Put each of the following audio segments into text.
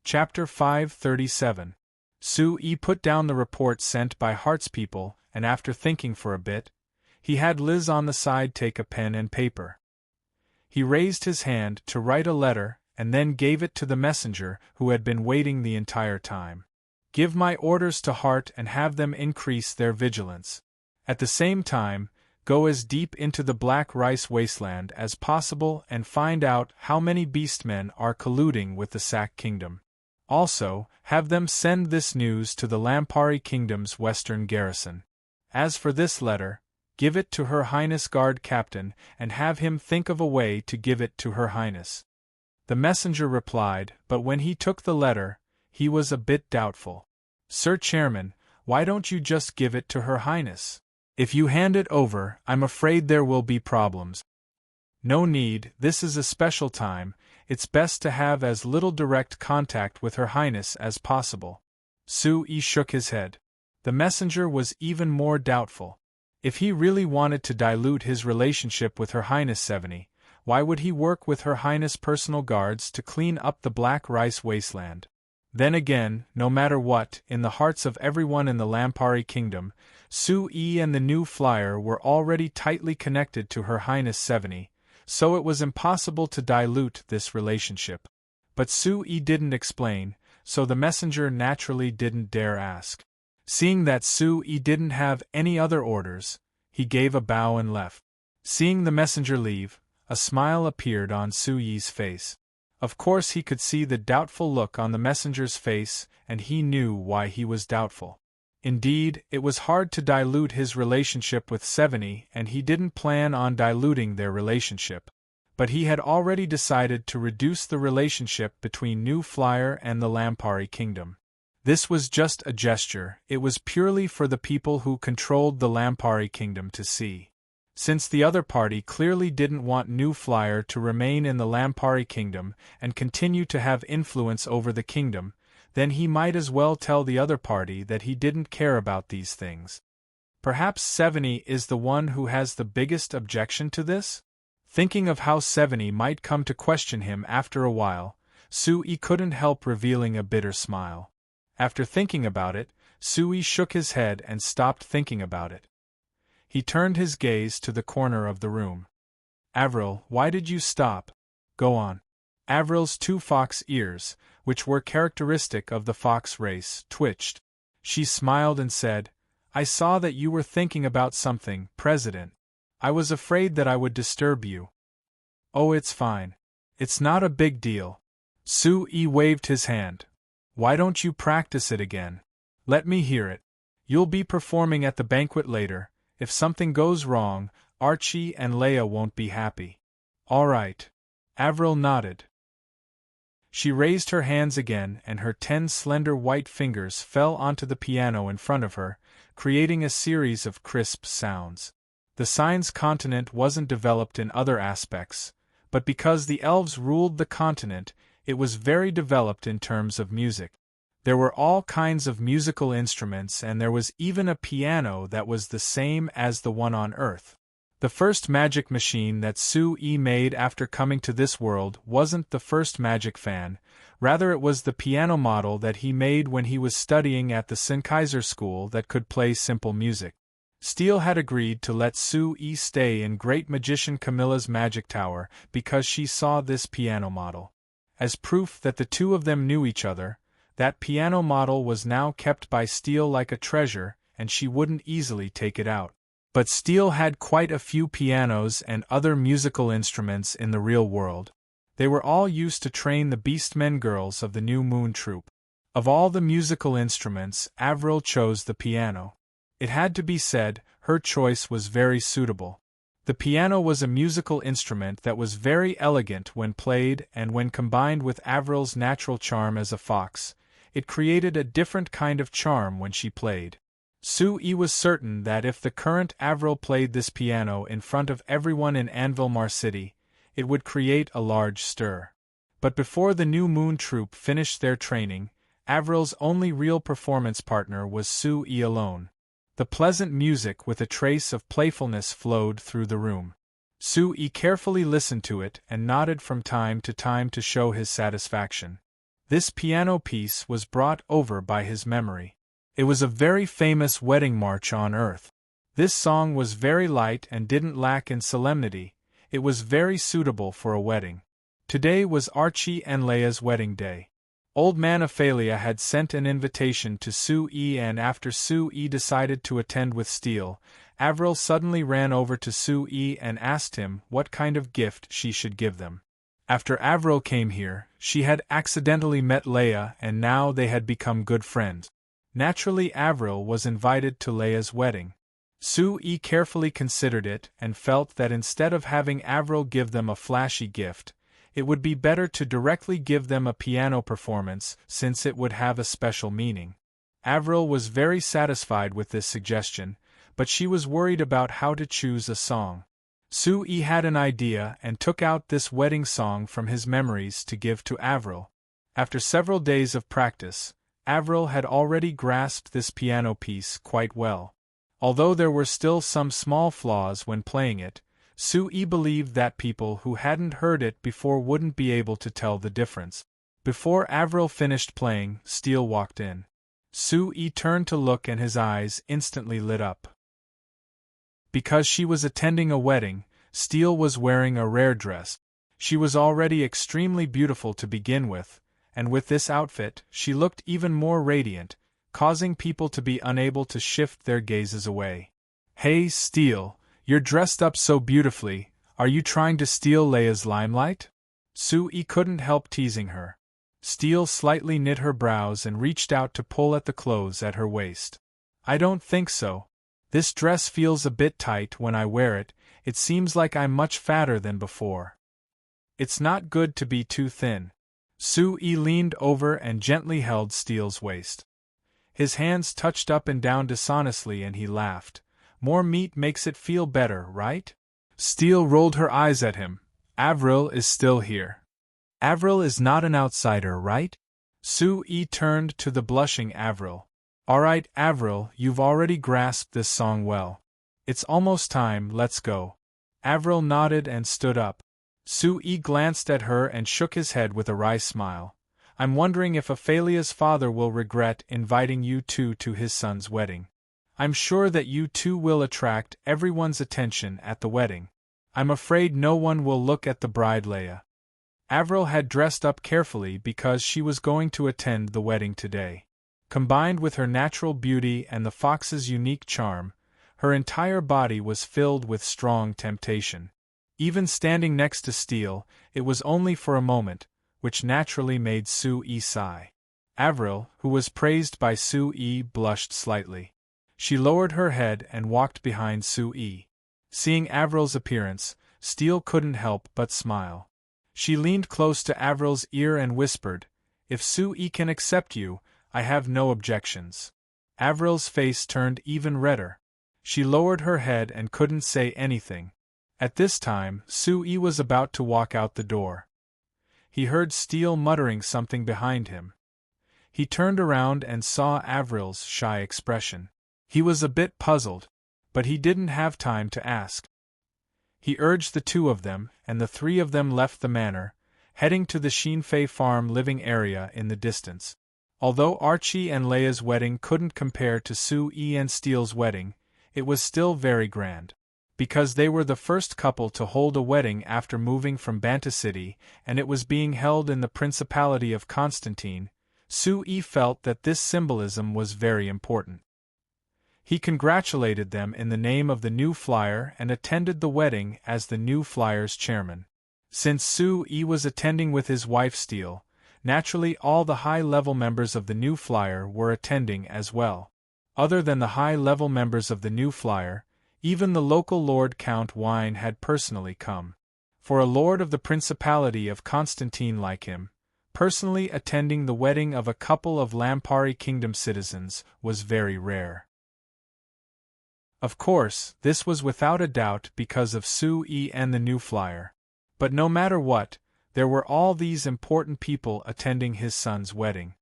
Chapter 537. Su-yi put down the report sent by Heart's people, and after thinking for a bit, he had Liz on the side take a pen and paper. He raised his hand to write a letter, and then gave it to the messenger who had been waiting the entire time. Give my orders to Heart and have them increase their vigilance. At the same time, go as deep into the Black Rice Wasteland as possible and find out how many beastmen are colluding with the Sack Kingdom. Also, have them send this news to the Lampari Kingdom's western garrison. As for this letter, give it to Her Highness Guard Captain and have him think of a way to give it to Her Highness. The messenger replied, but when he took the letter, he was a bit doubtful. Sir Chairman, why don't you just give it to Her Highness? If you hand it over, I'm afraid there will be problems. No need, this is a special time, it's best to have as little direct contact with Her Highness as possible. Su-yi shook his head. The messenger was even more doubtful. If he really wanted to dilute his relationship with Her Highness Seveni, why would he work with Her Highness' personal guards to clean up the Black Rice Wasteland? Then again, no matter what, in the hearts of everyone in the Lampari Kingdom, Su-yi and the new flyer were already tightly connected to Her Highness Seveni, so it was impossible to dilute this relationship. But Su-yi didn't explain, so the messenger naturally didn't dare ask. Seeing that Su-yi didn't have any other orders, he gave a bow and left. Seeing the messenger leave, a smile appeared on Su-yi's face. Of course he could see the doubtful look on the messenger's face, and he knew why he was doubtful. Indeed, it was hard to dilute his relationship with Seveni, and he didn't plan on diluting their relationship. But he had already decided to reduce the relationship between New Flyer and the Lampari Kingdom. This was just a gesture, it was purely for the people who controlled the Lampari Kingdom to see. Since the other party clearly didn't want New Flyer to remain in the Lampari Kingdom and continue to have influence over the kingdom, then he might as well tell the other party that he didn't care about these things. Perhaps Seveni is the one who has the biggest objection to this? Thinking of how Seveni might come to question him after a while, Su-yi couldn't help revealing a bitter smile. After thinking about it, Su-yi shook his head and stopped thinking about it. He turned his gaze to the corner of the room. Avril, why did you stop? Go on. Avril's two fox ears, which were characteristic of the fox race, twitched. She smiled and said, I saw that you were thinking about something, President. I was afraid that I would disturb you. Oh, it's fine. It's not a big deal. Su-yi waved his hand. Why don't you practice it again? Let me hear it. You'll be performing at the banquet later. If something goes wrong, Archie and Leia won't be happy. All right. Avril nodded. She raised her hands again and her 10 slender white fingers fell onto the piano in front of her, creating a series of crisp sounds. The Signs continent wasn't developed in other aspects, but because the elves ruled the continent, it was very developed in terms of music. There were all kinds of musical instruments and there was even a piano that was the same as the one on Earth. The first magic machine that Su-yi made after coming to this world wasn't the first magic fan, rather it was the piano model that he made when he was studying at the Senkaiser school that could play simple music. Steele had agreed to let Su-yi stay in Great Magician Camilla's magic tower because she saw this piano model. As proof that the two of them knew each other, that piano model was now kept by Steele like a treasure, and she wouldn't easily take it out. But Steele had quite a few pianos and other musical instruments in the real world. They were all used to train the Beastmen girls of the New Moon Troupe. Of all the musical instruments, Avril chose the piano. It had to be said, her choice was very suitable. The piano was a musical instrument that was very elegant when played, and when combined with Avril's natural charm as a fox, it created a different kind of charm when she played. Su-yi was certain that if the current Avril played this piano in front of everyone in Anvilmar City, it would create a large stir. But before the New Moon Troupe finished their training, Avril's only real performance partner was Su-yi alone. The pleasant music with a trace of playfulness flowed through the room. Su-yi carefully listened to it and nodded from time to time to show his satisfaction. This piano piece was brought over by his memory. It was a very famous wedding march on earth. This song was very light and didn't lack in solemnity. It was very suitable for a wedding. Today was Archie and Leia's wedding day. Old Man Ophelia had sent an invitation to Sue E, and after Sue E decided to attend with Steele, Avril suddenly ran over to Sue E and asked him what kind of gift she should give them. After Avril came here, she had accidentally met Leia, and now they had become good friends. Naturally, Avril was invited to Leia's wedding. Sue E carefully considered it and felt that instead of having Avril give them a flashy gift, it would be better to directly give them a piano performance, since it would have a special meaning. Avril was very satisfied with this suggestion, but she was worried about how to choose a song. Sue E had an idea and took out this wedding song from his memories to give to Avril. After several days of practice, Avril had already grasped this piano piece quite well. Although there were still some small flaws when playing it, Sue E believed that people who hadn't heard it before wouldn't be able to tell the difference. Before Avril finished playing, Steele walked in. Sue E turned to look and his eyes instantly lit up. Because she was attending a wedding, Steele was wearing a rare dress. She was already extremely beautiful to begin with, and with this outfit, she looked even more radiant, causing people to be unable to shift their gazes away. "Hey, Steele, you're dressed up so beautifully, are you trying to steal Leia's limelight?" Sue E couldn't help teasing her. Steele slightly knit her brows and reached out to pull at the clothes at her waist. "I don't think so. This dress feels a bit tight when I wear it, it seems like I'm much fatter than before." "It's not good to be too thin." Sue E leaned over and gently held Steele's waist. His hands touched up and down dishonestly and he laughed. "More meat makes it feel better, right?" Steele rolled her eyes at him. "Avril is still here. Avril is not an outsider, right?" Sue E turned to the blushing Avril. "All right, Avril, you've already grasped this song well. It's almost time, let's go." Avril nodded and stood up. Sue E glanced at her and shook his head with a wry smile. "I'm wondering if Ophelia's father will regret inviting you two to his son's wedding. I'm sure that you two will attract everyone's attention at the wedding. I'm afraid no one will look at the bride Leia." Avril had dressed up carefully because she was going to attend the wedding today. Combined with her natural beauty and the fox's unique charm, her entire body was filled with strong temptation. Even standing next to Steele, it was only for a moment, which naturally made Sue E sigh. Avril, who was praised by Sue E, blushed slightly. She lowered her head and walked behind Sue E. Seeing Avril's appearance, Steele couldn't help but smile. She leaned close to Avril's ear and whispered, "If Sue E can accept you, I have no objections." Avril's face turned even redder. She lowered her head and couldn't say anything. At this time, Sue E was about to walk out the door. He heard Steele muttering something behind him. He turned around and saw Avril's shy expression. He was a bit puzzled, but he didn't have time to ask. He urged the two of them, and the three of them left the manor, heading to the Sheenfei farm living area in the distance. Although Archie and Leia's wedding couldn't compare to Sue E and Steele's wedding, it was still very grand. Because they were the first couple to hold a wedding after moving from Banta City, and it was being held in the Principality of Constantine, Sue E felt that this symbolism was very important. He congratulated them in the name of the New Flyer and attended the wedding as the New Flyer's chairman. Since Sue E was attending with his wife Steele, naturally all the high-level members of the New Flyer were attending as well. Other than the high-level members of the New Flyer, even the local Lord Count Wine had personally come. For a lord of the Principality of Constantine like him, personally attending the wedding of a couple of Lampari Kingdom citizens was very rare. Of course, this was without a doubt because of Sue E and the New Flyer. But no matter what, there were all these important people attending his son's wedding.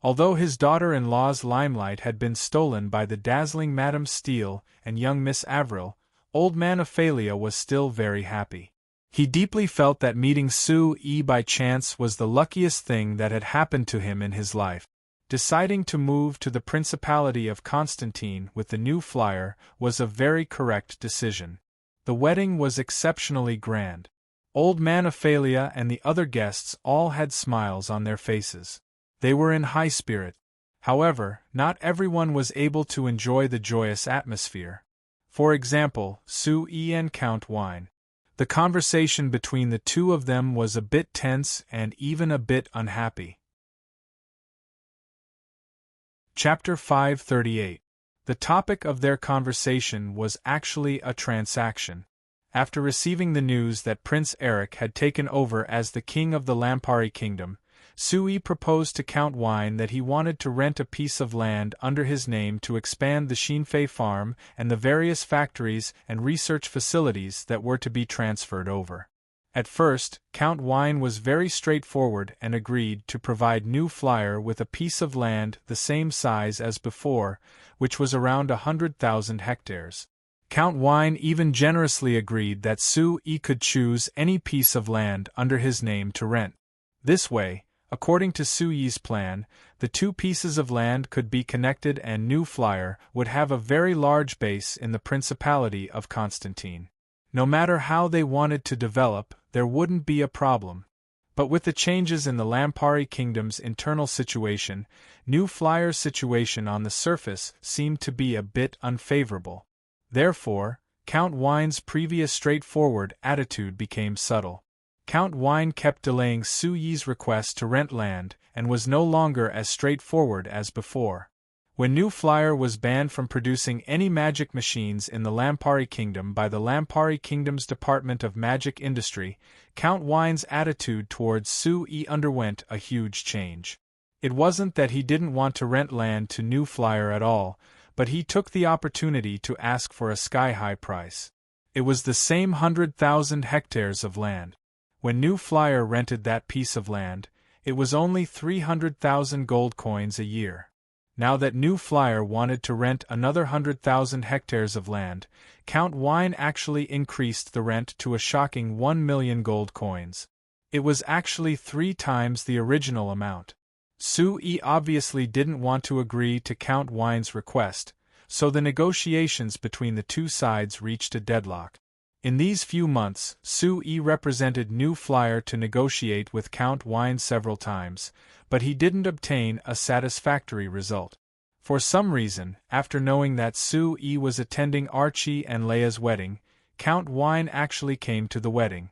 Although his daughter-in-law's limelight had been stolen by the dazzling Madame Steele and young Miss Avril, Old Man Ophelia was still very happy. He deeply felt that meeting Su-yi by chance was the luckiest thing that had happened to him in his life. Deciding to move to the Principality of Constantine with the new flyer was a very correct decision. The wedding was exceptionally grand. Old Man Ophelia and the other guests all had smiles on their faces. They were in high spirit. However, not everyone was able to enjoy the joyous atmosphere. For example, Su-yi and Count Wine. The conversation between the two of them was a bit tense and even a bit unhappy. Chapter 538. The topic of their conversation was actually a transaction. After receiving the news that Prince Eric had taken over as the king of the Lampari kingdom, Su-yi proposed to Count Wine that he wanted to rent a piece of land under his name to expand the Shinfei farm and the various factories and research facilities that were to be transferred over. At first, Count Wine was very straightforward and agreed to provide New Flyer with a piece of land the same size as before, which was around 100,000 hectares. Count Wine even generously agreed that Su-yi could choose any piece of land under his name to rent. This way, according to Su-yi's plan, the two pieces of land could be connected and New Flyer would have a very large base in the Principality of Constantine. No matter how they wanted to develop, there wouldn't be a problem. But with the changes in the Lampari kingdom's internal situation, New Flyer's situation on the surface seemed to be a bit unfavorable. Therefore, Count Wine's previous straightforward attitude became subtle. Count Wine kept delaying Su-yi's request to rent land and was no longer as straightforward as before. When New Flyer was banned from producing any magic machines in the Lampari Kingdom by the Lampari Kingdom's Department of Magic Industry, Count Wine's attitude towards Su-yi underwent a huge change. It wasn't that he didn't want to rent land to New Flyer at all, but he took the opportunity to ask for a sky-high price. It was the same 100,000 hectares of land. When New Flyer rented that piece of land, it was only 300,000 gold coins a year. Now that New Flyer wanted to rent another 100,000 hectares of land, Count Wine actually increased the rent to a shocking 1 million gold coins. It was actually 3 times the original amount. Su-yi obviously didn't want to agree to Count Wine's request, so the negotiations between the two sides reached a deadlock. In these few months, Su-yi represented New Flyer to negotiate with Count Wine several times, but he didn't obtain a satisfactory result. For some reason, after knowing that Su-yi was attending Archie and Leia's wedding, Count Wine actually came to the wedding.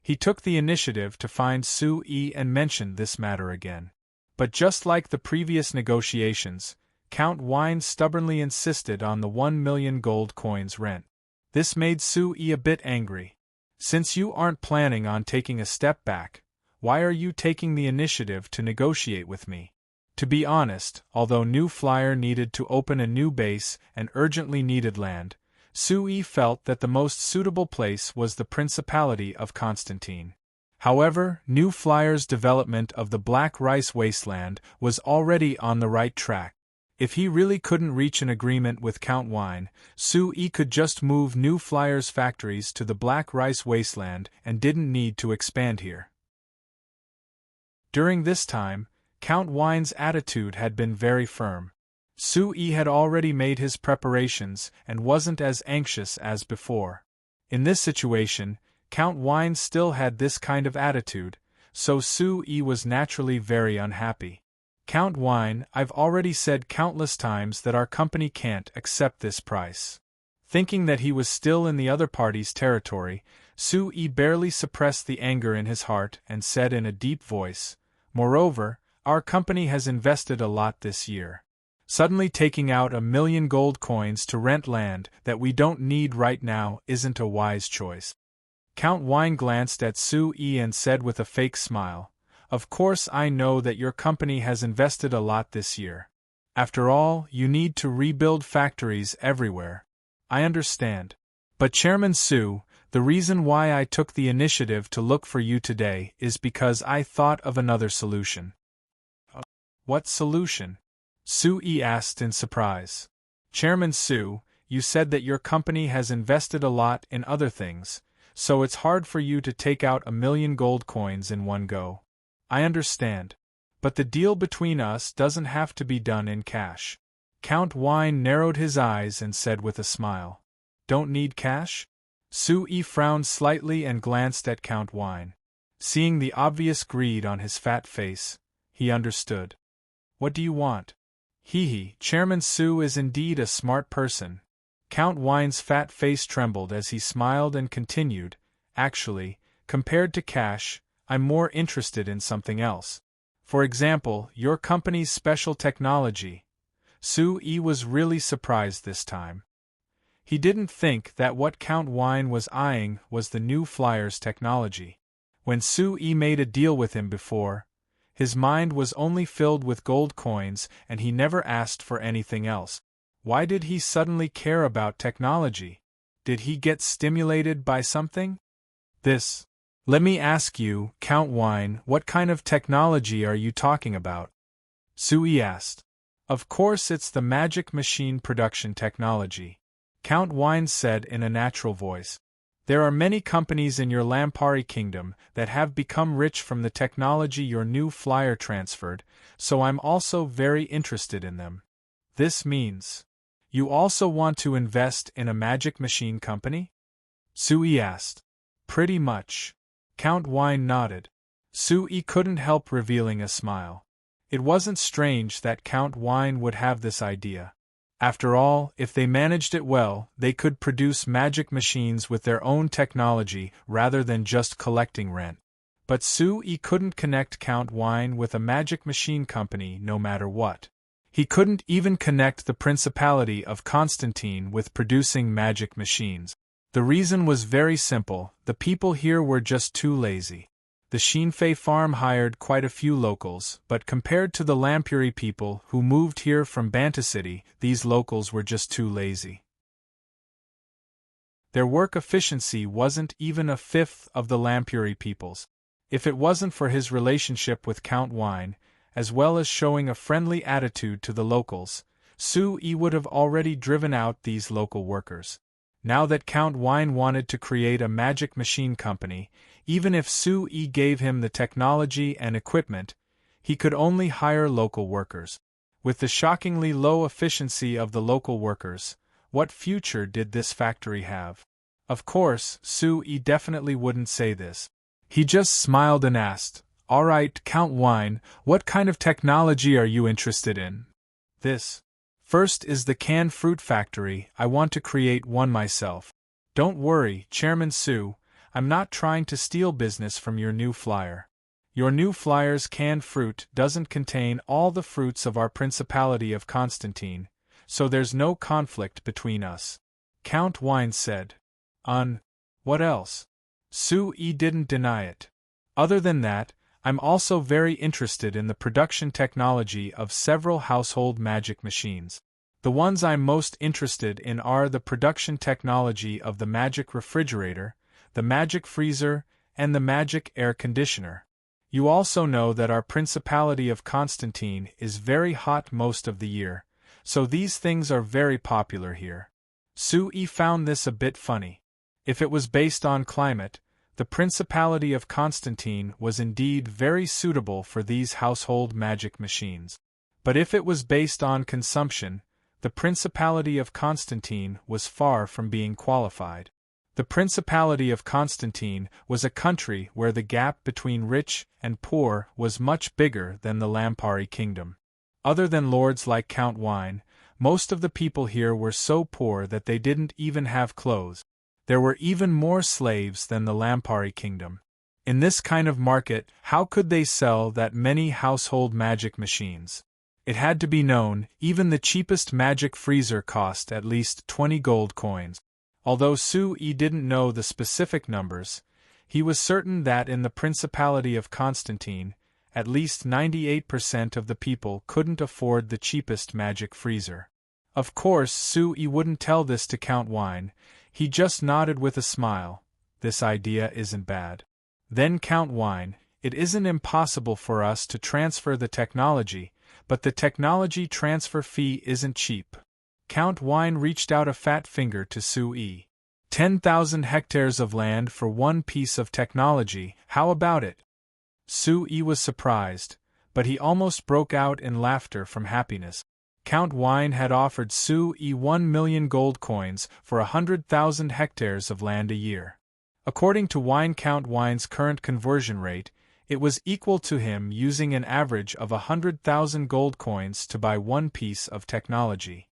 He took the initiative to find Su-yi and mentioned this matter again. But just like the previous negotiations, Count Wine stubbornly insisted on the 1 million gold coins rent. This made Su-yi a bit angry. Since you aren't planning on taking a step back, why are you taking the initiative to negotiate with me? To be honest, although New Flyer needed to open a new base and urgently needed land, Su-yi felt that the most suitable place was the Principality of Constantine. However, New Flyer's development of the Black Rice Wasteland was already on the right track. If he really couldn't reach an agreement with Count Wine, Su-yi could just move New Flyer's factories to the Black Rice Wasteland and didn't need to expand here. During this time, Count Wine's attitude had been very firm. Su-yi had already made his preparations and wasn't as anxious as before. In this situation, Count Wine still had this kind of attitude, so Su-yi was naturally very unhappy. Count Wine, I've already said countless times that our company can't accept this price. Thinking that he was still in the other party's territory, Su-yi barely suppressed the anger in his heart and said in a deep voice, "Moreover, our company has invested a lot this year. Suddenly taking out 1 million gold coins to rent land that we don't need right now isn't a wise choice." Count Wine glanced at Su-yi and said with a fake smile, "Of course I know that your company has invested a lot this year. After all, you need to rebuild factories everywhere. I understand. But Chairman Su, the reason why I took the initiative to look for you today is because I thought of another solution." "What solution?" Su-yi asked in surprise. "Chairman Su, you said that your company has invested a lot in other things, so it's hard for you to take out 1,000,000 gold coins in one go. I understand. But the deal between us doesn't have to be done in cash. Count Wine narrowed his eyes and said with a smile. Don't need cash? Sui frowned slightly and glanced at Count Wine. Seeing the obvious greed on his fat face, he understood. What do you want? Hee, Chairman Su is indeed a smart person. Count Wine's fat face trembled as he smiled and continued, actually, compared to cash, I'm more interested in something else. For example, your company's special technology. Sui was really surprised this time. He didn't think that what Count Wine was eyeing was the new flyer's technology. When Sui made a deal with him before, his mind was only filled with gold coins and he never asked for anything else. Why did he suddenly care about technology? Did he get stimulated by something? This. Let me ask you, Count Wine, what kind of technology are you talking about? Sui asked. Of course it's the magic machine production technology. Count Wine said in a natural voice. There are many companies in your Lampari kingdom that have become rich from the technology your new flyer transferred, so I'm also very interested in them. This means, you also want to invest in a magic machine company? Sui asked. Pretty much. Count Wine nodded. Sui couldn't help revealing a smile. It wasn't strange that Count Wine would have this idea. After all, if they managed it well, they could produce magic machines with their own technology rather than just collecting rent. But Sui couldn't connect Count Wine with a magic machine company no matter what. He couldn't even connect the Principality of Constantine with producing magic machines. The reason was very simple, the people here were just too lazy. The Shinfei farm hired quite a few locals, but compared to the Lampuri people who moved here from Banta City, these locals were just too lazy. Their work efficiency wasn't even a fifth of the Lampuri people's. If it wasn't for his relationship with Count Wine, as well as showing a friendly attitude to the locals, Sui would have already driven out these local workers. Now that Count Wine wanted to create a magic machine company, even if Sui gave him the technology and equipment, he could only hire local workers. With the shockingly low efficiency of the local workers, what future did this factory have? Of course, Sui definitely wouldn't say this. He just smiled and asked, All right, Count Wine, what kind of technology are you interested in? This. First is the canned fruit factory, I want to create one myself. Don't worry, Chairman Su, I'm not trying to steal business from your new flyer. Your new flyer's canned fruit doesn't contain all the fruits of our Principality of Constantine, so there's no conflict between us. Count Wine said. What else? Sui didn't deny it. Other than that, I'm also very interested in the production technology of several household magic machines. The ones I'm most interested in are the production technology of the magic refrigerator, the magic freezer, and the magic air conditioner. You also know that our Principality of Constantine is very hot most of the year, so these things are very popular here. Sui found this a bit funny. If it was based on climate, the Principality of Constantine was indeed very suitable for these household magic machines. But if it was based on consumption, the Principality of Constantine was far from being qualified. The Principality of Constantine was a country where the gap between rich and poor was much bigger than the Lampari kingdom. Other than lords like Count Wine, most of the people here were so poor that they didn't even have clothes. There were even more slaves than the Lampari kingdom. In this kind of market, how could they sell that many household magic machines? It had to be known, even the cheapest magic freezer cost at least 20 gold coins. Although Sui didn't know the specific numbers, he was certain that in the Principality of Constantine, at least 98% of the people couldn't afford the cheapest magic freezer. Of course, Sui wouldn't tell this to Count Wine, he just nodded with a smile. This idea isn't bad. Then Count Wine, it isn't impossible for us to transfer the technology, but the technology transfer fee isn't cheap. Count Wine reached out a fat finger to Sui. 10,000 hectares of land for one piece of technology, how about it? Sui was surprised, but he almost broke out in laughter from happiness. Count Wine had offered Sui 1 million gold coins for 100,000 hectares of land a year. According to Count Wine's current conversion rate, it was equal to him using an average of 100,000 gold coins to buy one piece of technology.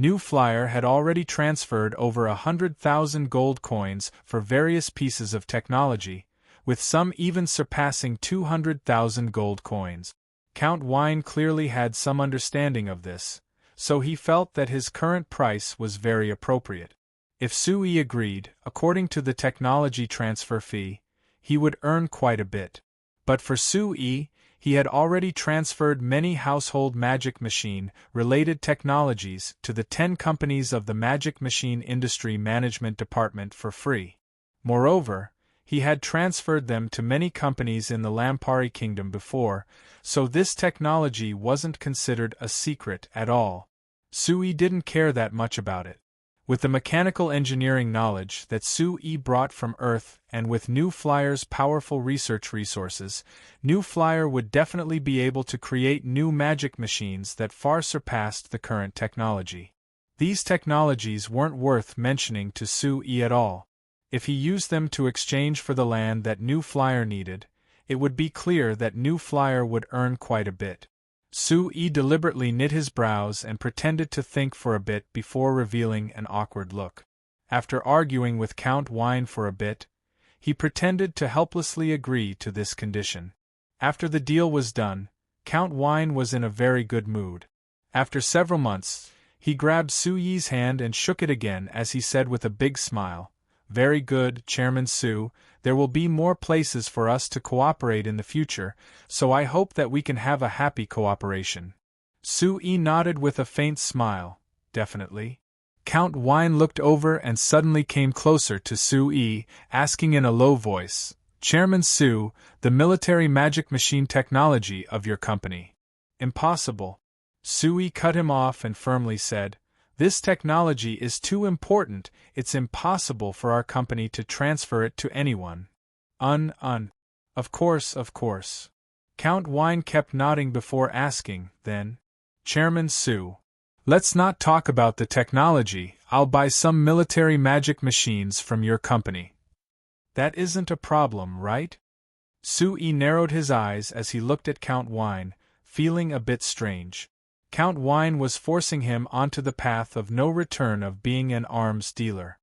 New Flyer had already transferred over 100,000 gold coins for various pieces of technology, with some even surpassing 200,000 gold coins. Count Wine clearly had some understanding of this, so he felt that his current price was very appropriate. If Sui agreed, according to the technology transfer fee, he would earn quite a bit. But for Sui, he had already transferred many household magic machine-related technologies to the 10 companies of the Magic Machine Industry Management Department for free. Moreover, he had transferred them to many companies in the Lampari Kingdom before, so this technology wasn't considered a secret at all. Sui didn't care that much about it. With the mechanical engineering knowledge that Sui brought from Earth and with New Flyer's powerful research resources, New Flyer would definitely be able to create new magic machines that far surpassed the current technology. These technologies weren't worth mentioning to Sui at all. If he used them to exchange for the land that New Flyer needed, it would be clear that New Flyer would earn quite a bit. Sui deliberately knit his brows and pretended to think for a bit before revealing an awkward look. After arguing with Count Wine for a bit, he pretended to helplessly agree to this condition. After the deal was done, Count Wine was in a very good mood. After several months, he grabbed Sui's hand and shook it again as he said with a big smile, "Very good, Chairman Su. There will be more places for us to cooperate in the future, so I hope that we can have a happy cooperation." Sui nodded with a faint smile, "Definitely." Count Wine looked over and suddenly came closer to Sui, asking in a low voice, "Chairman Su, the military magic machine technology of your company." "Impossible." Sui cut him off and firmly said, "This technology is too important, it's impossible for our company to transfer it to anyone." Of course. Count Wine kept nodding before asking, then, "Chairman Su, let's not talk about the technology, I'll buy some military magic machines from your company." "That isn't a problem, right?" Sui narrowed his eyes as he looked at Count Wine, feeling a bit strange. Count Wine was forcing him onto the path of no return of being an arms dealer.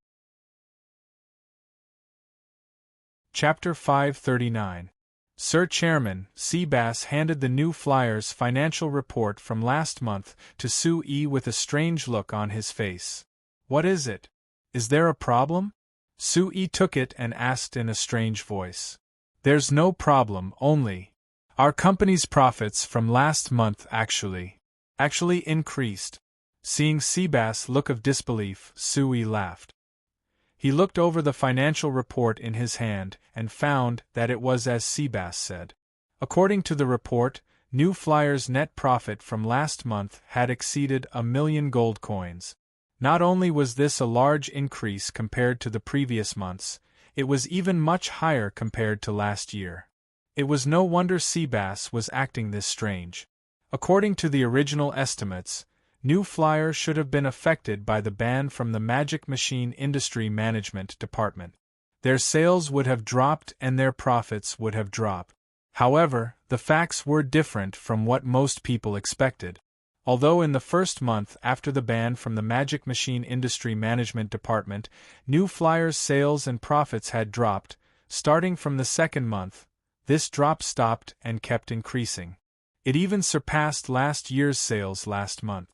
Chapter 539. Sir Chairman, Seabass handed the New Flyer's financial report from last month to Sui with a strange look on his face. "What is it? Is there a problem?" Sui took it and asked in a strange voice. "There's no problem, only our company's profits from last month actually increased." Seeing Seabass' look of disbelief, Sui laughed. He looked over the financial report in his hand and found that it was as Seabass said. According to the report, New Flyer's net profit from last month had exceeded 1 million gold coins. Not only was this a large increase compared to the previous months, it was even much higher compared to last year. It was no wonder Seabass was acting this strange. According to the original estimates, New Flyer should have been affected by the ban from the Magic Machine Industry Management Department. Their sales would have dropped and their profits would have dropped. However, the facts were different from what most people expected. Although in the first month after the ban from the Magic Machine Industry Management Department, New Flyer's sales and profits had dropped, starting from the second month, this drop stopped and kept increasing. It even surpassed last year's sales last month.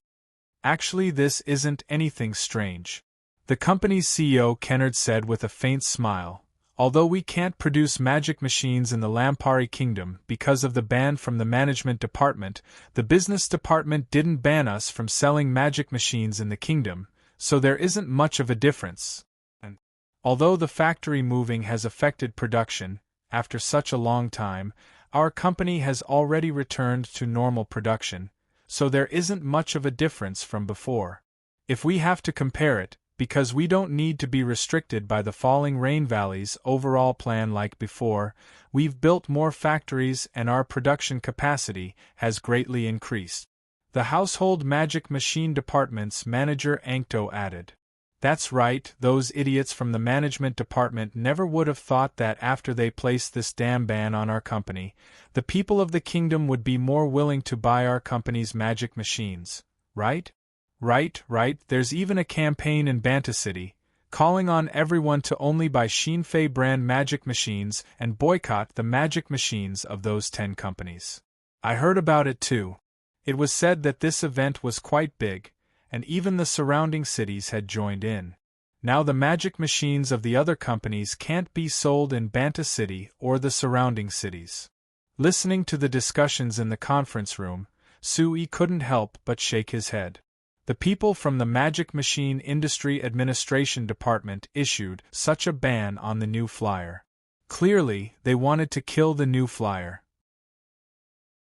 Actually, this isn't anything strange. The company's CEO Kennard said with a faint smile, "Although we can't produce magic machines in the Lampari Kingdom because of the ban from the management department, the business department didn't ban us from selling magic machines in the kingdom, so there isn't much of a difference. And although the factory moving has affected production, after such a long time, our company has already returned to normal production, so there isn't much of a difference from before. If we have to compare it, because we don't need to be restricted by the falling rain valley's overall plan like before. We've built more factories and our production capacity has greatly increased. The household magic machine department's manager Ankto added. That's right, those idiots from the management department never would have thought that after they placed this damn ban on our company, the people of the kingdom would be more willing to buy our company's magic machines, right? Right, there's even a campaign in Banta City, calling on everyone to only buy Shinfei brand magic machines and boycott the magic machines of those 10 companies. I heard about it too. It was said that this event was quite big, and even the surrounding cities had joined in. Now the magic machines of the other companies can't be sold in Banta City or the surrounding cities. Listening to the discussions in the conference room, Sui couldn't help but shake his head. The people from the Magic Machine Industry Administration Department issued such a ban on the new flyer. Clearly, they wanted to kill the new flyer.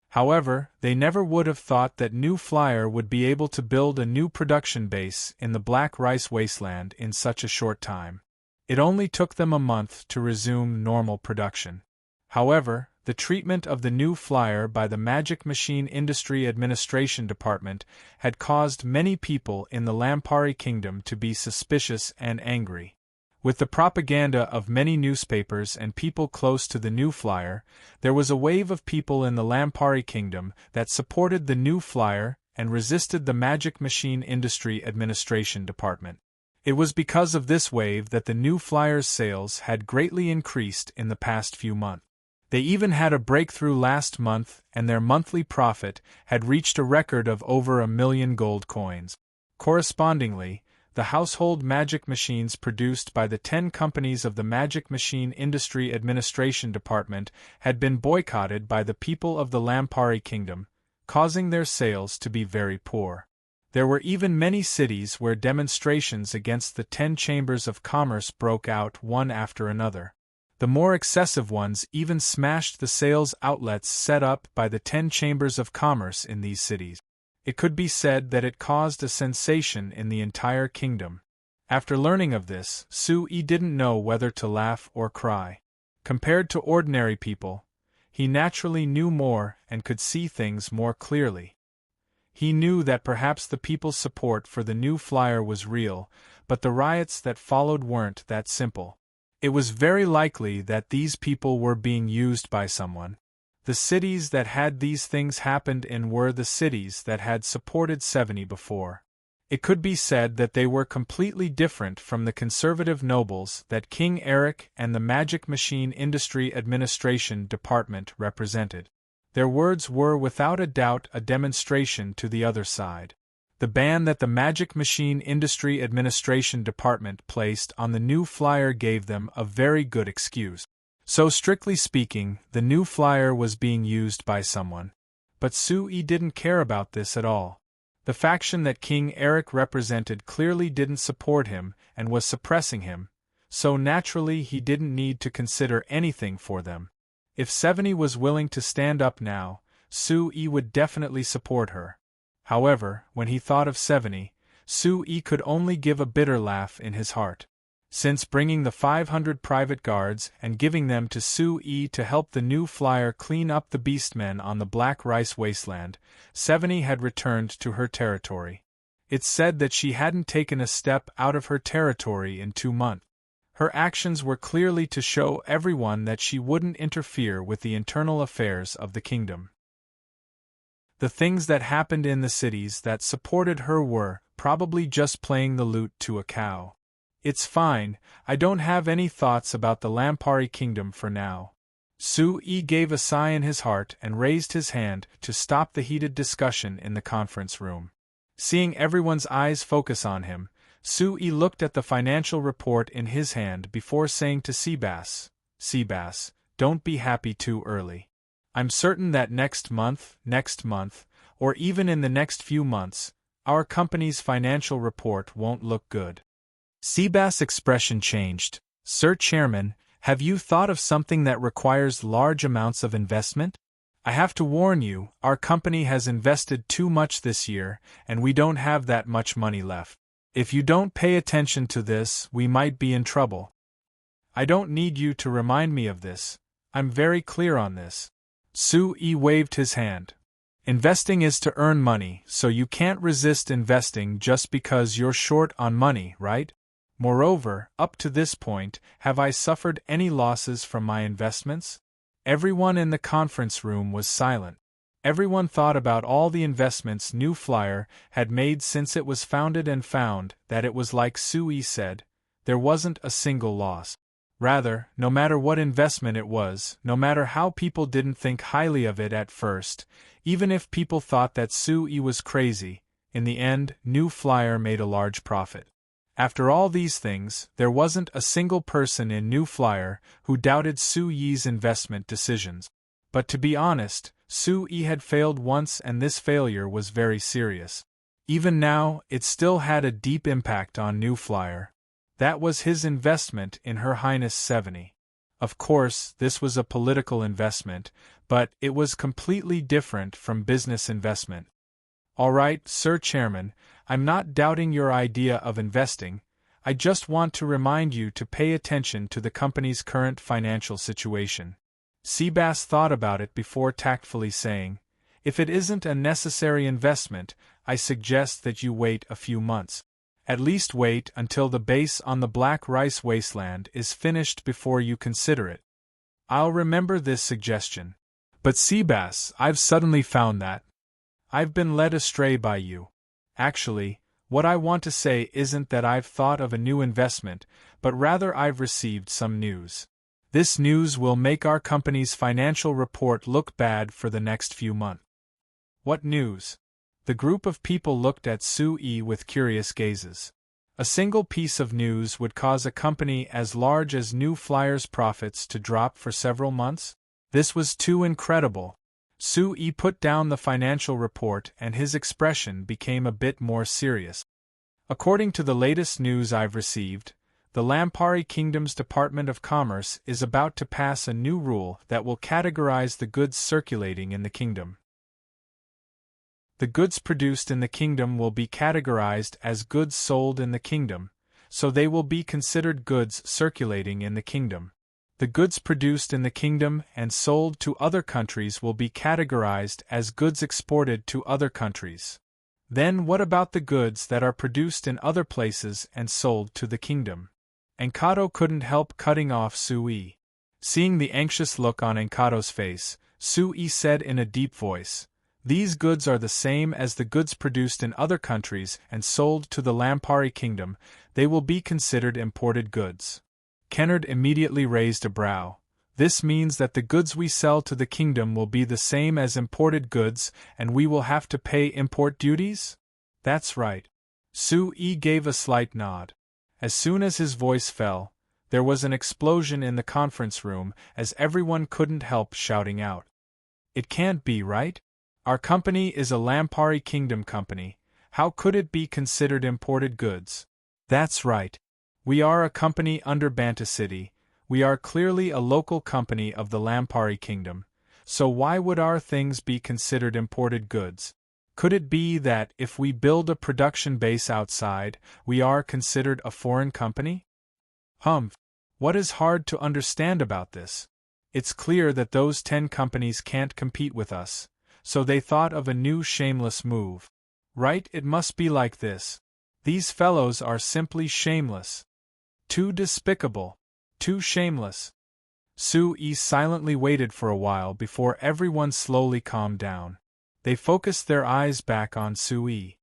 However, they never would have thought that New Flyer would be able to build a new production base in the Black Rice Wasteland in such a short time. It only took them a month to resume normal production. However, the treatment of the New Flyer by the Magic Machine Industry Administration Department had caused many people in the Lampari Kingdom to be suspicious and angry. With the propaganda of many newspapers and people close to the New Flyer, there was a wave of people in the Lampari Kingdom that supported the New Flyer and resisted the Magic Machine Industry Administration Department. It was because of this wave that the New Flyer's sales had greatly increased in the past few months. They even had a breakthrough last month, and their monthly profit had reached a record of over 1 million gold coins. Correspondingly, the household magic machines produced by the 10 companies of the Magic Machine Industry Administration Department had been boycotted by the people of the Lampari Kingdom, causing their sales to be very poor. There were even many cities where demonstrations against the 10 chambers of commerce broke out one after another. The more excessive ones even smashed the sales outlets set up by the 10 chambers of commerce in these cities. It could be said that it caused a sensation in the entire kingdom. After learning of this, Sui didn't know whether to laugh or cry. Compared to ordinary people, he naturally knew more and could see things more clearly. He knew that perhaps the people's support for the New Flyer was real, but the riots that followed weren't that simple. It was very likely that these people were being used by someone. The cities that had these things happened in were the cities that had supported Seveni before. It could be said that they were completely different from the conservative nobles that King Eric and the Magic Machine Industry Administration Department represented. Their words were without a doubt a demonstration to the other side. The ban that the Magic Machine Industry Administration Department placed on the New Flyer gave them a very good excuse. So strictly speaking, the New Flyer was being used by someone. But Sui didn't care about this at all. The faction that King Eric represented clearly didn't support him and was suppressing him, so naturally he didn't need to consider anything for them. If Seveni was willing to stand up now, Sui would definitely support her. However, when he thought of Seveni, Sui could only give a bitter laugh in his heart. Since bringing the 500 private guards and giving them to Sui to help the New Flyer clean up the beastmen on the Black Rice Wasteland, Seveni had returned to her territory. It's said that she hadn't taken a step out of her territory in 2 months. Her actions were clearly to show everyone that she wouldn't interfere with the internal affairs of the kingdom. The things that happened in the cities that supported her were probably just playing the lute to a cow. It's fine, I don't have any thoughts about the Lampari Kingdom for now. Sui gave a sigh in his heart and raised his hand to stop the heated discussion in the conference room. Seeing everyone's eyes focus on him, Sui looked at the financial report in his hand before saying to Seabass, "Seabass, don't be happy too early. I'm certain that next month, or even in the next few months, our company's financial report won't look good." Seabass' expression changed. "Sir Chairman, have you thought of something that requires large amounts of investment? I have to warn you, our company has invested too much this year, and we don't have that much money left. If you don't pay attention to this, we might be in trouble. I don't need you to remind me of this. I'm very clear on this. Sui waved his hand. Investing is to earn money, so you can't resist investing just because you're short on money, right? Moreover, up to this point, have I suffered any losses from my investments? Everyone in the conference room was silent. Everyone thought about all the investments New Flyer had made since it was founded and found that it was like Sui said, there wasn't a single loss. Rather, no matter what investment it was, no matter how people didn't think highly of it at first, even if people thought that Sui was crazy, in the end, New Flyer made a large profit. After all these things, there wasn't a single person in New Flyer who doubted Sui's investment decisions. But to be honest, Sui had failed once and this failure was very serious. Even now, it still had a deep impact on New Flyer. That was his investment in Her Highness 70. Of course, this was a political investment, but it was completely different from business investment. All right, Sir Chairman, I'm not doubting your idea of investing. I just want to remind you to pay attention to the company's current financial situation. Seabass thought about it before tactfully saying, if it isn't a necessary investment, I suggest that you wait a few months. At least wait until the base on the Black Rice Wasteland is finished before you consider it. I'll remember this suggestion. But Seabass, I've suddenly found that I've been led astray by you. Actually, what I want to say isn't that I've thought of a new investment, but rather I've received some news. This news will make our company's financial report look bad for the next few months. What news? The group of people looked at Sui with curious gazes. A single piece of news would cause a company as large as New Flyer's profits to drop for several months? This was too incredible. Sui put down the financial report and his expression became a bit more serious. According to the latest news I've received, the Lampari Kingdom's Department of Commerce is about to pass a new rule that will categorize the goods circulating in the kingdom. The goods produced in the kingdom will be categorized as goods sold in the kingdom, so they will be considered goods circulating in the kingdom. The goods produced in the kingdom and sold to other countries will be categorized as goods exported to other countries. Then what about the goods that are produced in other places and sold to the kingdom? Enkato couldn't help cutting off Sui. Seeing the anxious look on Enkato's face, Sui said in a deep voice, these goods are the same as the goods produced in other countries and sold to the Lampari Kingdom. They will be considered imported goods. Kennard immediately raised a brow. This means that the goods we sell to the kingdom will be the same as imported goods and we will have to pay import duties? That's right. Sui gave a slight nod. As soon as his voice fell, there was an explosion in the conference room as everyone couldn't help shouting out. It can't be, right? Our company is a Lampari Kingdom company. How could it be considered imported goods? That's right. We are a company under Banta City. We are clearly a local company of the Lampari Kingdom. So why would our things be considered imported goods? Could it be that if we build a production base outside, we are considered a foreign company? Humph. What is hard to understand about this? It's clear that those 10 companies can't compete with us. So they thought of a new shameless move. Right, it must be like this. These fellows are simply shameless. Too despicable. Too shameless. Sui silently waited for a while before everyone slowly calmed down. They focused their eyes back on Sui.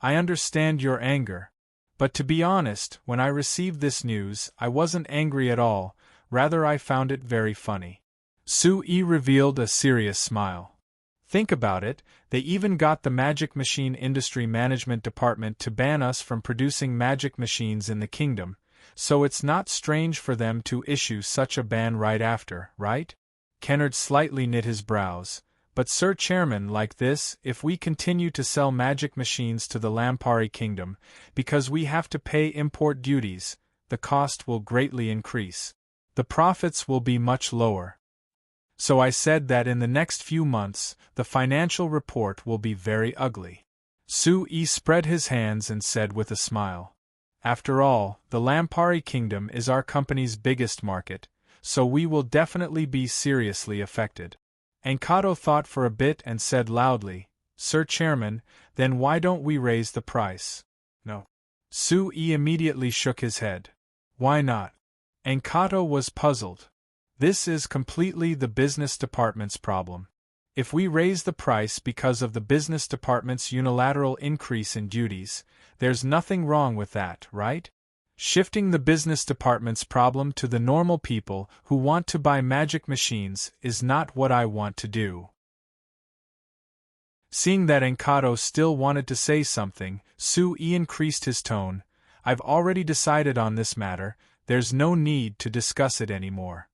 I understand your anger. But to be honest, when I received this news, I wasn't angry at all, rather I found it very funny. Sui revealed a serious smile. Think about it, they even got the Magic Machine Industry Management Department to ban us from producing magic machines in the kingdom, so it's not strange for them to issue such a ban right after, right? Kennard slightly knit his brows. But Sir Chairman, like this, if we continue to sell magic machines to the Lampari Kingdom, because we have to pay import duties, the cost will greatly increase. The profits will be much lower. So I said that in the next few months, the financial report will be very ugly. Sui spread his hands and said with a smile. After all, the Lampari Kingdom is our company's biggest market, so we will definitely be seriously affected. Enkato thought for a bit and said loudly, Sir Chairman, then why don't we raise the price? No. Sui immediately shook his head. Why not? Enkato was puzzled. This is completely the business department's problem. If we raise the price because of the business department's unilateral increase in duties, there's nothing wrong with that, right? Shifting the business department's problem to the normal people who want to buy magic machines is not what I want to do. Seeing that Enkato still wanted to say something, Sui increased his tone. I've already decided on this matter, there's no need to discuss it anymore.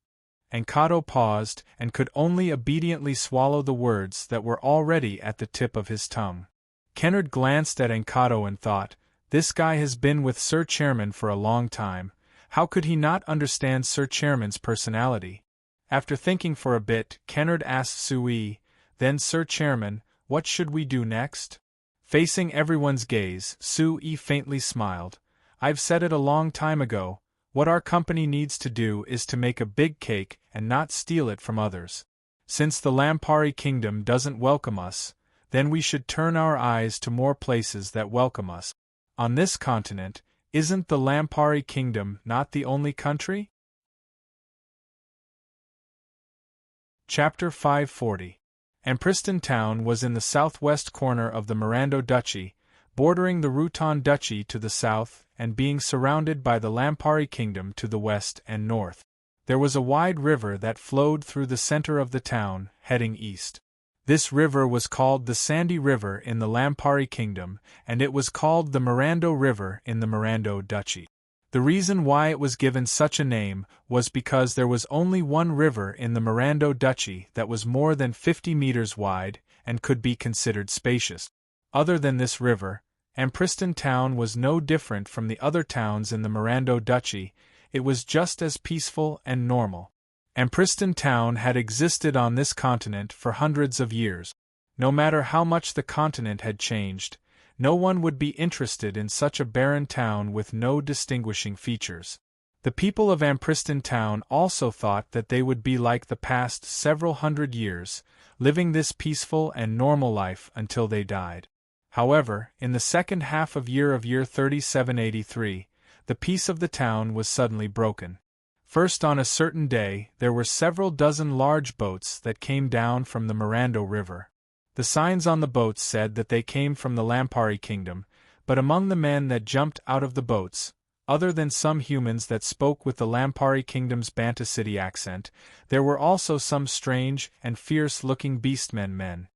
Enkato paused and could only obediently swallow the words that were already at the tip of his tongue. Kennard glanced at Enkato and thought, this guy has been with Sir Chairman for a long time, how could he not understand Sir Chairman's personality? After thinking for a bit, Kennard asked Sui, then Sir Chairman, what should we do next? Facing everyone's gaze, Sui faintly smiled. I've said it a long time ago, what our company needs to do is to make a big cake and not steal it from others. Since the Lampari Kingdom doesn't welcome us, then we should turn our eyes to more places that welcome us. On this continent, isn't the Lampari Kingdom not the only country? Chapter 540. Ampriston Town was in the southwest corner of the Mirando Duchy, bordering the Rutan Duchy to the south and being surrounded by the Lampari Kingdom to the west and north. There was a wide river that flowed through the center of the town, heading east. This river was called the Sandy River in the Lampari Kingdom, and it was called the Mirando River in the Mirando Duchy. The reason why it was given such a name was because there was only one river in the Mirando Duchy that was more than 50 meters wide and could be considered spacious. Other than this river, Ampriston Town was no different from the other towns in the Mirando Duchy, it was just as peaceful and normal. Ampriston Town had existed on this continent for hundreds of years. No matter how much the continent had changed, no one would be interested in such a barren town with no distinguishing features. The people of Ampriston Town also thought that they would be like the past several hundred years, living this peaceful and normal life until they died. However, in the second half of year 3783, the peace of the town was suddenly broken. First, on a certain day, there were several dozen large boats that came down from the Mirando River. The signs on the boats said that they came from the Lampari Kingdom, but among the men that jumped out of the boats, other than some humans that spoke with the Lampari Kingdom's Banta City accent, there were also some strange and fierce-looking beastmen men.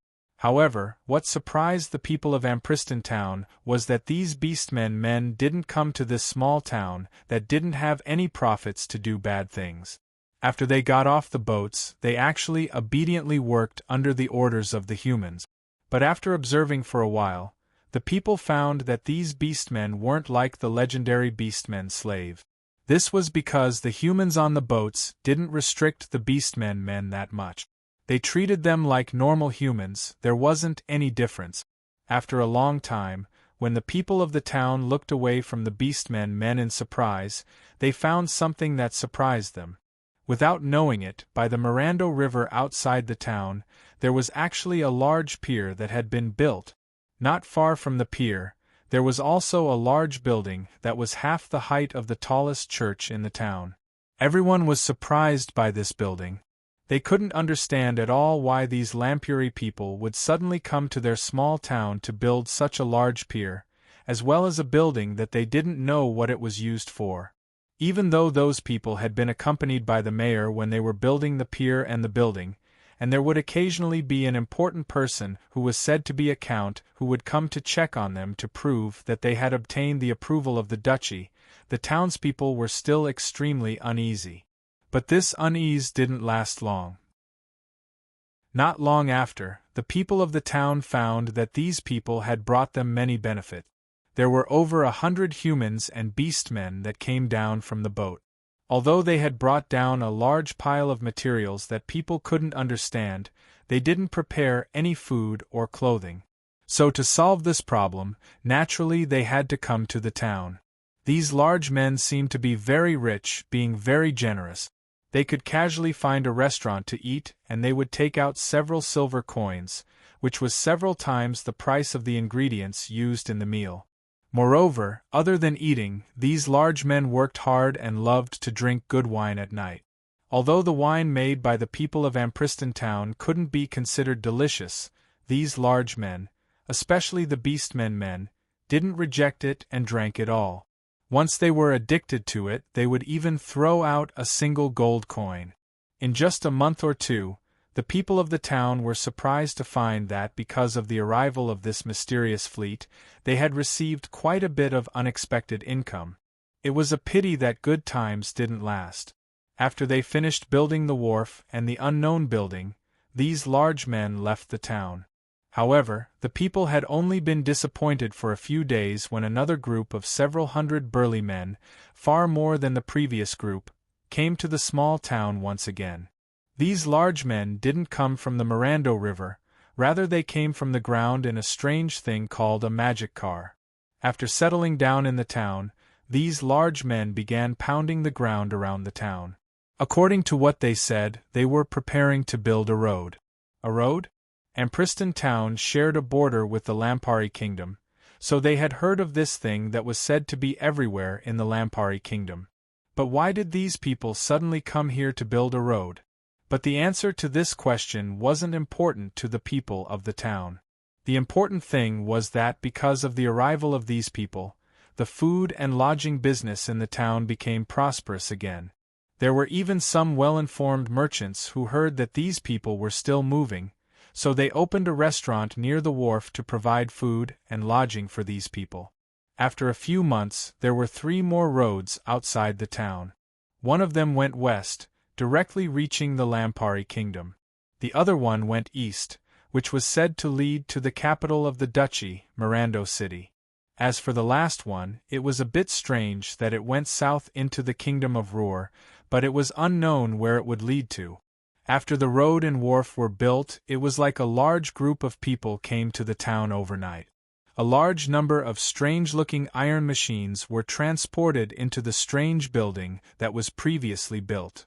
However, what surprised the people of Ampriston Town was that these beastmen men didn't come to this small town that didn't have any profits to do bad things. After they got off the boats, they actually obediently worked under the orders of the humans. But after observing for a while, the people found that these beastmen weren't like the legendary beastmen slave. This was because the humans on the boats didn't restrict the beastmen men that much. They treated them like normal humans, there wasn't any difference. After a long time, when the people of the town looked away from the beastmen men in surprise, they found something that surprised them. Without knowing it, by the Mirando River outside the town, there was actually a large pier that had been built. Not far from the pier, there was also a large building that was half the height of the tallest church in the town. Everyone was surprised by this building. They couldn't understand at all why these Lampuri people would suddenly come to their small town to build such a large pier, as well as a building that they didn't know what it was used for. Even though those people had been accompanied by the mayor when they were building the pier and the building, and there would occasionally be an important person who was said to be a count who would come to check on them to prove that they had obtained the approval of the duchy, the townspeople were still extremely uneasy. But this unease didn't last long. Not long after, the people of the town found that these people had brought them many benefits. There were over 100 humans and beastmen that came down from the boat. Although they had brought down a large pile of materials that people couldn't understand, they didn't prepare any food or clothing. So to solve this problem, naturally they had to come to the town. These large men seemed to be very rich, being very generous. They could casually find a restaurant to eat, and they would take out several silver coins, which was several times the price of the ingredients used in the meal. Moreover, other than eating, these large men worked hard and loved to drink good wine at night. Although the wine made by the people of Ampriston town couldn't be considered delicious, these large men, especially the beastmen men, didn't reject it and drank it all. Once they were addicted to it, they would even throw out a single gold coin. In just a month or two, the people of the town were surprised to find that because of the arrival of this mysterious fleet, they had received quite a bit of unexpected income. It was a pity that good times didn't last. After they finished building the wharf and the unknown building, these large men left the town. However, the people had only been disappointed for a few days when another group of several hundred burly men, far more than the previous group, came to the small town once again. These large men didn't come from the Mirando River, rather they came from the ground in a strange thing called a magic car. After settling down in the town, these large men began pounding the ground around the town. According to what they said, they were preparing to build a road. A road? Ampriston town shared a border with the Lampari kingdom, so they had heard of this thing that was said to be everywhere in the Lampari kingdom. But why did these people suddenly come here to build a road? But the answer to this question wasn't important to the people of the town. The important thing was that because of the arrival of these people, the food and lodging business in the town became prosperous again. There were even some well-informed merchants who heard that these people were still moving, so they opened a restaurant near the wharf to provide food and lodging for these people. After a few months, there were 3 more roads outside the town. One of them went west, directly reaching the Lampari kingdom. The other one went east, which was said to lead to the capital of the duchy, Mirando City. As for the last one, it was a bit strange that it went south into the kingdom of Roer, but it was unknown where it would lead to. After the road and wharf were built, it was like a large group of people came to the town overnight. A large number of strange-looking iron machines were transported into the strange building that was previously built.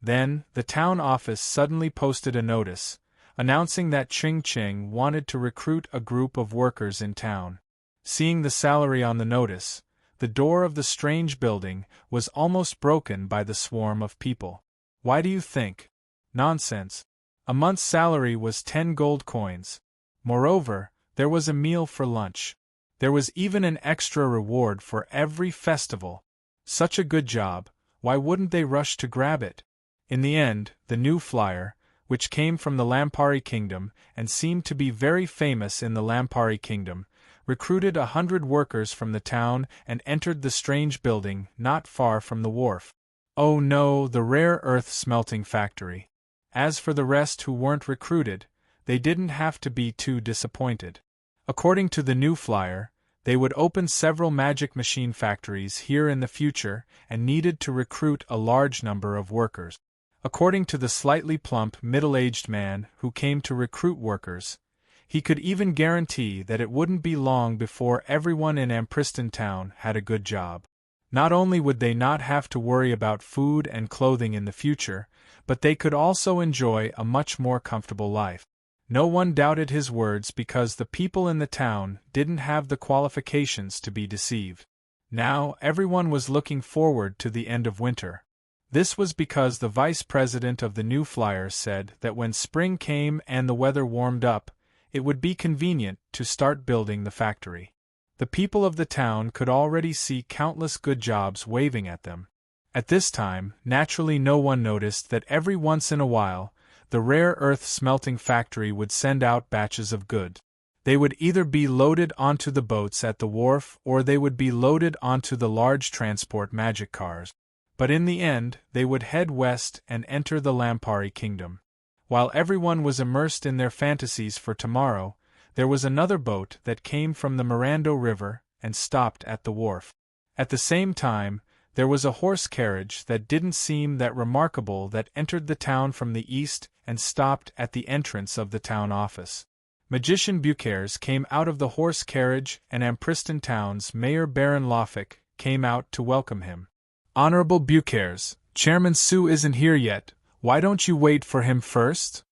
Then, the town office suddenly posted a notice, announcing that Ching Ching wanted to recruit a group of workers in town. Seeing the salary on the notice, the door of the strange building was almost broken by the swarm of people. Why do you think? Nonsense. A month's salary was 10 gold coins. Moreover, there was a meal for lunch. There was even an extra reward for every festival. Such a good job, why wouldn't they rush to grab it? In the end, the new flyer, which came from the Lampari kingdom and seemed to be very famous in the Lampari kingdom, recruited 100 workers from the town and entered the strange building not far from the wharf. Oh no, the rare earth smelting factory. As for the rest who weren't recruited, they didn't have to be too disappointed. According to the new flyer, they would open several magic machine factories here in the future and needed to recruit a large number of workers. According to the slightly plump, middle-aged man who came to recruit workers, he could even guarantee that it wouldn't be long before everyone in Ampriston town had a good job. Not only would they not have to worry about food and clothing in the future, but they could also enjoy a much more comfortable life. No one doubted his words because the people in the town didn't have the qualifications to be deceived. Now everyone was looking forward to the end of winter. This was because the vice president of the New Flyers said that when spring came and the weather warmed up, it would be convenient to start building the factory. The people of the town could already see countless good jobs waving at them. At this time, naturally no one noticed that every once in a while, the rare earth smelting factory would send out batches of goods. They would either be loaded onto the boats at the wharf or they would be loaded onto the large transport magic cars. But in the end, they would head west and enter the Lampari kingdom. While everyone was immersed in their fantasies for tomorrow, there was another boat that came from the Mirando River and stopped at the wharf. At the same time, there was a horse carriage that didn't seem that remarkable that entered the town from the east and stopped at the entrance of the town office. Magician Bucares came out of the horse carriage and Ampriston Town's Mayor Baron Loffick came out to welcome him. Honorable Bucares, Chairman Sue isn't here yet, why don't you wait for him first?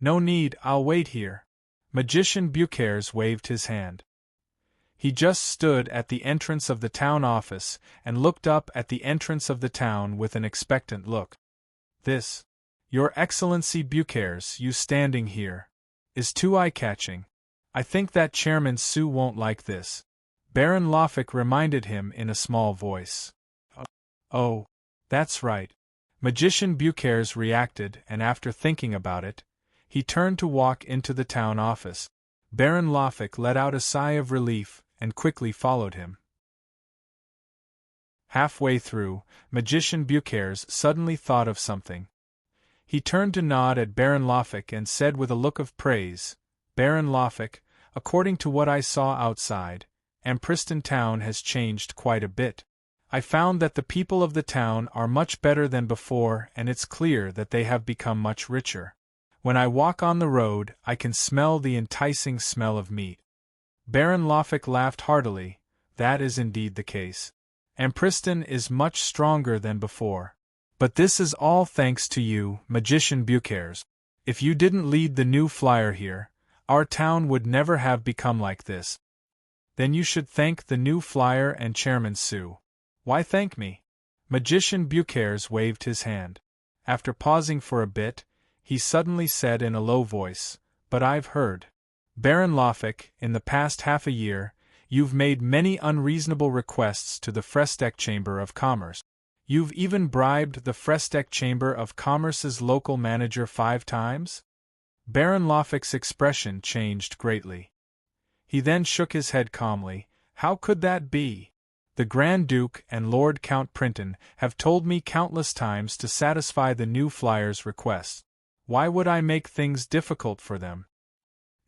No need, I'll wait here. Magician Bucares waved his hand. He just stood at the entrance of the town office and looked up at the entrance of the town with an expectant look. This, Your Excellency Bucares, you standing here, is too eye-catching. I think that Chairman Sue won't like this. Baron Loffick reminded him in a small voice. Oh, that's right. Magician Bucares reacted, and after thinking about it, he turned to walk into the town office. Baron Loffick let out a sigh of relief and quickly followed him. Halfway through, Magician Bucares suddenly thought of something. He turned to nod at Baron Loffick and said with a look of praise, Baron Loffick, according to what I saw outside, Ampriston Town has changed quite a bit. I found that the people of the town are much better than before, and it's clear that they have become much richer. When I walk on the road, I can smell the enticing smell of meat. Baron Loffick laughed heartily. That is indeed the case. Ampriston is much stronger than before. But this is all thanks to you, Magician Bucares. If you didn't lead the new flyer here, our town would never have become like this. Then you should thank the new flyer and Chairman Sue. Why thank me? Magician Bucares waved his hand. After pausing for a bit, he suddenly said in a low voice, But I've heard, Baron Loffick, in the past half a year, you've made many unreasonable requests to the Fresteck Chamber of Commerce. You've even bribed the Fresteck Chamber of Commerce's local manager 5 times? Baron Loffick's expression changed greatly. He then shook his head calmly. How could that be? The Grand Duke and Lord Count Printon have told me countless times to satisfy the new flyer's requests. Why would I make things difficult for them?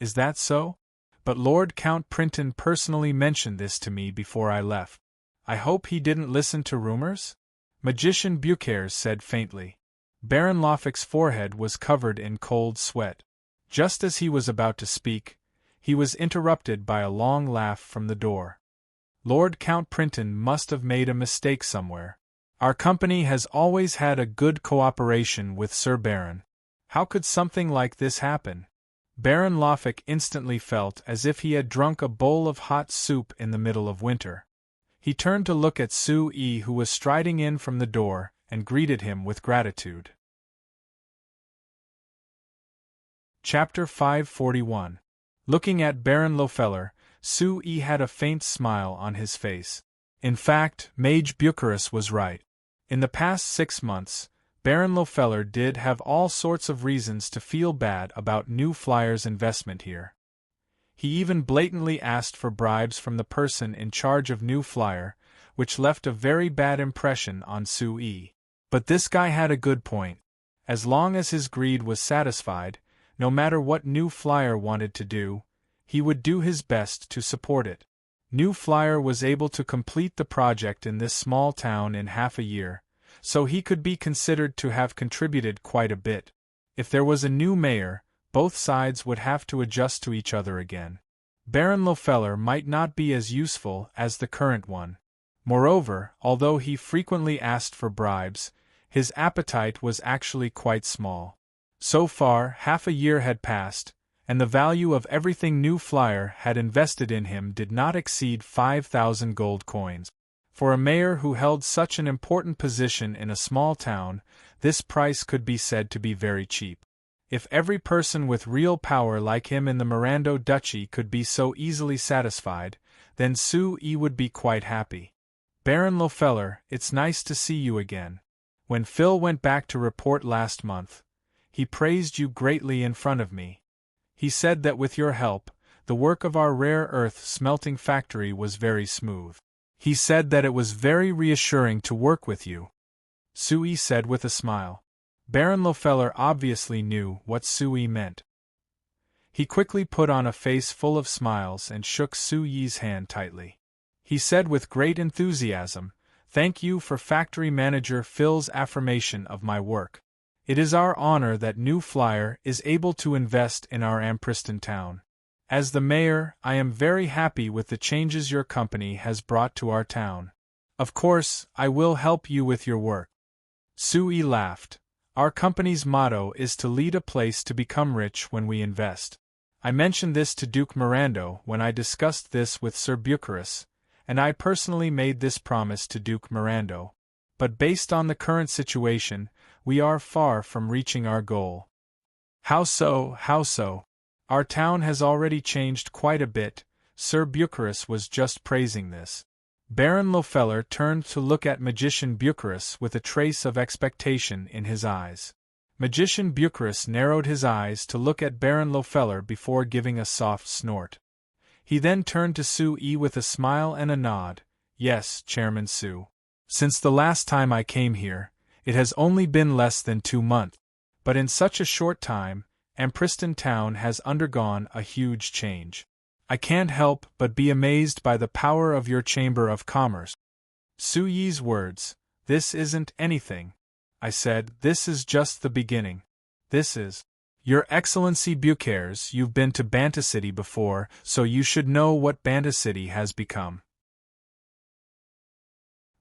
Is that so? But Lord Count Printon personally mentioned this to me before I left. I hope he didn't listen to rumors? Magician Bucares said faintly. Baron Loffick's forehead was covered in cold sweat. Just as he was about to speak, he was interrupted by a long laugh from the door. Lord Count Printon must have made a mistake somewhere. Our company has always had a good cooperation with Sir Baron. How could something like this happen? Baron Loffick instantly felt as if he had drunk a bowl of hot soup in the middle of winter. He turned to look at Sue E, who was striding in from the door, and greeted him with gratitude. Chapter 541. Looking at Baron Lofeller, Sue E had a faint smile on his face. In fact, Mage Bucares was right. In the past 6 months, Baron Lofeller did have all sorts of reasons to feel bad about New Flyer's investment here. He even blatantly asked for bribes from the person in charge of New Flyer, which left a very bad impression on Sue E. But this guy had a good point. As long as his greed was satisfied, no matter what New Flyer wanted to do, he would do his best to support it. New Flyer was able to complete the project in this small town in half a year, so he could be considered to have contributed quite a bit. If there was a new mayor, both sides would have to adjust to each other again. Baron Lofeller might not be as useful as the current one. Moreover, although he frequently asked for bribes, his appetite was actually quite small. So far, half a year had passed, and the value of everything New Flyer had invested in him did not exceed 5,000 gold coins. For a mayor who held such an important position in a small town, this price could be said to be very cheap. If every person with real power like him in the Mirando Duchy could be so easily satisfied, then Sue E would be quite happy. Baron Lofeller, it's nice to see you again. When Phil went back to report last month, he praised you greatly in front of me. He said that with your help, the work of our rare earth smelting factory was very smooth. He said that it was very reassuring to work with you. Sui said with a smile. Baron Lofeller obviously knew what Sui meant. He quickly put on a face full of smiles and shook Sui's hand tightly. He said with great enthusiasm, "Thank you for Factory Manager Phil's affirmation of my work. It is our honor that New Flyer is able to invest in our Ampriston town. As the mayor, I am very happy with the changes your company has brought to our town. Of course, I will help you with your work. Sui laughed. Our company's motto is to lead a place to become rich when we invest. I mentioned this to Duke Mirando when I discussed this with Sir Bucharest, and I personally made this promise to Duke Mirando. But based on the current situation, we are far from reaching our goal. How so, how so? Our town has already changed quite a bit. Sir Bucharest was just praising this. Baron Lofeller turned to look at Magician Bucharest with a trace of expectation in his eyes. Magician Bucharest narrowed his eyes to look at Baron Lofeller before giving a soft snort. He then turned to Sui with a smile and a nod. Yes, Chairman Su. Since the last time I came here, it has only been less than 2 months. But in such a short time, Ampriston Town has undergone a huge change. I can't help but be amazed by the power of your Chamber of Commerce. Su Yi's words, this isn't anything. I said, this is just the beginning. This is. Your Excellency Bucharest, you've been to Banta City before, so you should know what Banta City has become.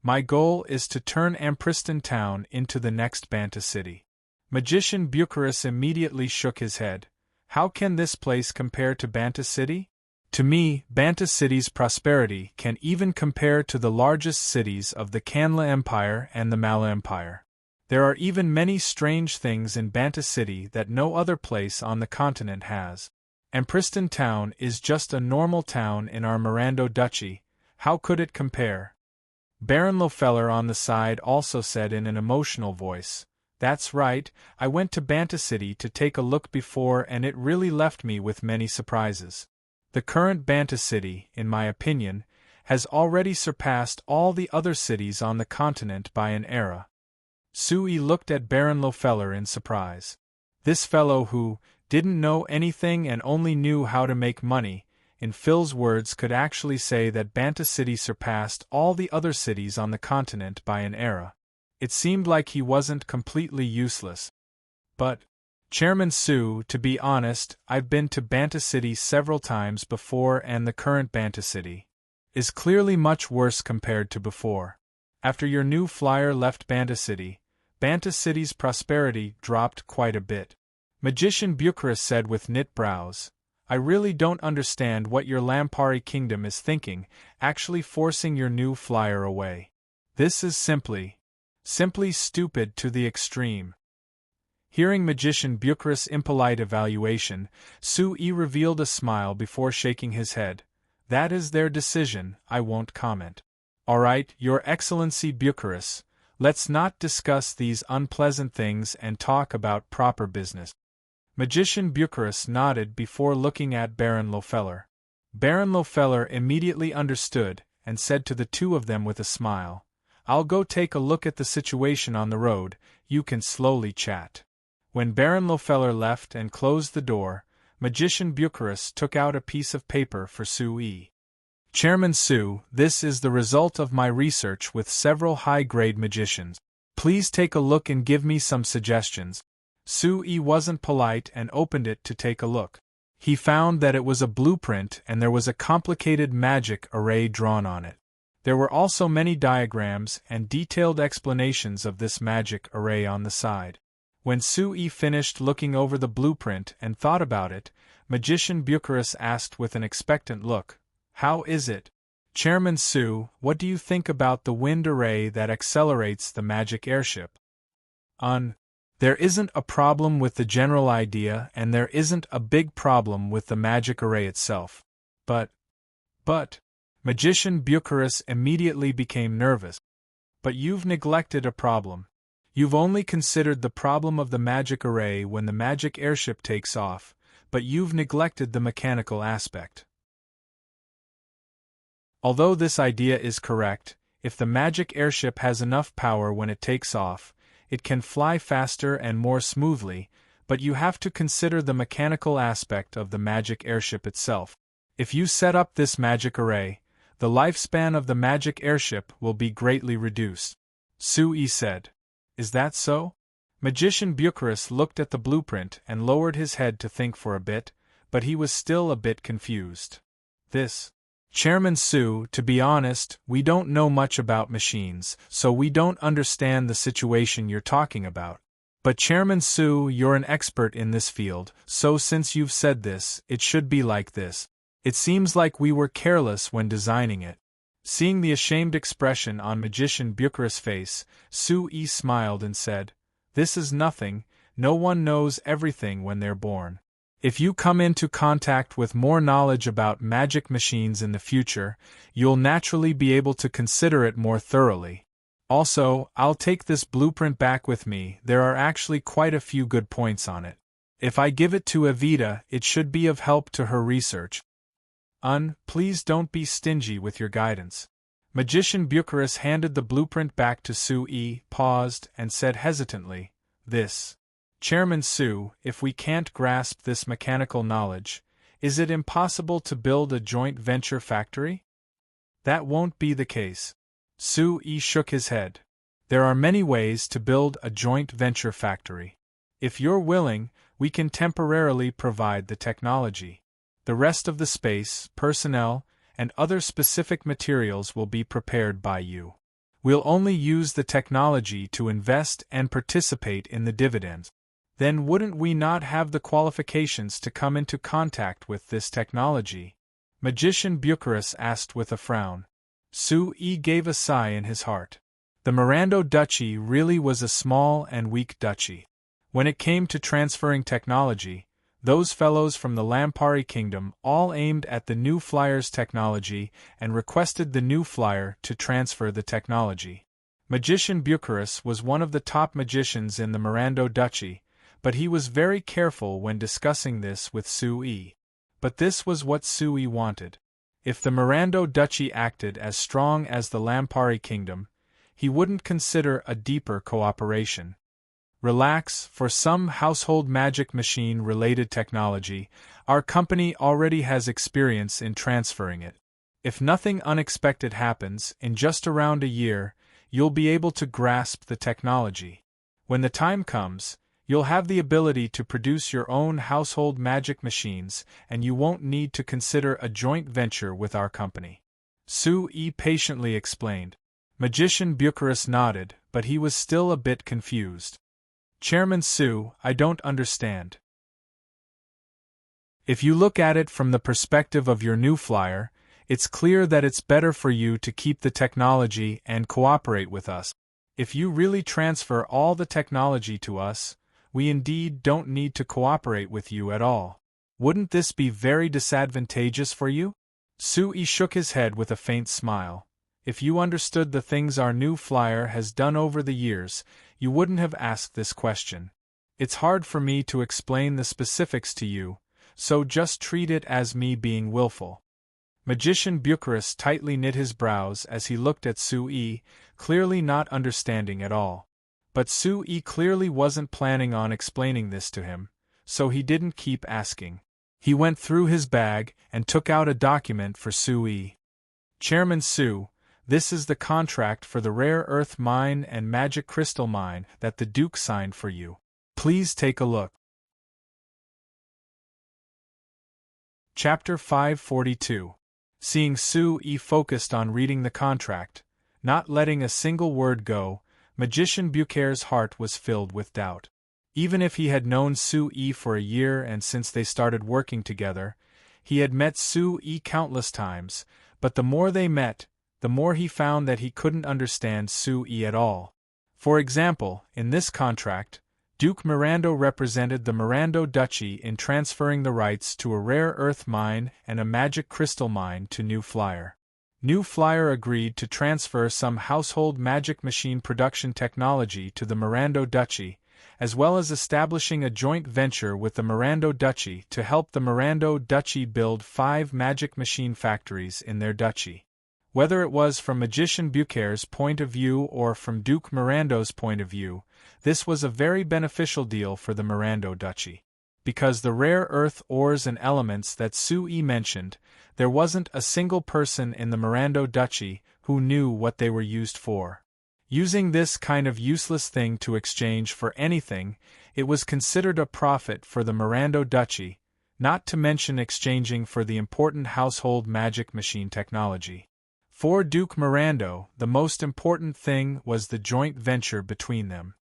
My goal is to turn Ampriston Town into the next Banta City. Magician Bucharest immediately shook his head. How can this place compare to Banta City? To me, Banta City's prosperity can even compare to the largest cities of the Kanla Empire and the Mala Empire. There are even many strange things in Banta City that no other place on the continent has. Ampriston Town is just a normal town in our Mirando Duchy. How could it compare? Baron Lofeller on the side also said in an emotional voice, that's right, I went to Banta City to take a look before and it really left me with many surprises. The current Banta City, in my opinion, has already surpassed all the other cities on the continent by an era. Sui looked at Baron Lofeller in surprise. This fellow who didn't know anything and only knew how to make money, in Phil's words could actually say that Banta City surpassed all the other cities on the continent by an era. It seemed like he wasn't completely useless. But, Chairman Su, to be honest, I've been to Banta City several times before and the current Banta City is clearly much worse compared to before. After your new flyer left Banta City's prosperity dropped quite a bit. Magician Bucharest said with knit brows, I really don't understand what your Lampari kingdom is thinking, actually forcing your new flyer away. This is simply stupid to the extreme. Hearing Magician Bucharest's impolite evaluation, Sui revealed a smile before shaking his head. That is their decision, I won't comment. All right, Your Excellency Bucharest, let's not discuss these unpleasant things and talk about proper business. Magician Bucharest nodded before looking at Baron Lofeller. Baron Lofeller immediately understood and said to the two of them with a smile, I'll go take a look at the situation on the road, you can slowly chat. When Baron Lofeller left and closed the door, Magician Bucharest took out a piece of paper for Sui. Chairman Su, this is the result of my research with several high-grade magicians. Please take a look and give me some suggestions. Sui wasn't polite and opened it to take a look. He found that it was a blueprint and there was a complicated magic array drawn on it. There were also many diagrams and detailed explanations of this magic array on the side. When Sui finished looking over the blueprint and thought about it, Magician Bucharest asked with an expectant look, How is it? Chairman Su, what do you think about the wind array that accelerates the magic airship? There isn't a problem with the general idea and there isn't a big problem with the magic array itself. But, Magician Bucharest immediately became nervous. But you've neglected a problem. You've only considered the problem of the magic array when the magic airship takes off, but you've neglected the mechanical aspect. Although this idea is correct, if the magic airship has enough power when it takes off, it can fly faster and more smoothly, but you have to consider the mechanical aspect of the magic airship itself. If you set up this magic array, the lifespan of the magic airship will be greatly reduced. Sui said. Is that so? Magician Bucharest looked at the blueprint and lowered his head to think for a bit, but he was still a bit confused. This. Chairman Su, to be honest, we don't know much about machines, so we don't understand the situation you're talking about. But Chairman Su, you're an expert in this field, so since you've said this, it should be like this. It seems like we were careless when designing it. Seeing the ashamed expression on Magician Bucharest's face, Su-yi smiled and said, "This is nothing, no one knows everything when they're born. If you come into contact with more knowledge about magic machines in the future, you'll naturally be able to consider it more thoroughly. Also, I'll take this blueprint back with me, there are actually quite a few good points on it. If I give it to Evita, it should be of help to her research. Please don't be stingy with your guidance." Magician Bucharest handed the blueprint back to Su-yi, paused, and said hesitantly, "This. Chairman Su, if we can't grasp this mechanical knowledge, is it impossible to build a joint venture factory?" "That won't be the case." Su-yi shook his head. "There are many ways to build a joint venture factory. If you're willing, we can temporarily provide the technology. The rest of the space, personnel, and other specific materials will be prepared by you. We'll only use the technology to invest and participate in the dividends." "Then wouldn't we not have the qualifications to come into contact with this technology?" Magician Bucharest asked with a frown. Su-yi gave a sigh in his heart. The Mirando Duchy really was a small and weak duchy. When it came to transferring technology, those fellows from the Lampari Kingdom all aimed at the new flyer's technology and requested the new flyer to transfer the technology. Magician Bucharest was one of the top magicians in the Mirando Duchy, but he was very careful when discussing this with Su-yi. But this was what Su-yi wanted. If the Mirando Duchy acted as strong as the Lampari Kingdom, he wouldn't consider a deeper cooperation. "Relax, for some household magic machine-related technology, our company already has experience in transferring it. If nothing unexpected happens, in just around a year, you'll be able to grasp the technology. When the time comes, you'll have the ability to produce your own household magic machines, and you won't need to consider a joint venture with our company," Su-yi patiently explained. Magician Bucharest nodded, but he was still a bit confused. "Chairman Su, I don't understand. If you look at it from the perspective of your new flyer, it's clear that it's better for you to keep the technology and cooperate with us. If you really transfer all the technology to us, we indeed don't need to cooperate with you at all. Wouldn't this be very disadvantageous for you?" Su-yi shook his head with a faint smile. "If you understood the things our new flyer has done over the years, you wouldn't have asked this question. It's hard for me to explain the specifics to you, so just treat it as me being willful." Magician Bucharest tightly knit his brows as he looked at Su-yi, clearly not understanding at all. But Su-yi clearly wasn't planning on explaining this to him, so he didn't keep asking. He went through his bag and took out a document for Su-yi. "Chairman Su, this is the contract for the rare earth mine and magic crystal mine that the Duke signed for you. Please take a look." Chapter 542. Seeing Su-yi focused on reading the contract, not letting a single word go, Magician Bucharest's heart was filled with doubt. Even if he had known Su-yi for a year and since they started working together, he had met Su-yi countless times, but the more they met, the more he found that he couldn't understand Su-yi at all. For example, in this contract, Duke Mirando represented the Mirando Duchy in transferring the rights to a rare earth mine and a magic crystal mine to New Flyer. New Flyer agreed to transfer some household magic machine production technology to the Mirando Duchy, as well as establishing a joint venture with the Mirando Duchy to help the Mirando Duchy build 5 magic machine factories in their duchy. Whether it was from Magician Bucharest's point of view or from Duke Mirando's point of view, this was a very beneficial deal for the Mirando Duchy. Because the rare earth ores and elements that Su-yi mentioned, there wasn't a single person in the Mirando Duchy who knew what they were used for. Using this kind of useless thing to exchange for anything, it was considered a profit for the Mirando Duchy. not to mention exchanging for the important household magic machine technology. For Duke Mirando, the most important thing was the joint venture between them.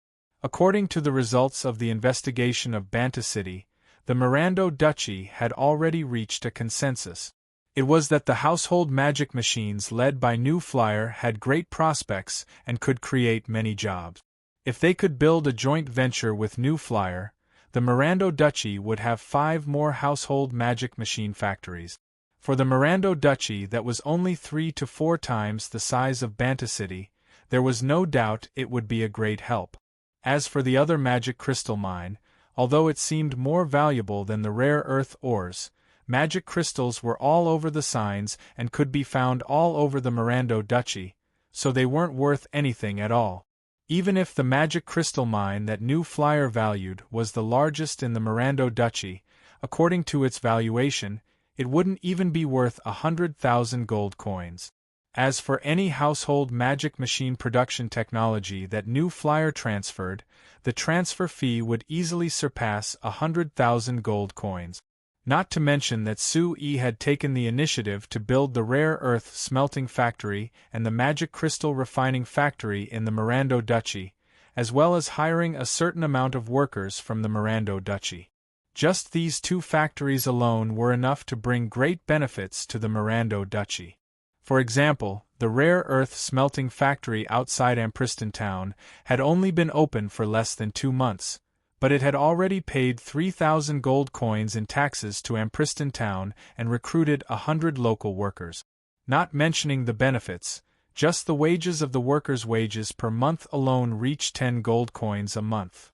According to the results of the investigation of Banta City, the Mirando Duchy had already reached a consensus. It was that the household magic machines led by New Flyer had great prospects and could create many jobs. If they could build a joint venture with New Flyer, the Mirando Duchy would have 5 more household magic machine factories. For the Mirando Duchy that was only 3 to 4 times the size of Banta City, there was no doubt it would be a great help. As for the other magic crystal mine, although it seemed more valuable than the rare earth ores, magic crystals were all over the signs and could be found all over the Mirando Duchy, so they weren't worth anything at all. Even if the magic crystal mine that New Flyer valued was the largest in the Mirando Duchy, according to its valuation, it wouldn't even be worth 100,000 gold coins. As for any household magic machine production technology that New Flyer transferred, the transfer fee would easily surpass 100,000 gold coins. Not to mention that Sui had taken the initiative to build the rare earth smelting factory and the magic crystal refining factory in the Mirando Duchy, as well as hiring a certain amount of workers from the Mirando Duchy. Just these 2 factories alone were enough to bring great benefits to the Mirando Duchy. For example, the rare earth smelting factory outside Ampriston town had only been open for less than 2 months, but it had already paid 3,000 gold coins in taxes to Ampriston town and recruited 100 local workers. Not mentioning the benefits, just the wages of the workers' wages per month alone reached 10 gold coins a month.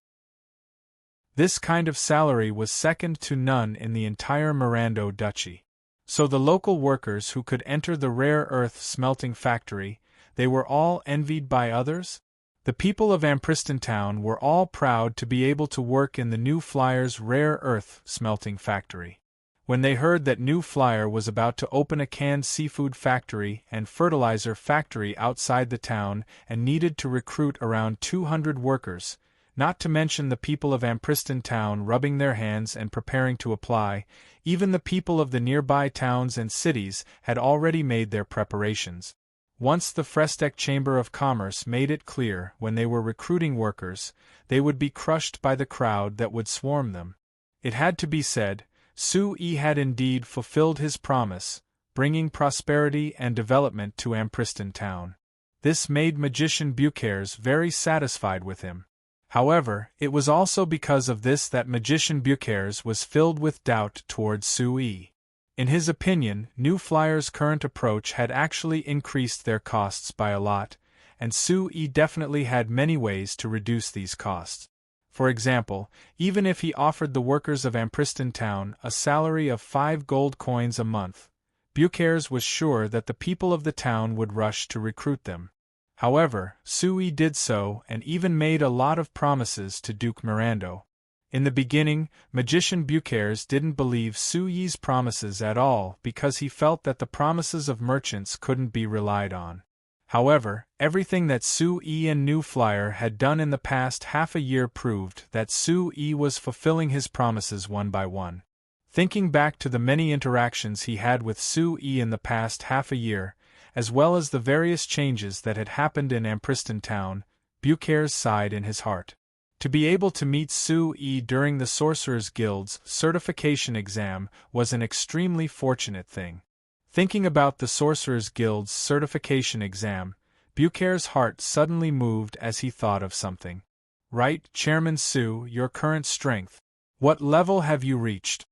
This kind of salary was second to none in the entire Mirando Duchy. So the local workers who could enter the rare earth smelting factory, they were all envied by others? The people of Ampriston town were all proud to be able to work in the New Flyer's rare earth smelting factory. When they heard that New Flyer was about to open a canned seafood factory and fertilizer factory outside the town and needed to recruit around 200 workers, not to mention the people of Ampriston town rubbing their hands and preparing to apply, even the people of the nearby towns and cities had already made their preparations. Once the Frestec Chamber of Commerce made it clear when they were recruiting workers, they would be crushed by the crowd that would swarm them. It had to be said, Sui had indeed fulfilled his promise, bringing prosperity and development to Ampriston town. This made Magician Bucares very satisfied with him. However, it was also because of this that Magician Bucares was filled with doubt towards Sui. In his opinion, New Flyer's current approach had actually increased their costs by a lot, and Sui definitely had many ways to reduce these costs. For example, even if he offered the workers of Ampriston town a salary of 5 gold coins a month, Bucares was sure that the people of the town would rush to recruit them. However, Sui did so and even made a lot of promises to Duke Mirando. In the beginning, Magician Bucares didn't believe Sui's promises at all because he felt that the promises of merchants couldn't be relied on. However, everything that Sui and New Flyer had done in the past half a year proved that Sui was fulfilling his promises one by one. Thinking back to the many interactions he had with Sui in the past half a year, as well as the various changes that had happened in Ampriston town, Bucares sighed in his heart. To be able to meet Sui during the Sorcerers Guild's certification exam was an extremely fortunate thing. Thinking about the Sorcerers Guild's certification exam, Bucares' heart suddenly moved as he thought of something. Right, Chairman Su, your current strength. What level have you reached?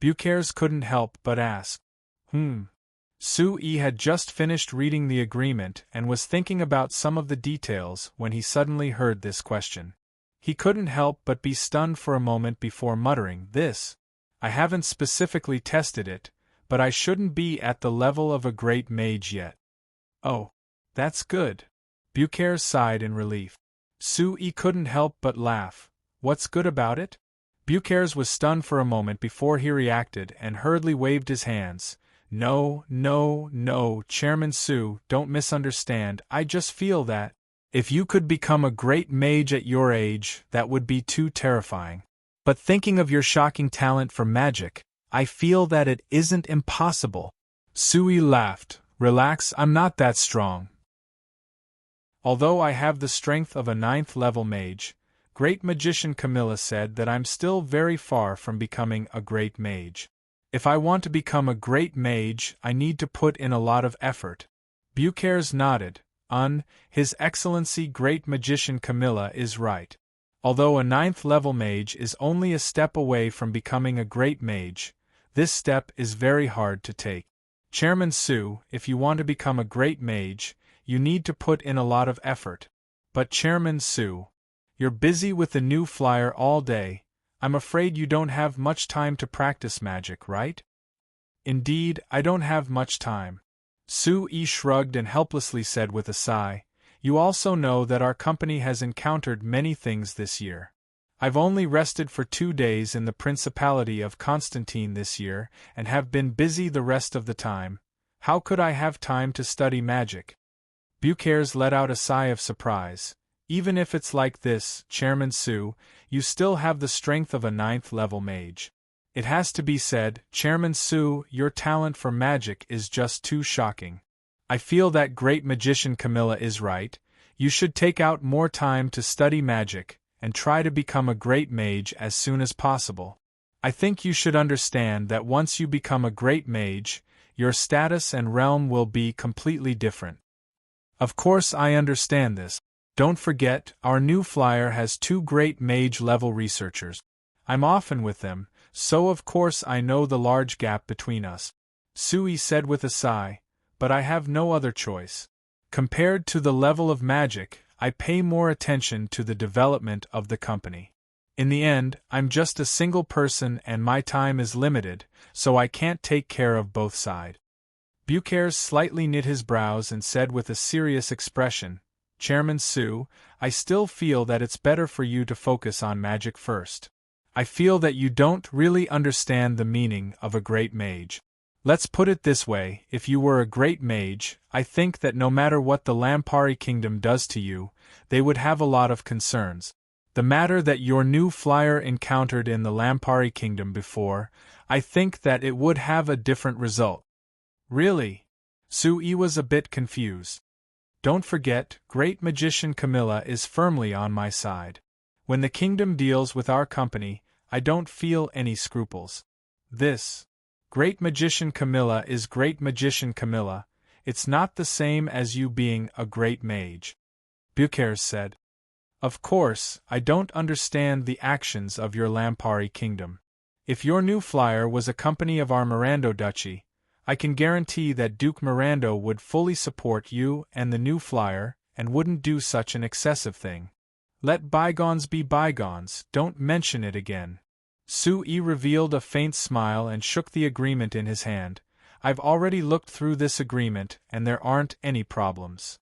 Bucares couldn't help but ask. Sui had just finished reading the agreement and was thinking about some of the details when he suddenly heard this question. He couldn't help but be stunned for a moment before muttering, "This? I haven't specifically tested it, but I shouldn't be at the level of a great mage yet." "Oh, that's good." Bucares sighed in relief. Sui couldn't help but laugh. "What's good about it?" Bucares was stunned for a moment before he reacted and hurriedly waved his hands. No, Chairman Su, don't misunderstand, I just feel that, if you could become a great mage at your age, that would be too terrifying. But thinking of your shocking talent for magic, I feel that it isn't impossible. Sui laughed. Relax, I'm not that strong. Although I have the strength of a 9th level mage, Great Magician Camilla said that I'm still very far from becoming a great mage. If I want to become a great mage, I need to put in a lot of effort. Bucares nodded. His Excellency Great Magician Camilla is right. Although a 9th level mage is only a step away from becoming a great mage, this step is very hard to take. Chairman Su, if you want to become a great mage, you need to put in a lot of effort. But Chairman Su, you're busy with the new flyer all day. I'm afraid you don't have much time to practice magic, right? Indeed, I don't have much time. Su-Yi shrugged and helplessly said with a sigh, You also know that our company has encountered many things this year. I've only rested for 2 days in the Principality of Constantine this year, and have been busy the rest of the time. How could I have time to study magic? Bucares let out a sigh of surprise. Even if it's like this, Chairman Su, you still have the strength of a 9th level mage. It has to be said, Chairman Su, your talent for magic is just too shocking. I feel that Great Magician Camilla is right. You should take out more time to study magic, and try to become a great mage as soon as possible. I think you should understand that once you become a great mage, your status and realm will be completely different. Of course I understand this. Don't forget, our new flyer has 2 great mage-level researchers. I'm often with them, so of course I know the large gap between us. Sui said with a sigh, but I have no other choice. Compared to the level of magic, I pay more attention to the development of the company. In the end, I'm just a single person and my time is limited, so I can't take care of both sides. Bucares slightly knit his brows and said with a serious expression, Chairman Su, I still feel that it's better for you to focus on magic first. I feel that you don't really understand the meaning of a great mage. Let's put it this way, if you were a great mage, I think that no matter what the Lampari Kingdom does to you, they would have a lot of concerns. The matter that your new flyer encountered in the Lampari Kingdom before, I think that it would have a different result. Really? Sui was a bit confused. Don't forget, Great Magician Camilla is firmly on my side. When the kingdom deals with our company, I don't feel any scruples. This Great Magician Camilla is Great Magician Camilla. It's not the same as you being a great mage. Bucares said. Of course, I don't understand the actions of your Lampari Kingdom. If your new flyer was a company of our Mirando Duchy, I can guarantee that Duke Mirando would fully support you and the new flyer, and wouldn't do such an excessive thing. Let bygones be bygones, don't mention it again. Sui revealed a faint smile and shook the agreement in his hand. I've already looked through this agreement, and there aren't any problems.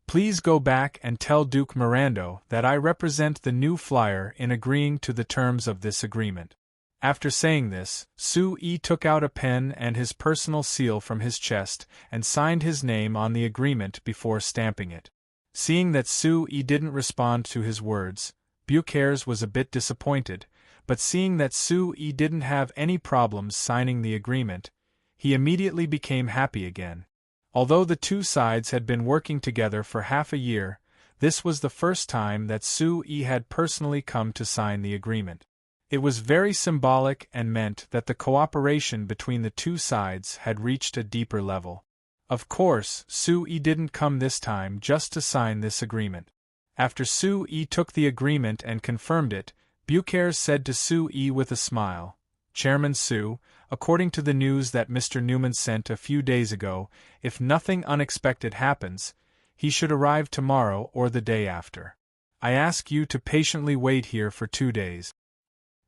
Please go back and tell Duke Mirando that I represent the new flyer in agreeing to the terms of this agreement. After saying this, Sui took out a pen and his personal seal from his chest and signed his name on the agreement before stamping it. Seeing that Sui didn't respond to his words, Bucares was a bit disappointed, but seeing that Sui didn't have any problems signing the agreement, he immediately became happy again. Although the two sides had been working together for half a year, this was the first time that Sui had personally come to sign the agreement. It was very symbolic and meant that the cooperation between the two sides had reached a deeper level. Of course, Sui didn't come this time just to sign this agreement. After Sui took the agreement and confirmed it, Bucares said to Sui with a smile, Chairman Su, according to the news that Mr. Newman sent a few days ago, if nothing unexpected happens, he should arrive tomorrow or the day after. I ask you to patiently wait here for 2 days.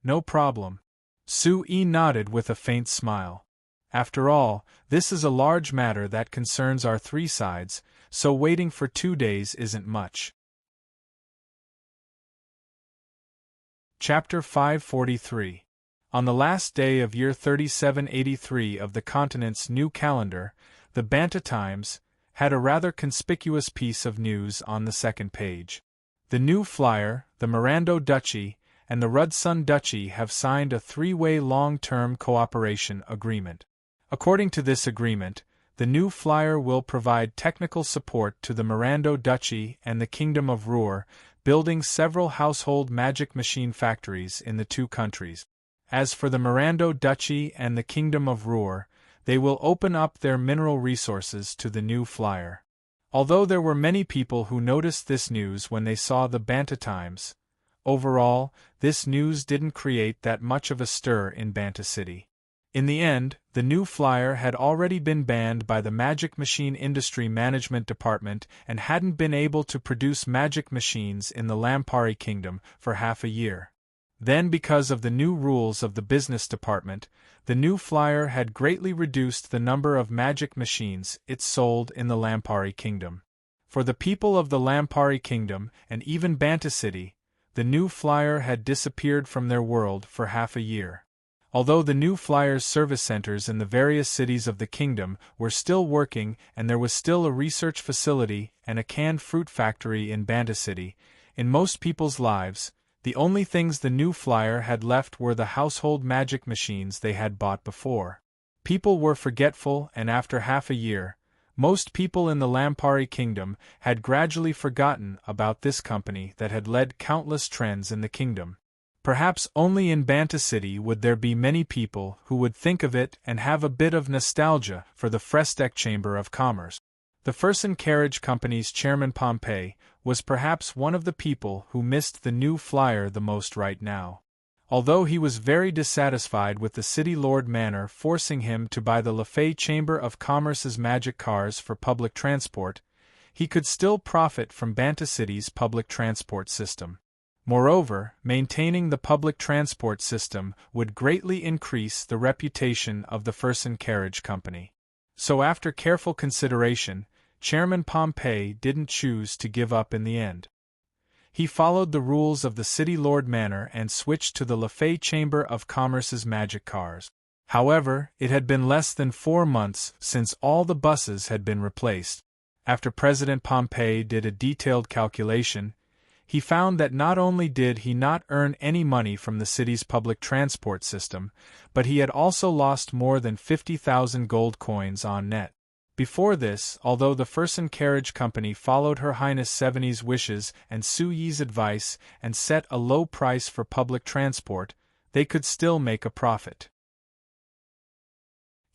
No problem. Sui nodded with a faint smile. After all, this is a large matter that concerns our 3 sides, so waiting for 2 days isn't much. Chapter 543. On the last day of year 3783 of the continent's new calendar, the Banta Times had a rather conspicuous piece of news on the second page. The new flyer, the Mirando Duchy, and the Rudsun Duchy have signed a three-way long-term cooperation agreement. According to this agreement, the new flyer will provide technical support to the Mirando Duchy and the Kingdom of Ruhr, building several household magic machine factories in the two countries. As for the Mirando Duchy and the Kingdom of Ruhr, they will open up their mineral resources to the new flyer. Although there were many people who noticed this news when they saw the Banta Times, overall, this news didn't create that much of a stir in Banta City. In the end, the new flyer had already been banned by the Magic Machine Industry Management Department and hadn't been able to produce magic machines in the Lampari Kingdom for half a year. Then, because of the new rules of the business department, the new flyer had greatly reduced the number of magic machines it sold in the Lampari Kingdom. For the people of the Lampari Kingdom, and even Banta City, the new flyer had disappeared from their world for half a year. Although the new flyer's service centers in the various cities of the kingdom were still working and there was still a research facility and a canned fruit factory in Banta City, in most people's lives, the only things the new flyer had left were the household magic machines they had bought before. People were forgetful, and after half a year, most people in the Lampari Kingdom had gradually forgotten about this company that had led countless trends in the kingdom. Perhaps only in Banta City would there be many people who would think of it and have a bit of nostalgia for the Frestek Chamber of Commerce. The Fersen Carriage Company's chairman Pompey was perhaps one of the people who missed the new flyer the most right now. Although he was very dissatisfied with the City Lord Manor forcing him to buy the Lefay Chamber of Commerce's magic cars for public transport, he could still profit from Banta City's public transport system. Moreover, maintaining the public transport system would greatly increase the reputation of the Fersen Carriage Company. So after careful consideration, Chairman Pompey didn't choose to give up in the end. He followed the rules of the City Lord Manor and switched to the Lefay Chamber of Commerce's magic cars. However, it had been less than 4 months since all the buses had been replaced. After President Pompey did a detailed calculation, he found that not only did he not earn any money from the city's public transport system, but he had also lost more than 50,000 gold coins on net. Before this, although the Fersen Carriage Company followed Her Highness Seveni's wishes and Su Yi's advice and set a low price for public transport, they could still make a profit.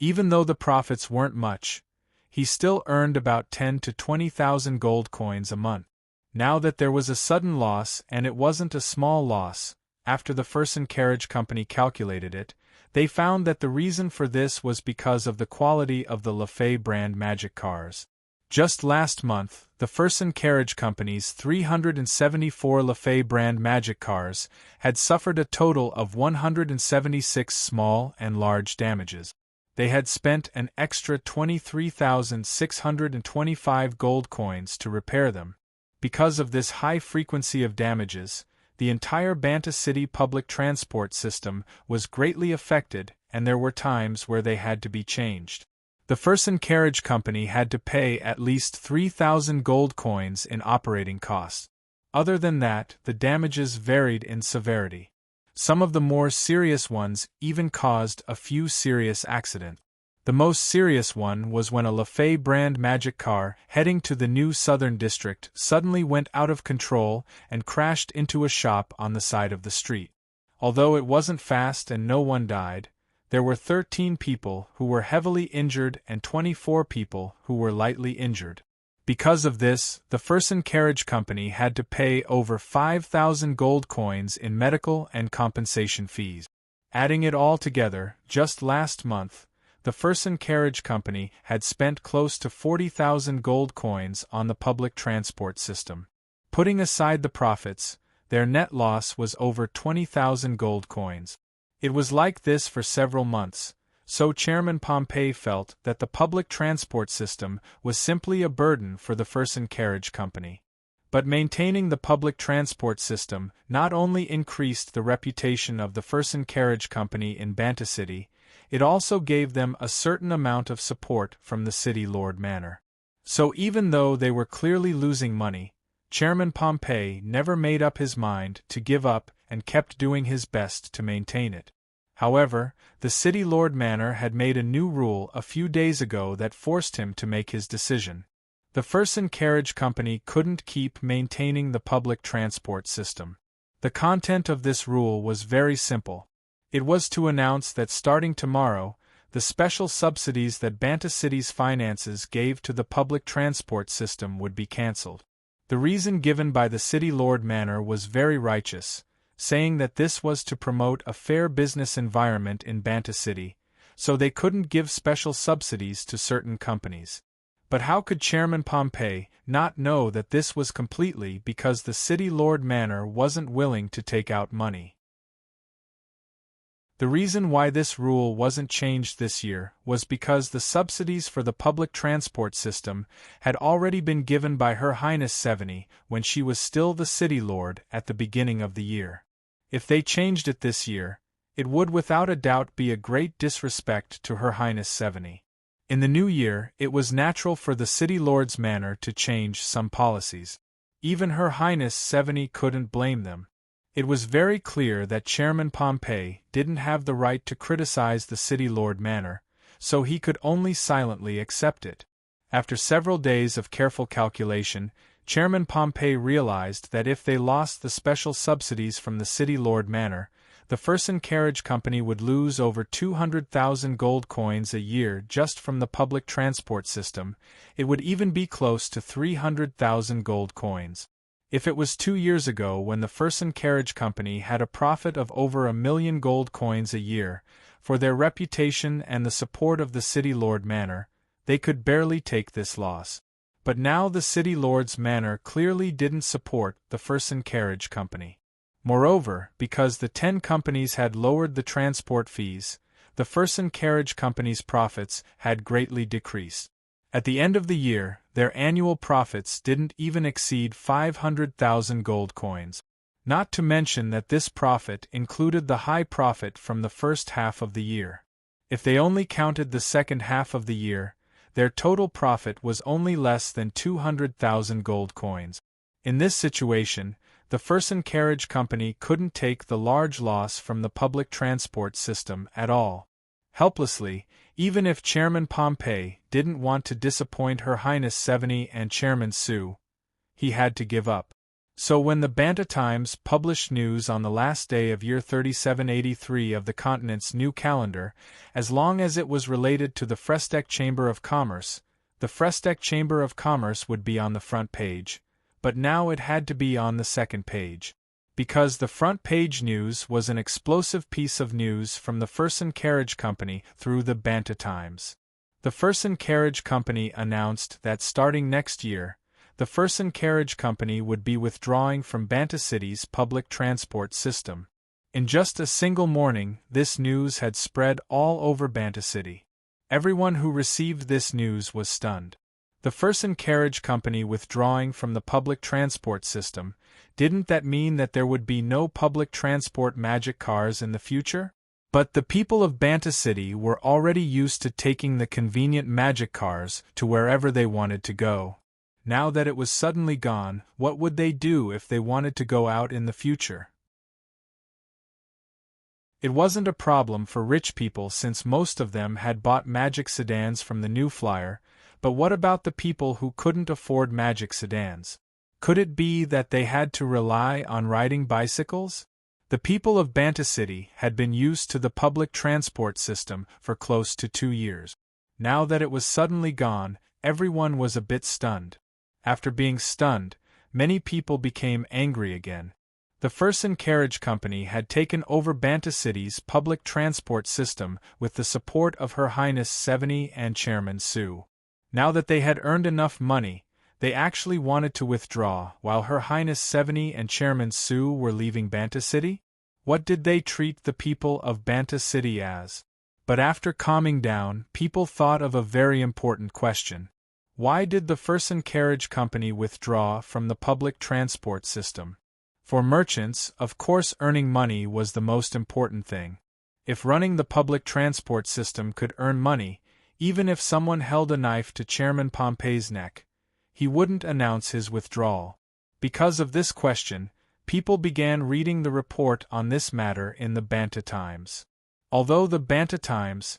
Even though the profits weren't much, he still earned about 10 to 20,000 gold coins a month. Now that there was a sudden loss, and it wasn't a small loss, after the Fersen Carriage Company calculated it, they found that the reason for this was because of the quality of the Lefay brand magic cars. Just last month, the Fersen Carriage Company's 374 Lefay brand magic cars had suffered a total of 176 small and large damages. They had spent an extra 23,625 gold coins to repair them. Because of this high frequency of damages, the entire Banta City public transport system was greatly affected, and there were times where they had to be changed. The Fersen Carriage Company had to pay at least 3,000 gold coins in operating costs. Other than that, the damages varied in severity. Some of the more serious ones even caused a few serious accidents. The most serious one was when a Lefay brand magic car heading to the new Southern District suddenly went out of control and crashed into a shop on the side of the street. Although it wasn't fast and no one died, there were 13 people who were heavily injured and 24 people who were lightly injured. Because of this, the Fersen Carriage Company had to pay over 5,000 gold coins in medical and compensation fees. Adding it all together, just last month, the Fersen Carriage Company had spent close to 40,000 gold coins on the public transport system. Putting aside the profits, their net loss was over 20,000 gold coins. It was like this for several months, so Chairman Pompey felt that the public transport system was simply a burden for the Fersen Carriage Company. But maintaining the public transport system not only increased the reputation of the Fersen Carriage Company in Banta City, it also gave them a certain amount of support from the City Lord Manor. So even though they were clearly losing money, Chairman Pompey never made up his mind to give up and kept doing his best to maintain it. However, the City Lord Manor had made a new rule a few days ago that forced him to make his decision. The Fersen Carriage Company couldn't keep maintaining the public transport system. The content of this rule was very simple. It was to announce that starting tomorrow, the special subsidies that Banta City's finances gave to the public transport system would be cancelled. The reason given by the City Lord Manor was very righteous, saying that this was to promote a fair business environment in Banta City, so they couldn't give special subsidies to certain companies. But how could Chairman Pompey not know that this was completely because the City Lord Manor wasn't willing to take out money? The reason why this rule wasn't changed this year was because the subsidies for the public transport system had already been given by Her Highness Seveny when she was still the City Lord at the beginning of the year. If they changed it this year, it would without a doubt be a great disrespect to Her Highness Seveny. In the new year, it was natural for the City Lord's Manor to change some policies. Even Her Highness Seveny couldn't blame them. It was very clear that Chairman Pompey didn't have the right to criticize the City Lord Manor, so he could only silently accept it. After several days of careful calculation, Chairman Pompey realized that if they lost the special subsidies from the City Lord Manor, the Fersen Carriage Company would lose over 200,000 gold coins a year just from the public transport system. It would even be close to 300,000 gold coins. If it was 2 years ago when the Fersen Carriage Company had a profit of over 1 million gold coins a year, for their reputation and the support of the City Lord Manor, they could barely take this loss. But now the City Lord's Manor clearly didn't support the Fersen Carriage Company. Moreover, because the 10 companies had lowered the transport fees, the Fersen Carriage Company's profits had greatly decreased. At the end of the year, their annual profits didn't even exceed 500,000 gold coins. Not to mention that this profit included the high profit from the first half of the year. If they only counted the second half of the year, their total profit was only less than 200,000 gold coins. In this situation, the Fersen Carriage Company couldn't take the large loss from the public transport system at all. Helplessly, even if Chairman Pompey didn't want to disappoint Her Highness Seveny and Chairman Sue, he had to give up. So when the Banta Times published news on the last day of year 3783 of the continent's new calendar, as long as it was related to the Frestec Chamber of Commerce, the Frestec Chamber of Commerce would be on the front page, but now it had to be on the second page. Because the front page news was an explosive piece of news from the Fersen Carriage Company through the Banta Times. The Fersen Carriage Company announced that starting next year, the Fersen Carriage Company would be withdrawing from Banta City's public transport system. In just a single morning, this news had spread all over Banta City. Everyone who received this news was stunned. The Fersen Carriage Company withdrawing from the public transport system, didn't that mean that there would be no public transport magic cars in the future? But the people of Banta City were already used to taking the convenient magic cars to wherever they wanted to go. Now that it was suddenly gone, what would they do if they wanted to go out in the future? It wasn't a problem for rich people since most of them had bought magic sedans from the New Flyer, but what about the people who couldn't afford magic sedans? Could it be that they had to rely on riding bicycles? The people of Banta City had been used to the public transport system for close to 2 years. Now that it was suddenly gone, everyone was a bit stunned. After being stunned, many people became angry again. The Fersen Carriage Company had taken over Banta City's public transport system with the support of Her Highness Seveny and Chairman Sue. Now that they had earned enough money, they actually wanted to withdraw while Her Highness Seveny and Chairman Sue were leaving Banta City? What did they treat the people of Banta City as? But after calming down, people thought of a very important question. Why did the Fersen Carriage Company withdraw from the public transport system? For merchants, of course earning money was the most important thing. If running the public transport system could earn money, even if someone held a knife to Chairman Pompey's neck, he wouldn't announce his withdrawal. Because of this question, people began reading the report on this matter in the Banta Times. Although the Banta Times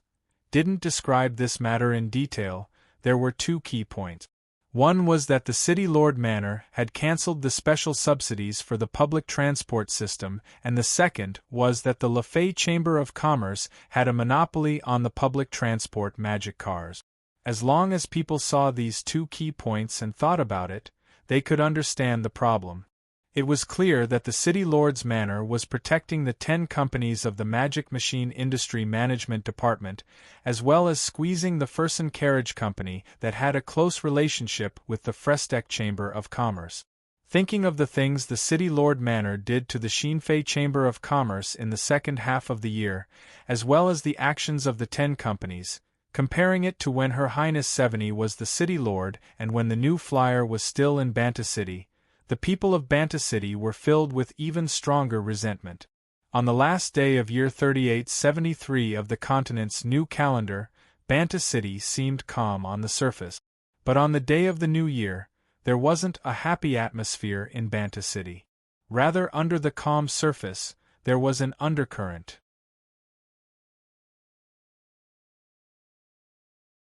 didn't describe this matter in detail, there were two key points. One was that the City Lord Manor had cancelled the special subsidies for the public transport system, and the second was that the Lafay Chamber of Commerce had a monopoly on the public transport magic cars. As long as people saw these two key points and thought about it, they could understand the problem. It was clear that the City Lord's Manor was protecting the 10 companies of the Magic Machine Industry Management Department, as well as squeezing the Fersen Carriage Company that had a close relationship with the Frestec Chamber of Commerce. Thinking of the things the City Lord Manor did to the Shinfei Chamber of Commerce in the second half of the year, as well as the actions of the 10 companies, comparing it to when Her Highness Seveni was the City Lord and when the new flyer was still in Banta City, the people of Banta City were filled with even stronger resentment. On the last day of year 3873 of the continent's new calendar, Banta City seemed calm on the surface. But on the day of the new year, there wasn't a happy atmosphere in Banta City. Rather, under the calm surface, there was an undercurrent.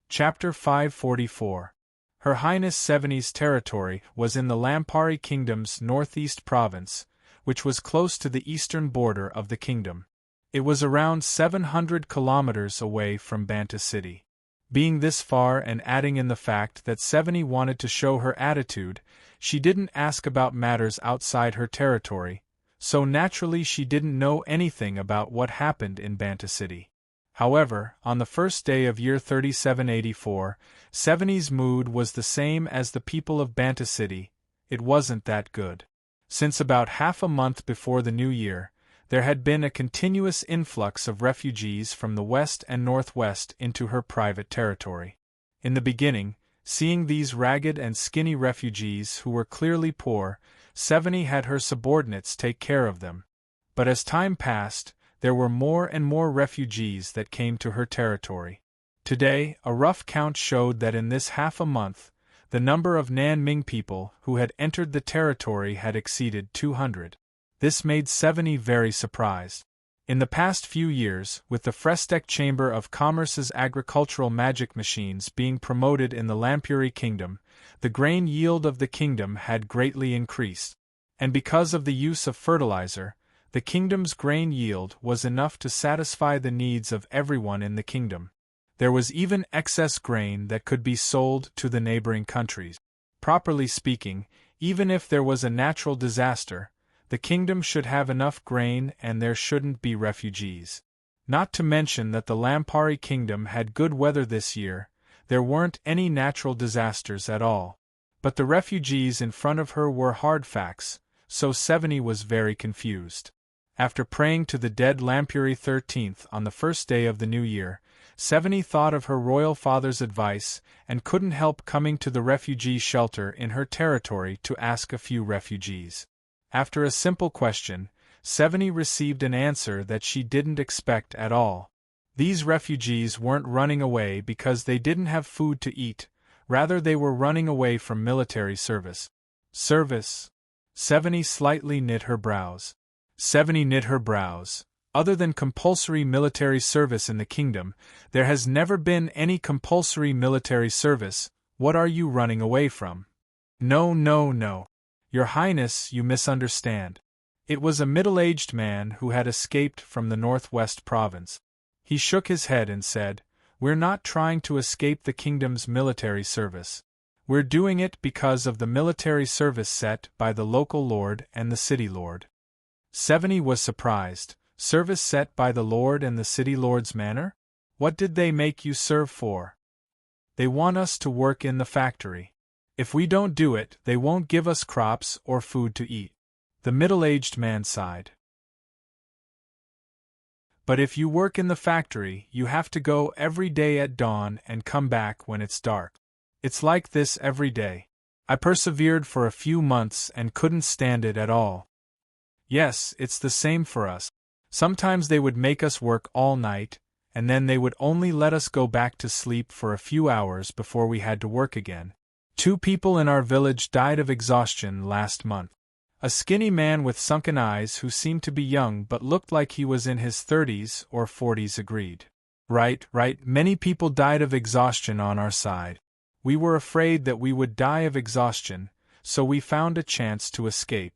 Chapter 544. Her Highness Seveni's territory was in the Lampari Kingdom's northeast province, which was close to the eastern border of the kingdom. It was around 700 kilometers away from Banta City. Being this far and adding in the fact that Seveni wanted to show her attitude, she didn't ask about matters outside her territory, so naturally she didn't know anything about what happened in Banta City. However, on the first day of year 3784, Seveni's mood was the same as the people of Banta City. It wasn't that good. Since about half a month before the new year, there had been a continuous influx of refugees from the west and northwest into her private territory. In the beginning, seeing these ragged and skinny refugees who were clearly poor, Seveni had her subordinates take care of them. But as time passed, there were more and more refugees that came to her territory. Today, a rough count showed that in this half a month, the number of Nanming people who had entered the territory had exceeded 200. This made Seveni very surprised. In the past few years, with the Frestec Chamber of Commerce's agricultural magic machines being promoted in the Lampuri Kingdom, the grain yield of the kingdom had greatly increased. And because of the use of fertilizer, the kingdom's grain yield was enough to satisfy the needs of everyone in the kingdom. There was even excess grain that could be sold to the neighboring countries. Properly speaking, even if there was a natural disaster, the kingdom should have enough grain and there shouldn't be refugees. Not to mention that the Lampari Kingdom had good weather this year, there weren't any natural disasters at all. But the refugees in front of her were hard facts, so Seveni was very confused. After praying to the dead Lampuri 13th on the first day of the new year, Seveni thought of her royal father's advice and couldn't help coming to the refugee shelter in her territory to ask a few refugees. After a simple question, Seveni received an answer that she didn't expect at all. These refugees weren't running away because they didn't have food to eat, rather they were running away from military service. Service? Seveni slightly knit her brows. Seveni knit her brows. Other than compulsory military service in the kingdom, there has never been any compulsory military service. What are you running away from? No, no, no. Your Highness, you misunderstand. It was a middle-aged man who had escaped from the Northwest Province. He shook his head and said, "We're not trying to escape the kingdom's military service. We're doing it because of the military service set by the local lord and the city lord." Seveni was surprised. Service set by the lord and the city lord's manor? What did they make you serve for? They want us to work in the factory. If we don't do it, they won't give us crops or food to eat. The middle-aged man sighed. But if you work in the factory, you have to go every day at dawn and come back when it's dark. It's like this every day. I persevered for a few months and couldn't stand it at all. Yes, it's the same for us. Sometimes they would make us work all night, and then they would only let us go back to sleep for a few hours before we had to work again. 2 people in our village died of exhaustion last month. A skinny man with sunken eyes who seemed to be young but looked like he was in his 30s or 40s agreed. Right, many people died of exhaustion on our side. We were afraid that we would die of exhaustion, so we found a chance to escape.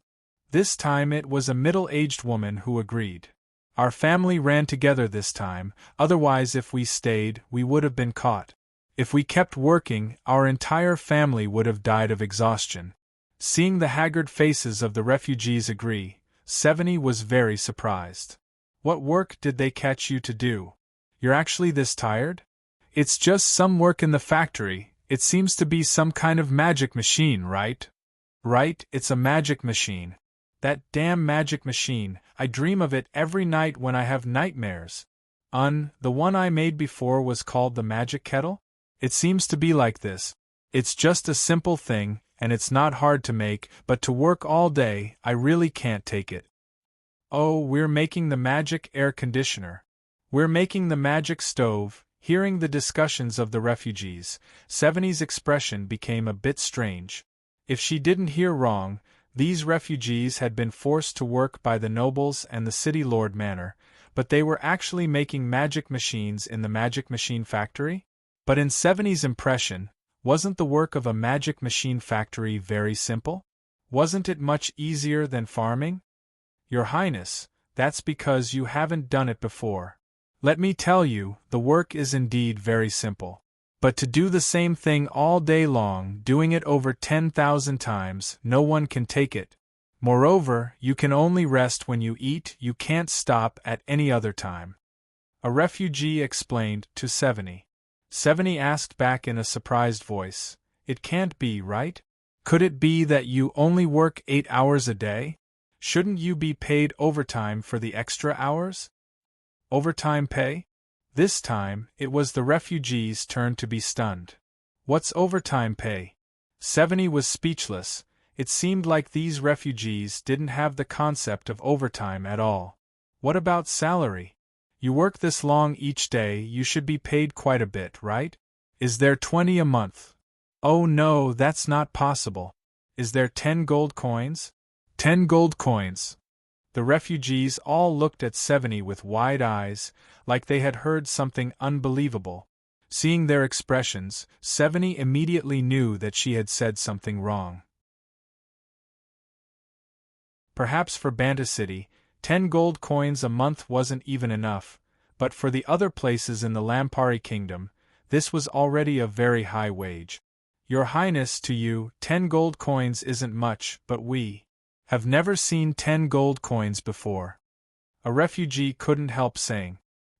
This time it was a middle-aged woman who agreed. Our family ran together this time, otherwise if we stayed, we would have been caught. If we kept working, our entire family would have died of exhaustion. Seeing the haggard faces of the refugees agree, Seveni was very surprised. What work did they catch you to do? You're actually this tired? It's just some work in the factory. It seems to be some kind of magic machine, right? Right, it's a magic machine. That damn magic machine, I dream of it every night when I have nightmares. The one I made before was called the magic kettle? It seems to be like this. It's just a simple thing, and it's not hard to make, but to work all day, I really can't take it. Oh, we're making the magic air conditioner. We're making the magic stove. Hearing the discussions of the refugees, Seveni's expression became a bit strange. If she didn't hear wrong, these refugees had been forced to work by the nobles and the city lord manor, but they were actually making magic machines in the magic machine factory? But in Seveni's impression, wasn't the work of a magic machine factory very simple? Wasn't it much easier than farming? Your Highness, that's because you haven't done it before. Let me tell you, the work is indeed very simple. But to do the same thing all day long, doing it over 10,000 times, no one can take it. Moreover, you can only rest when you eat, you can't stop at any other time. A refugee explained to Seveni. Seveni asked back in a surprised voice, It can't be, right? Could it be that you only work 8 hours a day? Shouldn't you be paid overtime for the extra hours? Overtime pay? This time, it was the refugees' turn to be stunned. What's overtime pay? Seveni was speechless. It seemed like these refugees didn't have the concept of overtime at all. What about salary? You work this long each day, you should be paid quite a bit, right? Is there 20 a month? Oh no, that's not possible. Is there 10 gold coins? 10 gold coins. The refugees all looked at Seveni with wide eyes, like they had heard something unbelievable. Seeing their expressions, Seveni immediately knew that she had said something wrong. Perhaps for Banta City, 10 gold coins a month wasn't even enough, but for the other places in the Lampari Kingdom, this was already a very high wage. Your Highness, to you, 10 gold coins isn't much, but we have never seen 10 gold coins before. A refugee couldn't help saying.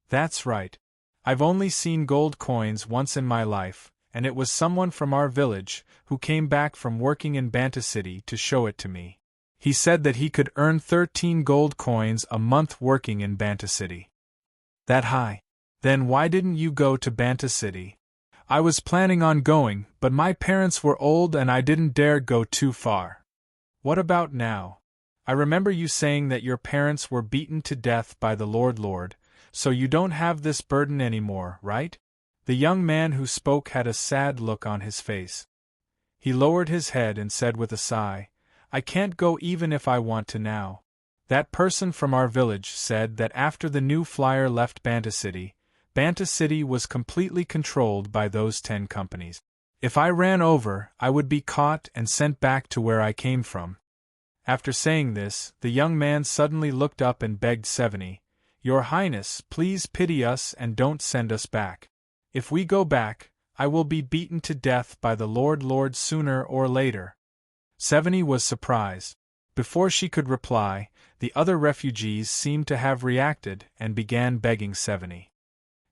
That's right. I've only seen gold coins once in my life, and it was someone from our village who came back from working in Banta City to show it to me. He said that he could earn 13 gold coins a month working in Banta City. That high? Then why didn't you go to Banta City? I was planning on going, but my parents were old and I didn't dare go too far. What about now? I remember you saying that your parents were beaten to death by the Lord, so you don't have this burden anymore, right? The young man who spoke had a sad look on his face. He lowered his head and said with a sigh, I can't go even if I want to now. That person from our village said that after the new flyer left Banta City was completely controlled by those 10 companies. If I ran over, I would be caught and sent back to where I came from. After saying this, the young man suddenly looked up and begged Seveni, Your Highness, please pity us and don't send us back. If we go back, I will be beaten to death by the Lord sooner or later. Seveni was surprised. Before she could reply, the other refugees seemed to have reacted and began begging Seveni.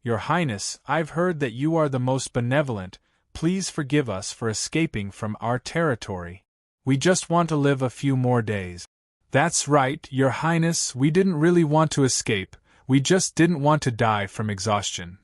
Your Highness, I've heard that you are the most benevolent. Please forgive us for escaping from our territory. We just want to live a few more days. That's right, Your Highness, we didn't really want to escape, we just didn't want to die from exhaustion.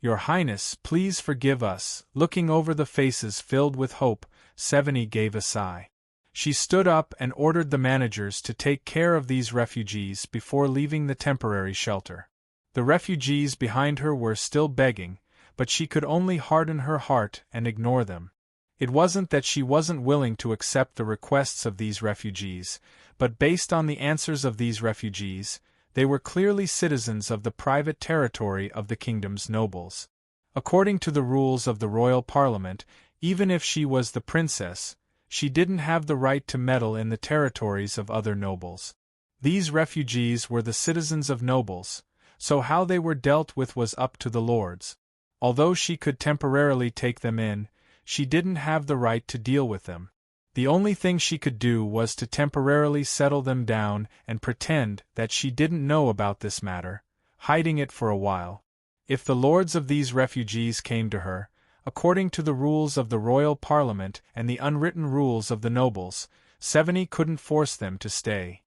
Your Highness, please forgive us. Looking over the faces filled with hope, Seveni gave a sigh. She stood up and ordered the managers to take care of these refugees before leaving the temporary shelter. The refugees behind her were still begging, but she could only harden her heart and ignore them. It wasn't that she wasn't willing to accept the requests of these refugees, but based on the answers of these refugees, they were clearly citizens of the private territory of the kingdom's nobles. According to the rules of the royal parliament, even if she was the princess, she didn't have the right to meddle in the territories of other nobles. These refugees were the citizens of nobles, so how they were dealt with was up to the lords. Although she could temporarily take them in, she didn't have the right to deal with them. The only thing she could do was to temporarily settle them down and pretend that she didn't know about this matter, hiding it for a while. If the lords of these refugees came to her, according to the rules of the royal parliament and the unwritten rules of the nobles, Seveni couldn't force them to stay.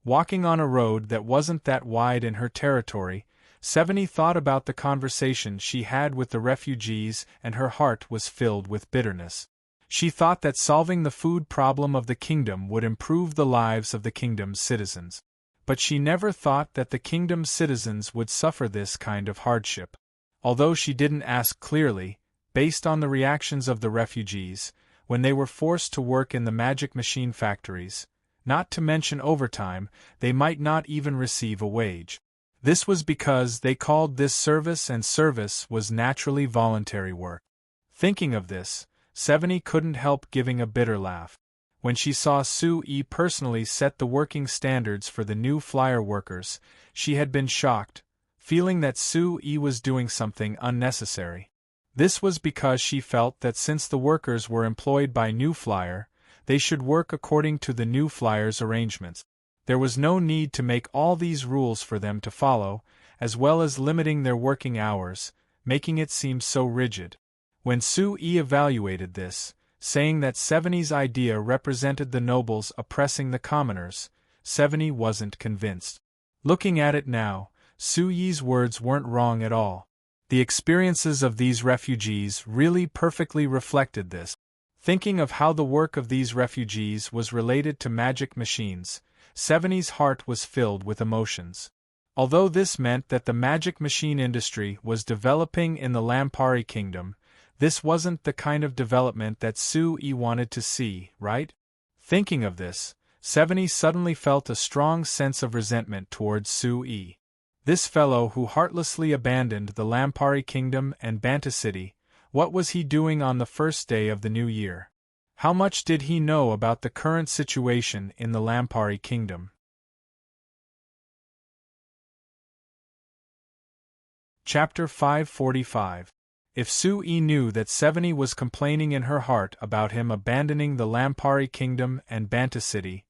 Walking on a road that wasn't that wide in her territory, Seveni thought about the conversation she had with the refugees, and her heart was filled with bitterness. She thought that solving the food problem of the kingdom would improve the lives of the kingdom's citizens. But she never thought that the kingdom's citizens would suffer this kind of hardship. Although she didn't ask clearly, based on the reactions of the refugees, when they were forced to work in the magic machine factories, not to mention overtime, they might not even receive a wage. This was because they called this service, and service was naturally voluntary work. Thinking of this, Seveni couldn't help giving a bitter laugh. When she saw Sue personally set the working standards for the new flyer workers, she had been shocked, feeling that Sue was doing something unnecessary. This was because she felt that since the workers were employed by New Flyer, they should work according to the New Flyer's arrangements. There was no need to make all these rules for them to follow, as well as limiting their working hours, making it seem so rigid. When Sue evaluated this, saying that Seveni's idea represented the nobles oppressing the commoners, Seveni wasn't convinced. Looking at it now, Sue's words weren't wrong at all. The experiences of these refugees really perfectly reflected this. Thinking of how the work of these refugees was related to magic machines, Seveni's heart was filled with emotions. Although this meant that the magic machine industry was developing in the Lampari kingdom, this wasn't the kind of development that Sue wanted to see, right? Thinking of this, Seveni suddenly felt a strong sense of resentment towards Sue. This fellow who heartlessly abandoned the Lampari kingdom and Banta City, what was he doing on the first day of the new year? How much did he know about the current situation in the Lampari kingdom? Chapter 545. If Sue knew that Seveni was complaining in her heart about him abandoning the Lampari kingdom and Banta City,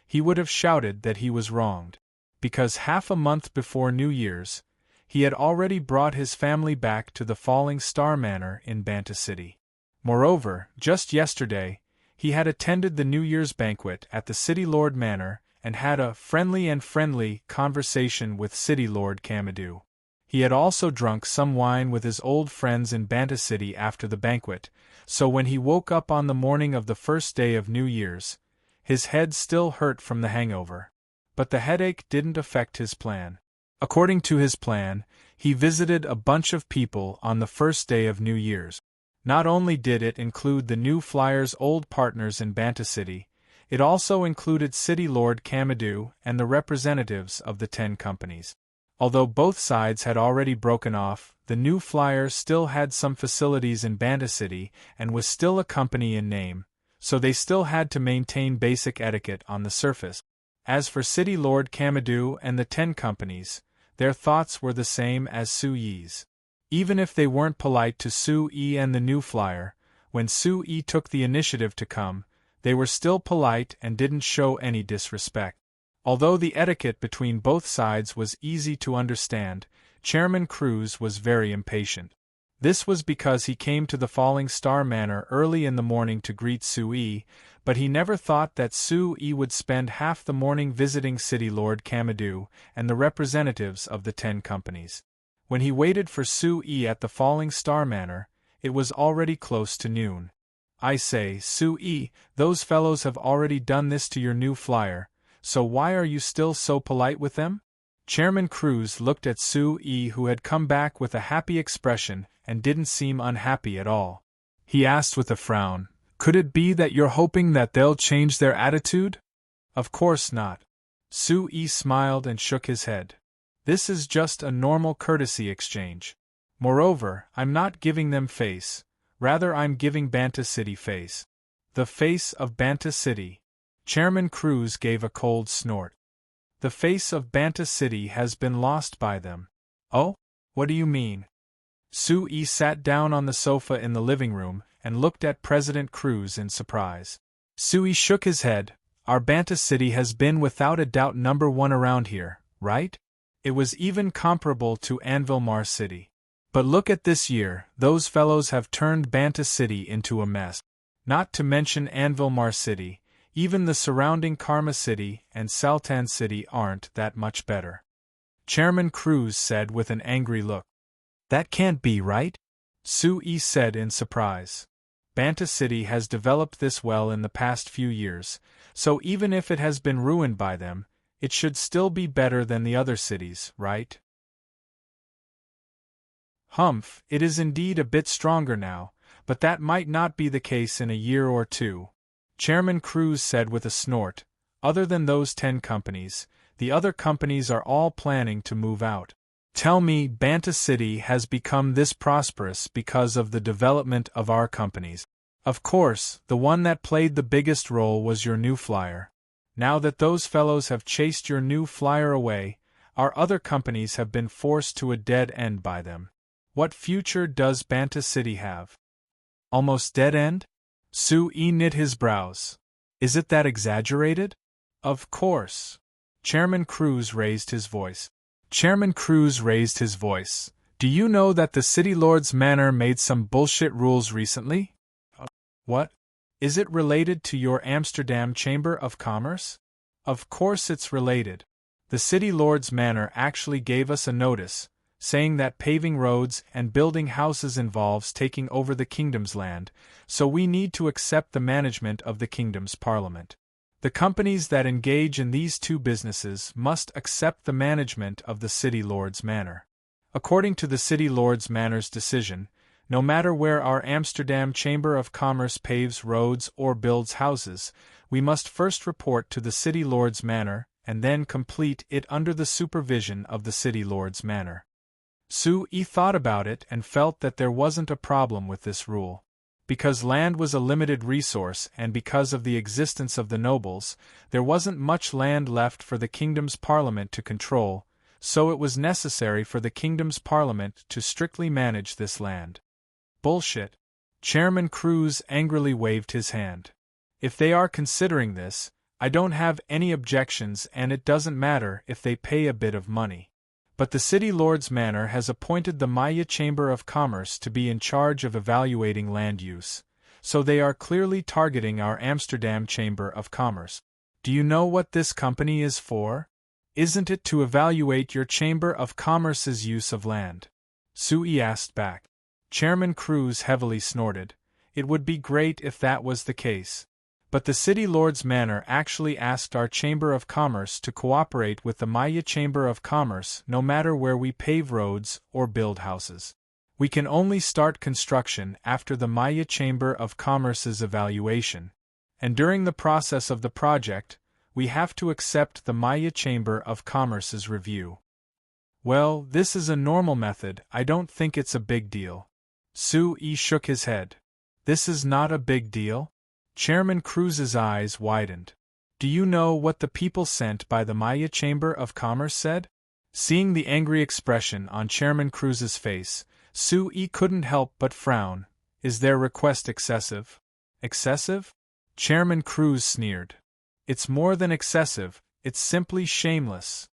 he would have shouted that he was wronged. Because half a month before New Year's, he had already brought his family back to the Falling Star Manor in Banta City. Moreover, just yesterday, he had attended the New Year's banquet at the City Lord Manor and had a friendly conversation with City Lord Camadou. He had also drunk some wine with his old friends in Banta City after the banquet, so when he woke up on the morning of the first day of New Year's, his head still hurt from the hangover. But the headache didn't affect his plan. According to his plan, he visited a bunch of people on the first day of New Year's. Not only did it include the New Flyer's old partners in Banta City, it also included City Lord Camadou and the representatives of the 10 companies. Although both sides had already broken off, the New Flyer still had some facilities in Banta City and was still a company in name, so they still had to maintain basic etiquette on the surface. As for City Lord Camadou and the 10 companies, their thoughts were the same as Sue's. Even if they weren't polite to Sue and the New Flyer, when Sue took the initiative to come, they were still polite and didn't show any disrespect. Although the etiquette between both sides was easy to understand, Chairman Cruz was very impatient. This was because he came to the Falling Star Manor early in the morning to greet Sue, but he never thought that Sue would spend half the morning visiting City Lord Camadou and the representatives of the 10 companies. When he waited for Sue at the Falling Star Manor, it was already close to noon. "I say, Sue, those fellows have already done this to your New Flyer, so why are you still so polite with them?" Chairman Cruz looked at Sue, who had come back with a happy expression and didn't seem unhappy at all. he asked with a frown. Could it be that you're hoping that they'll change their attitude? Of course not. Sue smiled and shook his head. This is just a normal courtesy exchange. Moreover, I'm not giving them face, rather I'm giving Banta City face. The face of Banta City. Chairman Cruz gave a cold snort. The face of Banta City has been lost by them. Oh? What do you mean? Sue sat down on the sofa in the living room and looked at President Cruz in surprise. Sue shook his head. Our Banta City has been without a doubt number one around here, right? It was even comparable to Anvil City. But look at this year, those fellows have turned Banta City into a mess. Not to mention Anvil City, even the surrounding Karma City and Sultan City aren't that much better. Chairman Cruz said with an angry look. That can't be right? Sue said in surprise. Banta City has developed this well in the past few years, so even if it has been ruined by them, it should still be better than the other cities, right? Humph, it is indeed a bit stronger now, but that might not be the case in a year or two. Chairman Cruz said with a snort. Other than those 10 companies, the other companies are all planning to move out. Tell me, Banta City has become this prosperous because of the development of our companies. Of course, the one that played the biggest role was your new flyer. Now that those fellows have chased your new flyer away, our other companies have been forced to a dead end by them. What future does Banta City have? Almost dead end? Sue knit his brows. Is it that exaggerated? Of course. Chairman Cruz raised his voice. Do you know that the City Lord's Manor made some bullshit rules recently? What? Is it related to your Amsterdam Chamber of Commerce? Of course it's related. The City Lord's Manor actually gave us a notice, saying that paving roads and building houses involves taking over the kingdom's land, so we need to accept the management of the kingdom's parliament. The companies that engage in these two businesses must accept the management of the City Lord's Manor. According to the City Lord's Manor's decision, no matter where our Amsterdam Chamber of Commerce paves roads or builds houses, we must first report to the City Lord's Manor and then complete it under the supervision of the City Lord's Manor. Sue thought about it and felt that there wasn't a problem with this rule. Because land was a limited resource and because of the existence of the nobles, there wasn't much land left for the kingdom's parliament to control, so it was necessary for the kingdom's parliament to strictly manage this land. Bullshit. Chairman Cruz angrily waved his hand. If they are considering this, I don't have any objections and it doesn't matter if they pay a bit of money. But the City Lord's Manor has appointed the Maya Chamber of Commerce to be in charge of evaluating land use, so they are clearly targeting our Amsterdam Chamber of Commerce. Do you know what this company is for? Isn't it to evaluate your Chamber of Commerce's use of land? Sue asked back. Chairman Cruz heavily snorted. It would be great if that was the case. But the City Lord's Manor actually asked our Chamber of Commerce to cooperate with the Maya Chamber of Commerce no matter where we pave roads or build houses. We can only start construction after the Maya Chamber of Commerce's evaluation. And during the process of the project, we have to accept the Maya Chamber of Commerce's review. Well, this is a normal method, I don't think it's a big deal. Sue shook his head. This is not a big deal? Chairman Cruz's eyes widened. Do you know what the people sent by the Maya Chamber of Commerce said? Seeing the angry expression on Chairman Cruz's face, Sue couldn't help but frown. Is their request excessive? Excessive? Chairman Cruz sneered. It's more than excessive, it's simply shameless.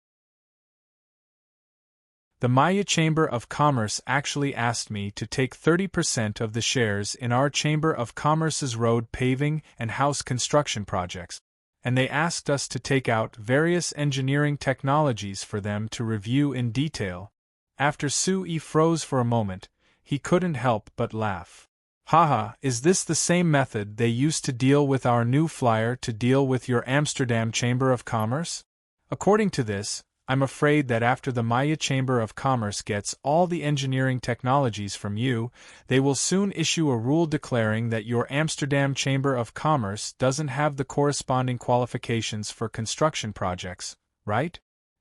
The Maya Chamber of Commerce actually asked me to take 30% of the shares in our Chamber of Commerce's road paving and house construction projects, and they asked us to take out various engineering technologies for them to review in detail. After Sue froze for a moment, he couldn't help but laugh. Haha, is this the same method they used to deal with our new flyer to deal with your Amsterdam Chamber of Commerce? According to this, I'm afraid that after the Maya Chamber of Commerce gets all the engineering technologies from you, they will soon issue a rule declaring that your Amsterdam Chamber of Commerce doesn't have the corresponding qualifications for construction projects, right?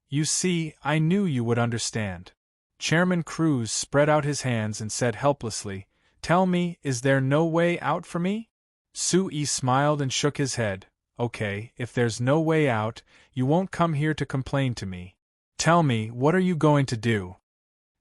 You see, I knew you would understand. Chairman Cruz spread out his hands and said helplessly, "Tell me, is there no way out for me?" Sui smiled and shook his head. "Okay, if there's no way out, you won't come here to complain to me. Tell me, what are you going to do?"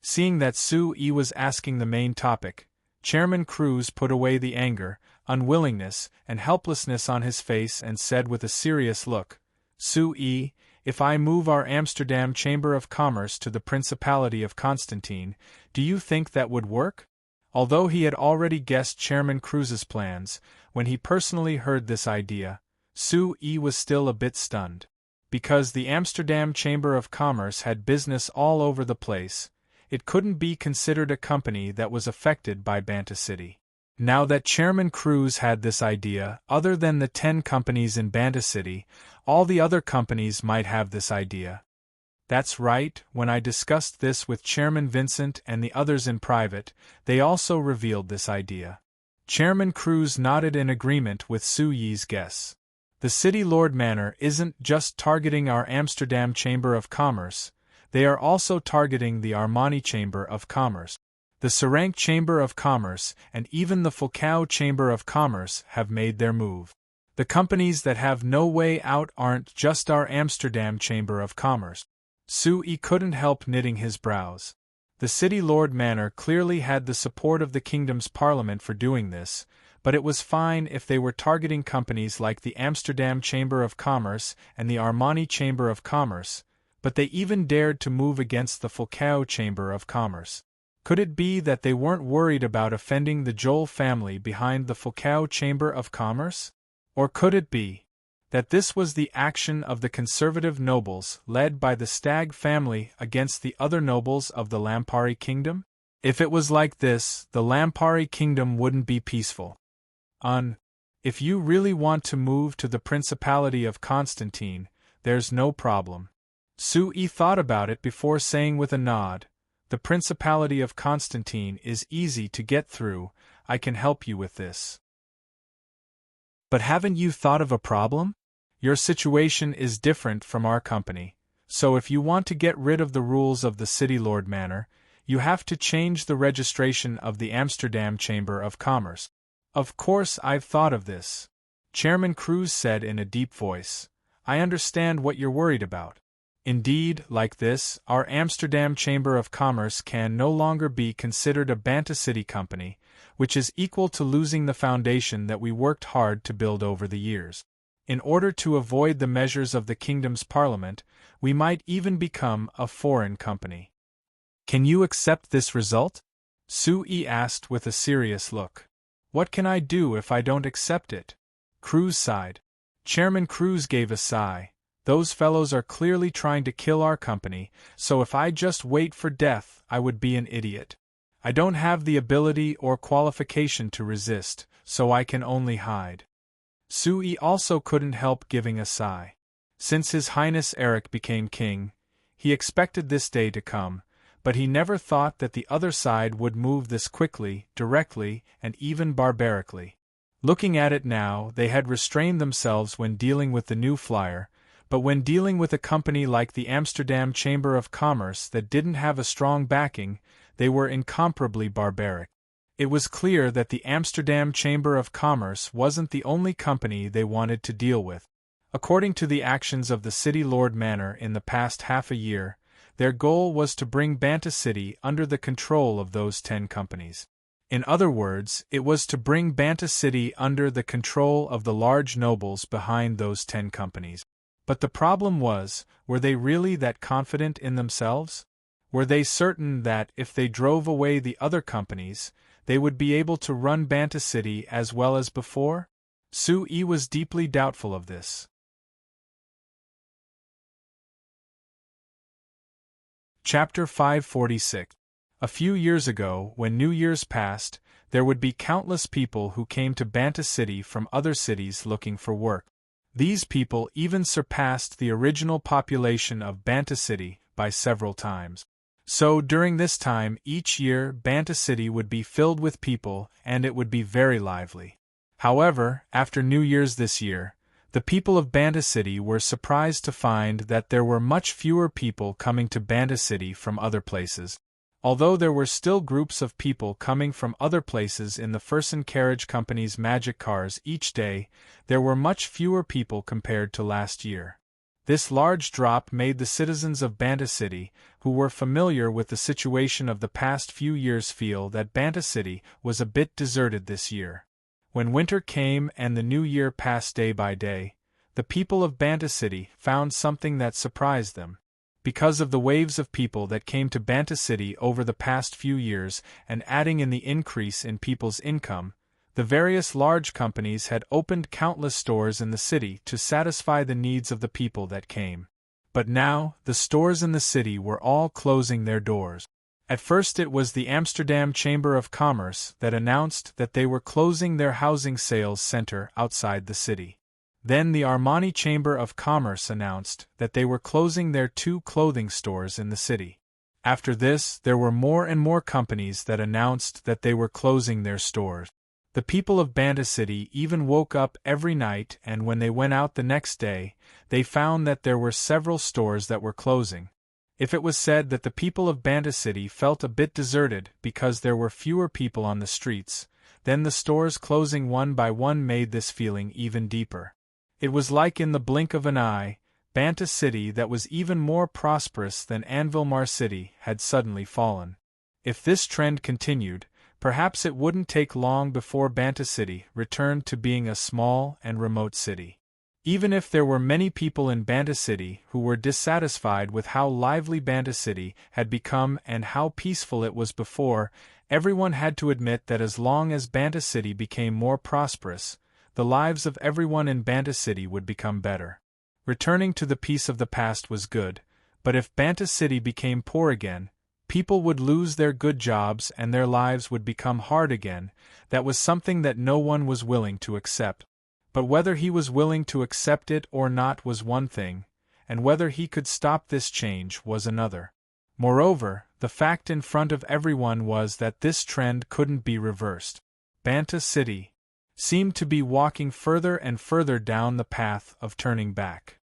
Seeing that Sui was asking the main topic, Chairman Cruz put away the anger, unwillingness, and helplessness on his face and said with a serious look, "Sui, if I move our Amsterdam Chamber of Commerce to the Principality of Constantine, do you think that would work?" Although he had already guessed Chairman Cruz's plans, when he personally heard this idea, Sui was still a bit stunned. Because the Amsterdam Chamber of Commerce had business all over the place, it couldn't be considered a company that was affected by Banta City. Now that Chairman Cruz had this idea, other than the 10 companies in Banta City, all the other companies might have this idea. That's right, when I discussed this with Chairman Vincent and the others in private, they also revealed this idea. Chairman Cruz nodded in agreement with Suyi's guess. The City Lord Manor isn't just targeting our Amsterdam Chamber of Commerce, they are also targeting the Armani Chamber of Commerce. The Serene Chamber of Commerce and even the Fulcao Chamber of Commerce have made their move. The companies that have no way out aren't just our Amsterdam Chamber of Commerce. Sui couldn't help knitting his brows. The City Lord Manor clearly had the support of the kingdom's parliament for doing this, but it was fine if they were targeting companies like the Amsterdam Chamber of Commerce and the Armani Chamber of Commerce, but they even dared to move against the Fulcao Chamber of Commerce. Could it be that they weren't worried about offending the Joel family behind the Fulcao Chamber of Commerce? Or could it be that this was the action of the conservative nobles led by the Stag family against the other nobles of the Lampari kingdom? If it was like this, the Lampari kingdom wouldn't be peaceful. If you really want to move to the Principality of Constantine, there's no problem. Sui thought about it before saying with a nod, "The Principality of Constantine is easy to get through, I can help you with this." But haven't you thought of a problem? Your situation is different from our company, so if you want to get rid of the rules of the City Lord Manor, you have to change the registration of the Amsterdam Chamber of Commerce. Of course I've thought of this, Chairman Cruz said in a deep voice. I understand what you're worried about. Indeed, like this, our Amsterdam Chamber of Commerce can no longer be considered a Banta City company, which is equal to losing the foundation that we worked hard to build over the years. In order to avoid the measures of the kingdom's parliament, we might even become a foreign company. Can you accept this result? Sui asked with a serious look. What can I do if I don't accept it? Cruz sighed. Chairman Cruz gave a sigh. Those fellows are clearly trying to kill our company, so if I just wait for death, I would be an idiot. I don't have the ability or qualification to resist, so I can only hide. Sui also couldn't help giving a sigh. Since His Highness Eric became king, he expected this day to come, but he never thought that the other side would move this quickly, directly, and even barbarically. Looking at it now, they had restrained themselves when dealing with the new flyer, but when dealing with a company like the Amsterdam Chamber of Commerce that didn't have a strong backing, they were incomparably barbaric. It was clear that the Amsterdam Chamber of Commerce wasn't the only company they wanted to deal with. According to the actions of the City Lord Manor in the past half a year, their goal was to bring Banta City under the control of those 10 companies. In other words, it was to bring Banta City under the control of the large nobles behind those 10 companies. But the problem was, were they really that confident in themselves? Were they certain that, if they drove away the other companies, they would be able to run Banta City as well as before? Sui was deeply doubtful of this. Chapter 546. A few years ago, when New Year's passed, there would be countless people who came to Banta City from other cities looking for work. These people even surpassed the original population of Banta City by several times. So during this time each year Banta City would be filled with people and it would be very lively. However, after New Year's this year, the people of Banta City were surprised to find that there were much fewer people coming to Banta City from other places. Although there were still groups of people coming from other places in the Furson Carriage Company's magic cars each day, there were much fewer people compared to last year. This large drop made the citizens of Banta City, who were familiar with the situation of the past few years, feel that Banta City was a bit deserted this year. When winter came and the new year passed day by day, the people of Banta City found something that surprised them. Because of the waves of people that came to Banta City over the past few years and adding in the increase in people's income, the various large companies had opened countless stores in the city to satisfy the needs of the people that came. But now, the stores in the city were all closing their doors. At first it was the Amsterdam Chamber of Commerce that announced that they were closing their housing sales center outside the city. Then the Armani Chamber of Commerce announced that they were closing their 2 clothing stores in the city. After this, there were more and more companies that announced that they were closing their stores. The people of Banta City even woke up every night, and when they went out the next day, they found that there were several stores that were closing. If it was said that the people of Banta City felt a bit deserted because there were fewer people on the streets, then the stores closing one by one made this feeling even deeper. It was like in the blink of an eye, Banta City that was even more prosperous than Unveil City had suddenly fallen. If this trend continued, perhaps it wouldn't take long before Banta City returned to being a small and remote city. Even if there were many people in Banta City who were dissatisfied with how lively Banta City had become and how peaceful it was before, everyone had to admit that as long as Banta City became more prosperous, the lives of everyone in Banta City would become better. Returning to the peace of the past was good, but if Banta City became poor again, people would lose their good jobs and their lives would become hard again. That was something that no one was willing to accept. But whether he was willing to accept it or not was one thing, and whether he could stop this change was another. Moreover, the fact in front of everyone was that this trend couldn't be reversed. Banta City seemed to be walking further and further down the path of turning back.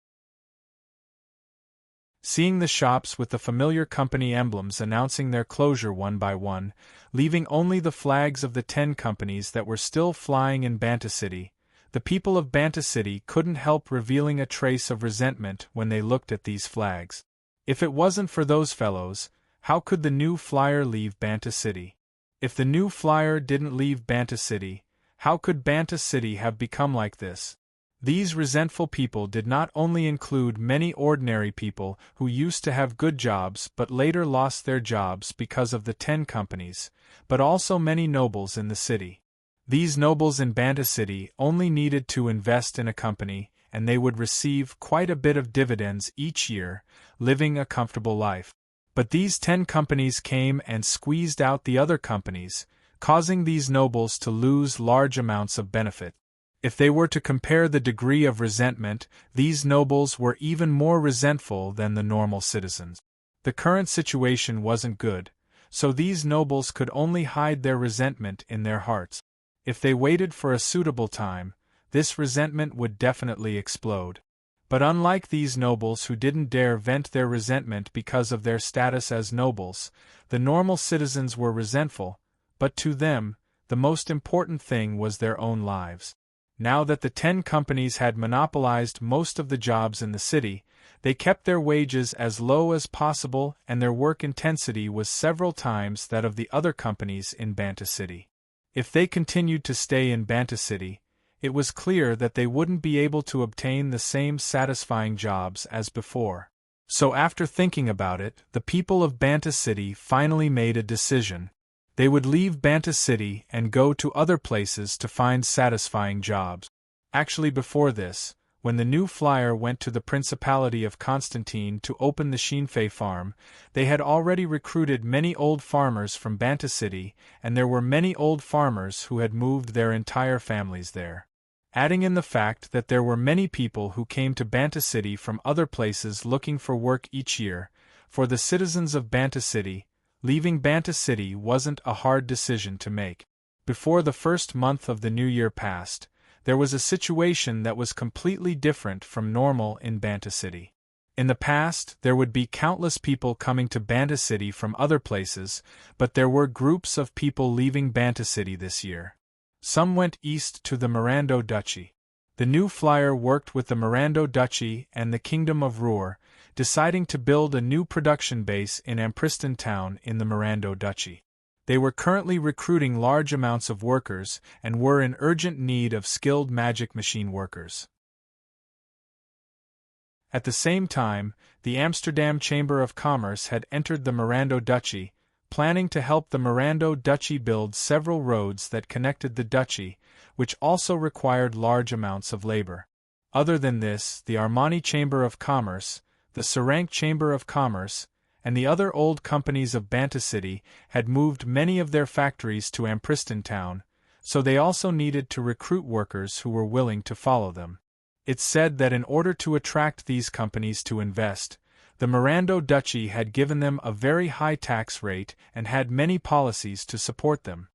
Seeing the shops with the familiar company emblems announcing their closure one by one, leaving only the flags of the 10 companies that were still flying in Banta City, the people of Banta City couldn't help revealing a trace of resentment when they looked at these flags. If it wasn't for those fellows, how could the new flyer leave Banta City? If the new flyer didn't leave Banta City, how could Banta City have become like this? These resentful people did not only include many ordinary people who used to have good jobs but later lost their jobs because of the 10 companies, but also many nobles in the city. These nobles in Banta City only needed to invest in a company, and they would receive quite a bit of dividends each year, living a comfortable life. But these 10 companies came and squeezed out the other companies, causing these nobles to lose large amounts of benefit. If they were to compare the degree of resentment, these nobles were even more resentful than the normal citizens. The current situation wasn't good, so these nobles could only hide their resentment in their hearts. If they waited for a suitable time, this resentment would definitely explode. But unlike these nobles who didn't dare vent their resentment because of their status as nobles, the normal citizens were resentful, but to them, the most important thing was their own lives. Now that the 10 companies had monopolized most of the jobs in the city, they kept their wages as low as possible and their work intensity was several times that of the other companies in Banta City. If they continued to stay in Banta City, it was clear that they wouldn't be able to obtain the same satisfying jobs as before. So after thinking about it, the people of Banta City finally made a decision. They would leave Banta City and go to other places to find satisfying jobs. Actually, before this, when the new flyer went to the Principality of Constantine to open the Shinfei farm, they had already recruited many old farmers from Banta City, and there were many old farmers who had moved their entire families there. adding in the fact that there were many people who came to Banta City from other places looking for work each year. For the citizens of Banta City, leaving Banta City wasn't a hard decision to make. Before the first month of the new year passed, there was a situation that was completely different from normal in Banta City. In the past, there would be countless people coming to Banta City from other places, but there were groups of people leaving Banta City this year. Some went east to the Mirando Duchy. The new flyer worked with the Mirando Duchy and the Kingdom of Ruhr, deciding to build a new production base in Ampristan town in the Mirando Duchy. They were currently recruiting large amounts of workers and were in urgent need of skilled magic machine workers. At the same time, the Amsterdam Chamber of Commerce had entered the Mirando Duchy, planning to help the Mirando Duchy build several roads that connected the duchy, which also required large amounts of labor. Other than this, the Armani Chamber of Commerce, the serene Chamber of Commerce, and the other old companies of Banta City had moved many of their factories to Ampristan town, so they also needed to recruit workers who were willing to follow them. It's said that in order to attract these companies to invest, the Mirando Duchy had given them a very high tax rate and had many policies to support them.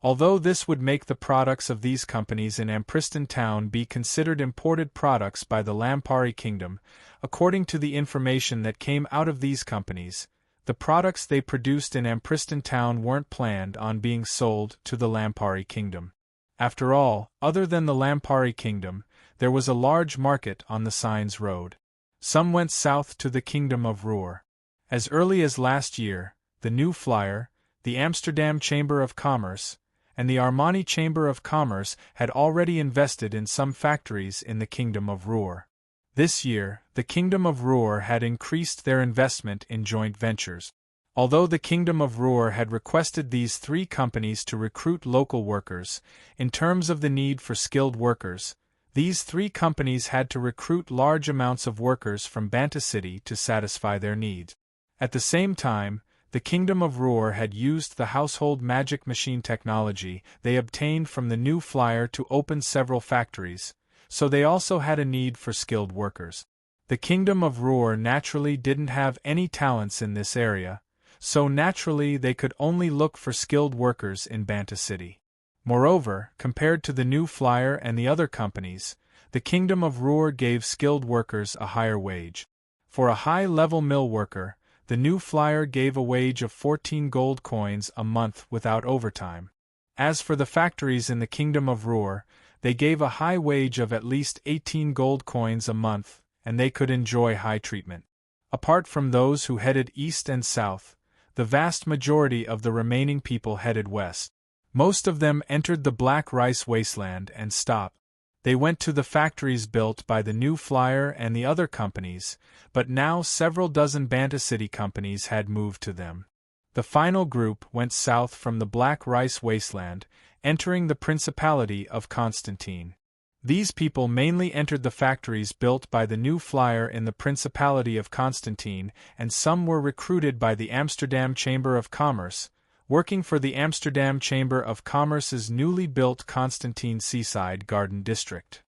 Although this would make the products of these companies in Ampristan town be considered imported products by the Lampari Kingdom, according to the information that came out of these companies, the products they produced in Ampristan town weren't planned on being sold to the Lampari Kingdom. After all, other than the Lampari Kingdom, there was a large market on the Signs Road. Some went south to the Kingdom of Ruhr. As early as last year, the New Flyer, the Amsterdam Chamber of Commerce, and the Armani Chamber of Commerce had already invested in some factories in the Kingdom of Ruhr. This year, the Kingdom of Ruhr had increased their investment in joint ventures. Although the Kingdom of Ruhr had requested these three companies to recruit local workers, in terms of the need for skilled workers, these three companies had to recruit large amounts of workers from Banta City to satisfy their needs. At the same time, the Kingdom of Ruhr had used the household magic machine technology they obtained from the New Flyer to open several factories, so they also had a need for skilled workers. The Kingdom of Ruhr naturally didn't have any talents in this area, so naturally they could only look for skilled workers in Banta City. Moreover, compared to the New Flyer and the other companies, the Kingdom of Ruhr gave skilled workers a higher wage. For a high-level mill worker, the New Flyer gave a wage of 14 gold coins a month without overtime. As for the factories in the Kingdom of Ruhr, they gave a high wage of at least 18 gold coins a month, and they could enjoy high treatment. Apart from those who headed east and south, the vast majority of the remaining people headed west. Most of them entered the Black Rice Wasteland and stopped. They went to the factories built by the New Flyer and the other companies, but now several dozen Banta City companies had moved to them. The final group went south from the Black Rice Wasteland, entering the Principality of Constantine. These people mainly entered the factories built by the New Flyer in the Principality of Constantine, and some were recruited by the Amsterdam Chamber of Commerce, working for the Amsterdam Chamber of Commerce's newly built Constantine Seaside Garden District.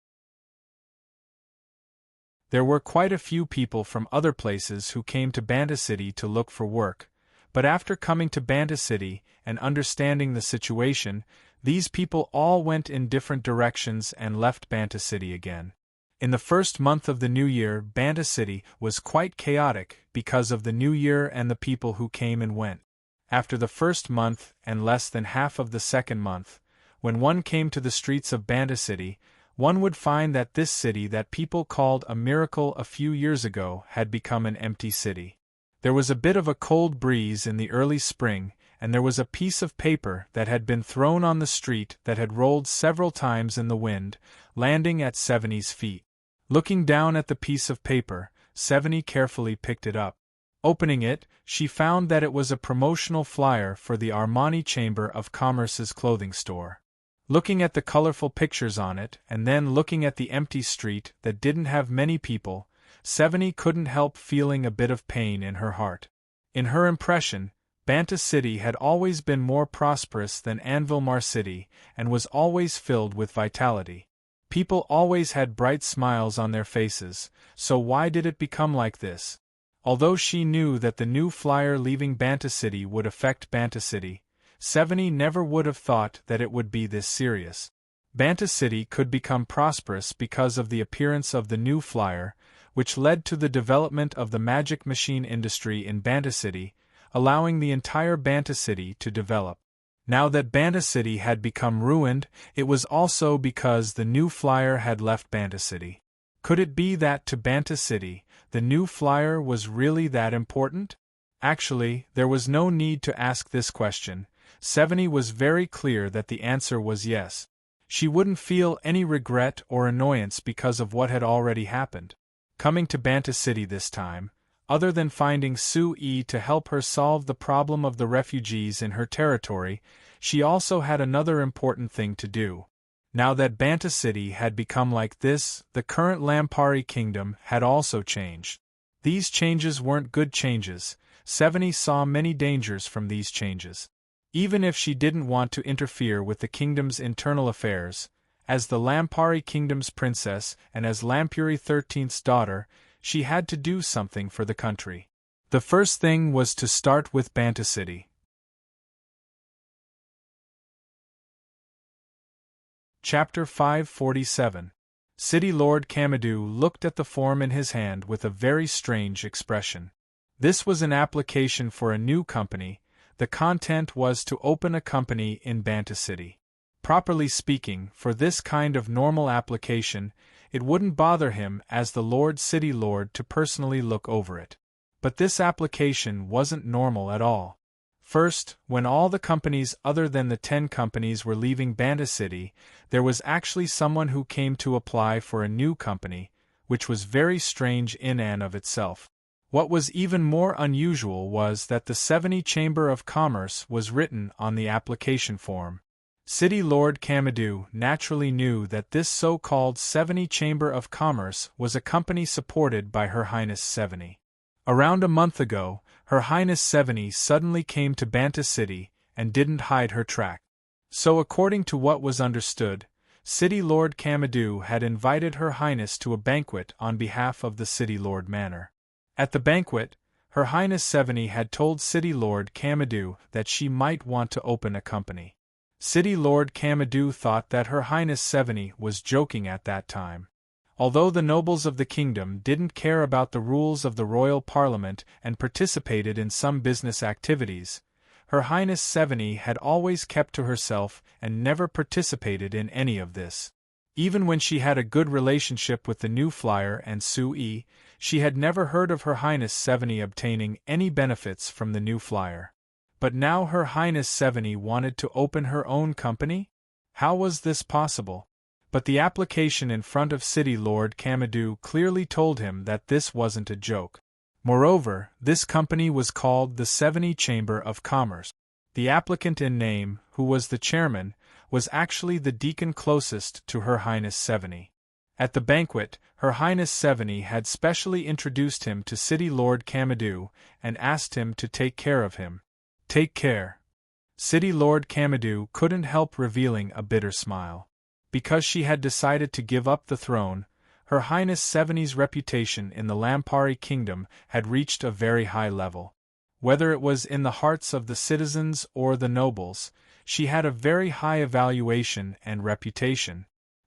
There were quite a few people from other places who came to Banta City to look for work, but after coming to Banta City and understanding the situation, these people all went in different directions and left Banta City again. In the first month of the new year, Banta City was quite chaotic because of the new year and the people who came and went. After the first month and less than half of the second month, when one came to the streets of Banta City, one would find that this city that people called a miracle a few years ago had become an empty city. There was a bit of a cold breeze in the early spring, and there was a piece of paper that had been thrown on the street that had rolled several times in the wind, landing at Seveni's feet. Looking down at the piece of paper, Seveni carefully picked it up. Opening it, she found that it was a promotional flyer for the Armani Chamber of Commerce's clothing store. Looking at the colorful pictures on it and then looking at the empty street that didn't have many people, Seveni couldn't help feeling a bit of pain in her heart. In her impression, Banta City had always been more prosperous than Anvilmar City and was always filled with vitality. People always had bright smiles on their faces, so why did it become like this? Although she knew that the new flyer leaving Banta City would affect Banta City, Seveni never would have thought that it would be this serious. Banta City could become prosperous because of the appearance of the new flyer, which led to the development of the magic machine industry in Banta City, allowing the entire Banta City to develop. Now that Banta City had become ruined, it was also because the new flyer had left Banta City. Could it be that to Banta City, the new flyer was really that important? Actually, there was no need to ask this question. Seveni was very clear that the answer was yes. She wouldn't feel any regret or annoyance because of what had already happened. Coming to Banta City this time, other than finding Sue to help her solve the problem of the refugees in her territory, she also had another important thing to do. Now that Banta City had become like this, the current Lampari kingdom had also changed. These changes weren't good changes. Seveni saw many dangers from these changes. Even if she didn't want to interfere with the kingdom's internal affairs, as the Lampari kingdom's princess and as Lampuri XIII's daughter, she had to do something for the country. The first thing was to start with Banta City. Chapter 547. City Lord Kamadou looked at the form in his hand with a very strange expression. This was an application for a new company. The content was to open a company in Banta City. Properly speaking, for this kind of normal application, it wouldn't bother him as the Lord City Lord to personally look over it. But this application wasn't normal at all. First, when all the companies other than the 10 companies were leaving Banta City, there was actually someone who came to apply for a new company, which was very strange in and of itself. What was even more unusual was that the Seveni Chamber of Commerce was written on the application form. City Lord Kamadou naturally knew that this so-called Seveni Chamber of Commerce was a company supported by Her Highness Seveni. Around a month ago, Her Highness Seveni suddenly came to Banta City and didn't hide her track. So according to what was understood, City Lord Kamadou had invited Her Highness to a banquet on behalf of the City Lord Manor. At the banquet, Her Highness Seveni had told City Lord Kamadou that she might want to open a company. City Lord Kamadou thought that Her Highness Seveni was joking at that time. Although the nobles of the kingdom didn't care about the rules of the royal parliament and participated in some business activities, Her Highness Seveni had always kept to herself and never participated in any of this. Even when she had a good relationship with the new flyer and Sue, she had never heard of Her Highness Seveni obtaining any benefits from the new flyer. But now Her Highness Seveni wanted to open her own company? How was this possible? But the application in front of City Lord Kamadou clearly told him that this wasn't a joke. Moreover, this company was called the Seveni Chamber of Commerce. The applicant in name, who was the chairman, was actually the deacon closest to Her Highness Seveni. At the banquet, Her Highness Seveni had specially introduced him to City Lord Kamadou and asked him to take care of him. Take care. City Lord Kamadou couldn't help revealing a bitter smile. Because she had decided to give up the throne, Her Highness Seveni's reputation in the Lampari kingdom had reached a very high level. Whether it was in the hearts of the citizens or the nobles, she had a very high evaluation and reputation.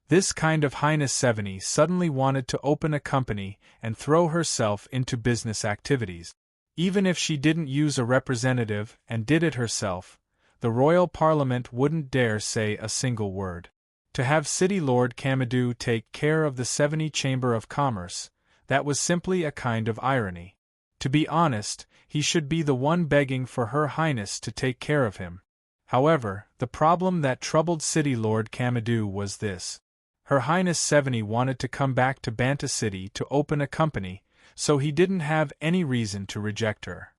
This kind of Highness Seveni suddenly wanted to open a company and throw herself into business activities. Even if she didn't use a representative and did it herself, the royal parliament wouldn't dare say a single word. To have City Lord Kamadou take care of the Seveni Chamber of Commerce, that was simply a kind of irony. To be honest, he should be the one begging for Her Highness to take care of him. However, the problem that troubled City Lord Kamadou was this. Her Highness Seveni wanted to come back to Banta City to open a company, so he didn't have any reason to reject her.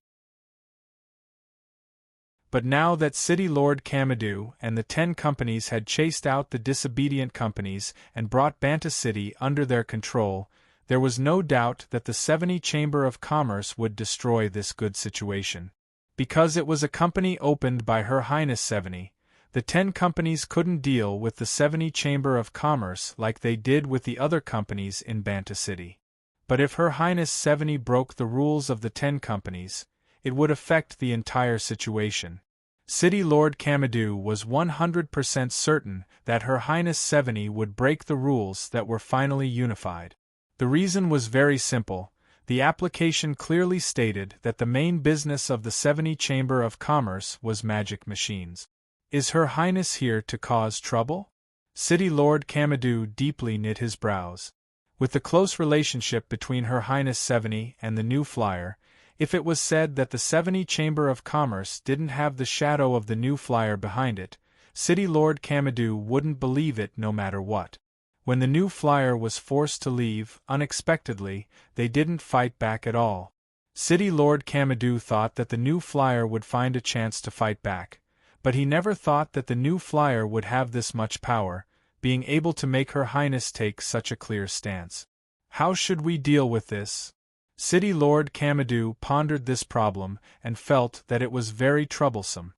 But now that City Lord Kamadou and the 10 companies had chased out the disobedient companies and brought Banta City under their control, there was no doubt that the Seveni Chamber of Commerce would destroy this good situation. Because it was a company opened by Her Highness Seveni, The 10 companies couldn't deal with the 70 Chamber of Commerce like they did with the other companies in Banta City. But if Her Highness 70 broke the rules of the 10 companies, it would affect the entire situation. City Lord Kamadou was 100% certain that Her Highness 70 would break the rules that were finally unified. The reason was very simple. The application clearly stated that the main business of the 70 Chamber of Commerce was magic machines. Is Her Highness here to cause trouble? City Lord Kamadou deeply knit his brows. With the close relationship between Her Highness 70 and the new flyer, if it was said that the 70 Chamber of Commerce didn't have the shadow of the new flyer behind it, City Lord Kamadou wouldn't believe it no matter what. When the new flyer was forced to leave, unexpectedly, they didn't fight back at all. City Lord Kamadou thought that the new flyer would find a chance to fight back, but he never thought that the new flyer would have this much power, being able to make Her Highness take such a clear stance. How should we deal with this? City Lord Kamadou pondered this problem and felt that it was very troublesome.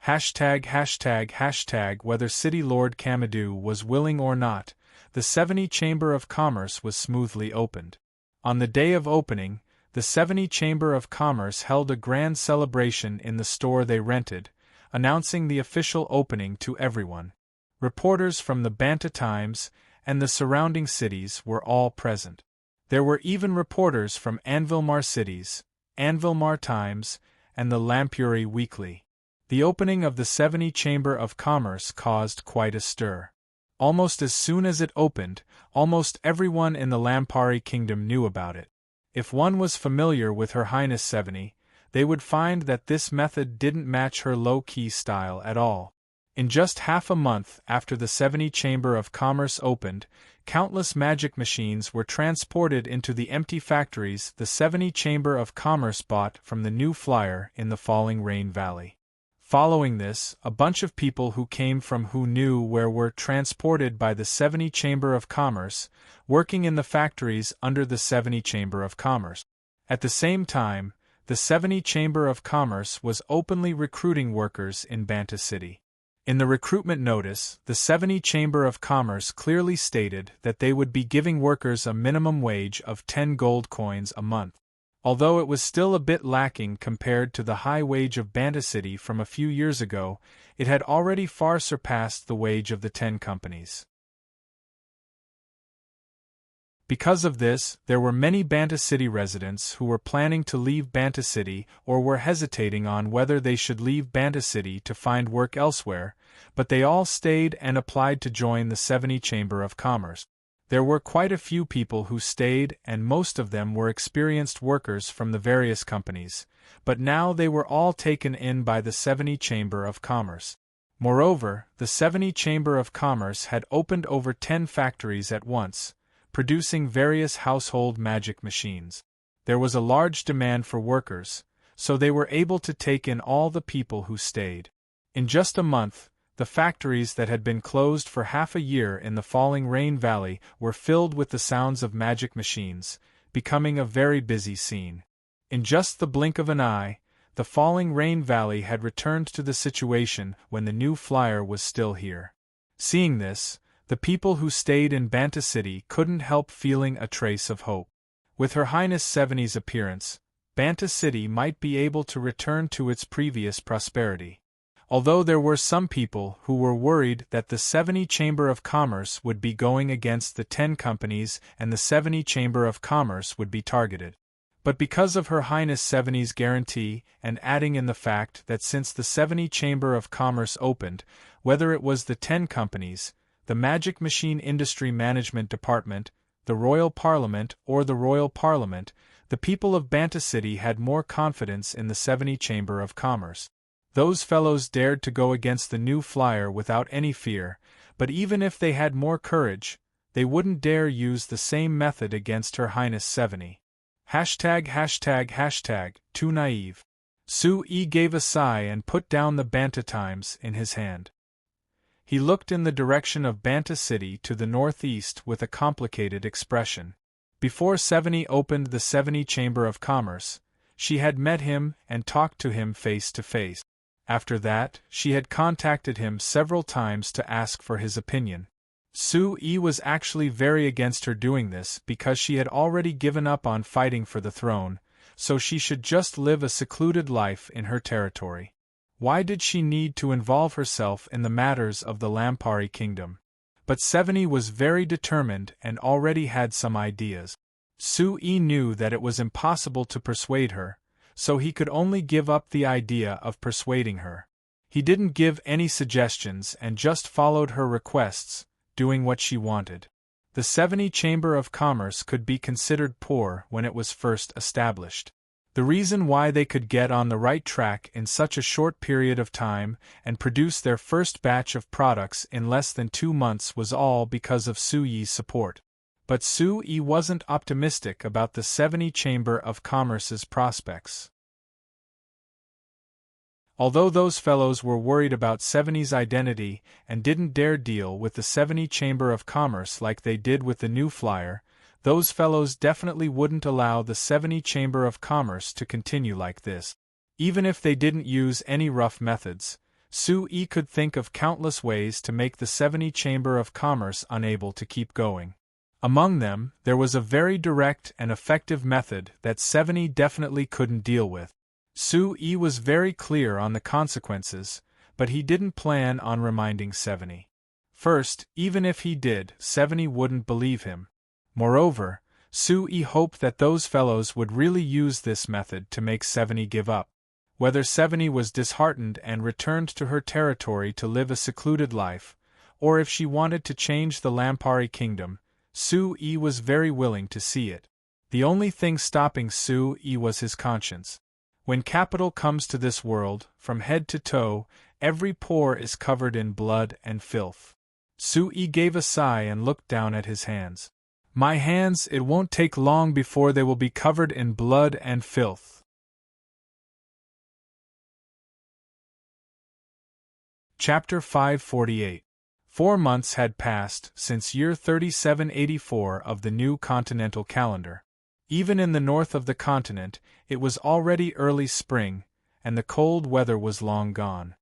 ####. Whether City Lord Kamadou was willing or not, the 70 Chamber of Commerce was smoothly opened. On the day of opening, the 70 Chamber of Commerce held a grand celebration in the store they rented, announcing the official opening to everyone. Reporters from the Banta Times and the surrounding cities were all present. There were even reporters from Anvilmar Cities, Anvilmar Times, and the Lampuri Weekly. The opening of the 70 Chamber of Commerce caused quite a stir. Almost as soon as it opened, almost everyone in the Lampari Kingdom knew about it. If one was familiar with Her Highness 70, they would find that this method didn't match her low-key style at all. In just half a month after the 70 Chamber of Commerce opened, countless magic machines were transported into the empty factories the 70 Chamber of Commerce bought from the new flyer in the Falling Rain Valley. Following this, a bunch of people who came from who knew where were transported by the 70 Chamber of Commerce, working in the factories under the 70 Chamber of Commerce. At the same time, the 70 Chamber of Commerce was openly recruiting workers in Banta City. In the recruitment notice, the 70 Chamber of Commerce clearly stated that they would be giving workers a minimum wage of 10 gold coins a month. Although it was still a bit lacking compared to the high wage of Banta City from a few years ago, it had already far surpassed the wage of the 10 companies. Because of this, there were many Banta City residents who were planning to leave Banta City or were hesitating on whether they should leave Banta City to find work elsewhere, but they all stayed and applied to join the 70 Chamber of Commerce. There were quite a few people who stayed, and most of them were experienced workers from the various companies, but now they were all taken in by the 70 Chamber of Commerce. Moreover, the 70 Chamber of Commerce had opened over 10 factories at once, producing various household magic machines. There was a large demand for workers, so they were able to take in all the people who stayed. In just a month, the factories that had been closed for half a year in the Falling Rain Valley were filled with the sounds of magic machines, becoming a very busy scene. In just the blink of an eye, the Falling Rain Valley had returned to the situation when the new flyer was still here. Seeing this, the people who stayed in Banta City couldn't help feeling a trace of hope. With Her Highness 70's appearance, Banta City might be able to return to its previous prosperity. Although there were some people who were worried that the 70 Chamber of Commerce would be going against the 10 companies and the 70 Chamber of Commerce would be targeted. But because of Her Highness 70's guarantee and adding in the fact that since the 70 Chamber of Commerce opened, whether it was the 10 companies, the Magic Machine Industry Management Department, the Royal Parliament or the Royal Parliament, the people of Banta City had more confidence in the 70 Chamber of Commerce. Those fellows dared to go against the new flyer without any fear, but even if they had more courage, they wouldn't dare use the same method against Her Highness 70. Too naive. Sue gave a sigh and put down the Banta Times in his hand. He looked in the direction of Banta City to the northeast with a complicated expression. Before 70 opened the 70 Chamber of Commerce, she had met him and talked to him face to face. After that, she had contacted him several times to ask for his opinion. Su-yi was actually very against her doing this because she had already given up on fighting for the throne, so she should just live a secluded life in her territory. Why did she need to involve herself in the matters of the Lampari kingdom? But Seveni was very determined and already had some ideas. Su-yi knew that it was impossible to persuade her, so he could only give up the idea of persuading her. He didn't give any suggestions and just followed her requests, doing what she wanted. The Seveni Chamber of Commerce could be considered poor when it was first established. The reason why they could get on the right track in such a short period of time and produce their first batch of products in less than 2 months was all because of Su-yi's support. But Su-yi wasn't optimistic about the Seveni Chamber of Commerce's prospects. Although those fellows were worried about Seveni's identity and didn't dare deal with the Seveni Chamber of Commerce like they did with the new flyer, those fellows definitely wouldn't allow the Seveni Chamber of Commerce to continue like this. Even if they didn't use any rough methods, Su-yi could think of countless ways to make the Seveni Chamber of Commerce unable to keep going. Among them, there was a very direct and effective method that Seveni definitely couldn't deal with. Su-yi was very clear on the consequences, but he didn't plan on reminding Seveni. First, even if he did, Seveni wouldn't believe him. Moreover, Su-yi hoped that those fellows would really use this method to make Seveni give up. Whether Seveni was disheartened and returned to her territory to live a secluded life, or if she wanted to change the Lampari kingdom, Su-yi was very willing to see it. The only thing stopping Su-yi was his conscience. When capital comes to this world, from head to toe, every pore is covered in blood and filth. Su-yi gave a sigh and looked down at his hands. My hands, it won't take long before they will be covered in blood and filth. Chapter 548. 4 months had passed since year 3784 of the new continental calendar. Even in the north of the continent, it was already early spring, and the cold weather was long gone.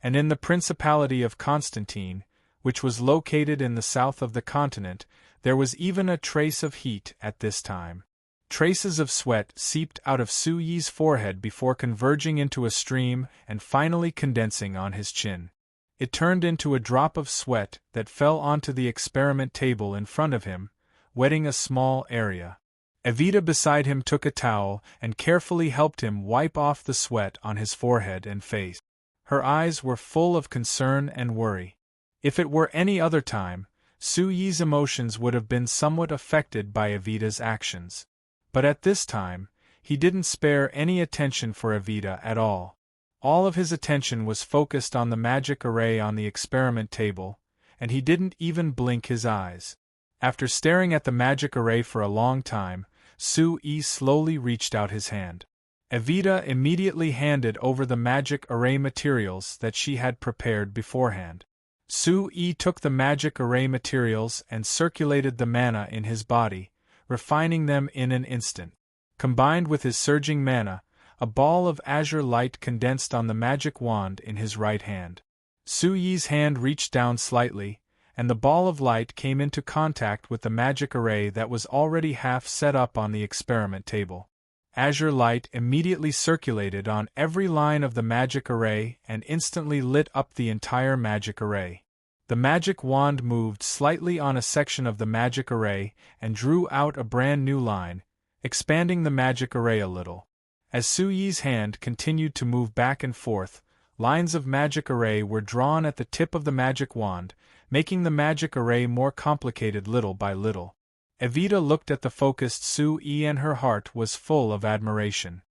And in the Principality of Constantine, which was located in the south of the continent, there was even a trace of heat at this time. Traces of sweat seeped out of Su-yi's forehead before converging into a stream and finally condensing on his chin. It turned into a drop of sweat that fell onto the experiment table in front of him, wetting a small area. Evita beside him took a towel and carefully helped him wipe off the sweat on his forehead and face. Her eyes were full of concern and worry. If it were any other time, Su-yi's emotions would have been somewhat affected by Evita's actions. But at this time, he didn't spare any attention for Evita at all. All of his attention was focused on the magic array on the experiment table, and he didn't even blink his eyes. After staring at the magic array for a long time, Su-yi slowly reached out his hand. Evita immediately handed over the magic array materials that she had prepared beforehand. Su-yi took the magic array materials and circulated the mana in his body, refining them in an instant. Combined with his surging mana, a ball of azure light condensed on the magic wand in his right hand. Su-yi's hand reached down slightly, and the ball of light came into contact with the magic array that was already half set up on the experiment table. Azure light immediately circulated on every line of the magic array and instantly lit up the entire magic array. The magic wand moved slightly on a section of the magic array and drew out a brand new line, expanding the magic array a little. As Su-yi's hand continued to move back and forth, lines of magic array were drawn at the tip of the magic wand, making the magic array more complicated little by little. Evita looked at the focused Su-yi and her heart was full of admiration.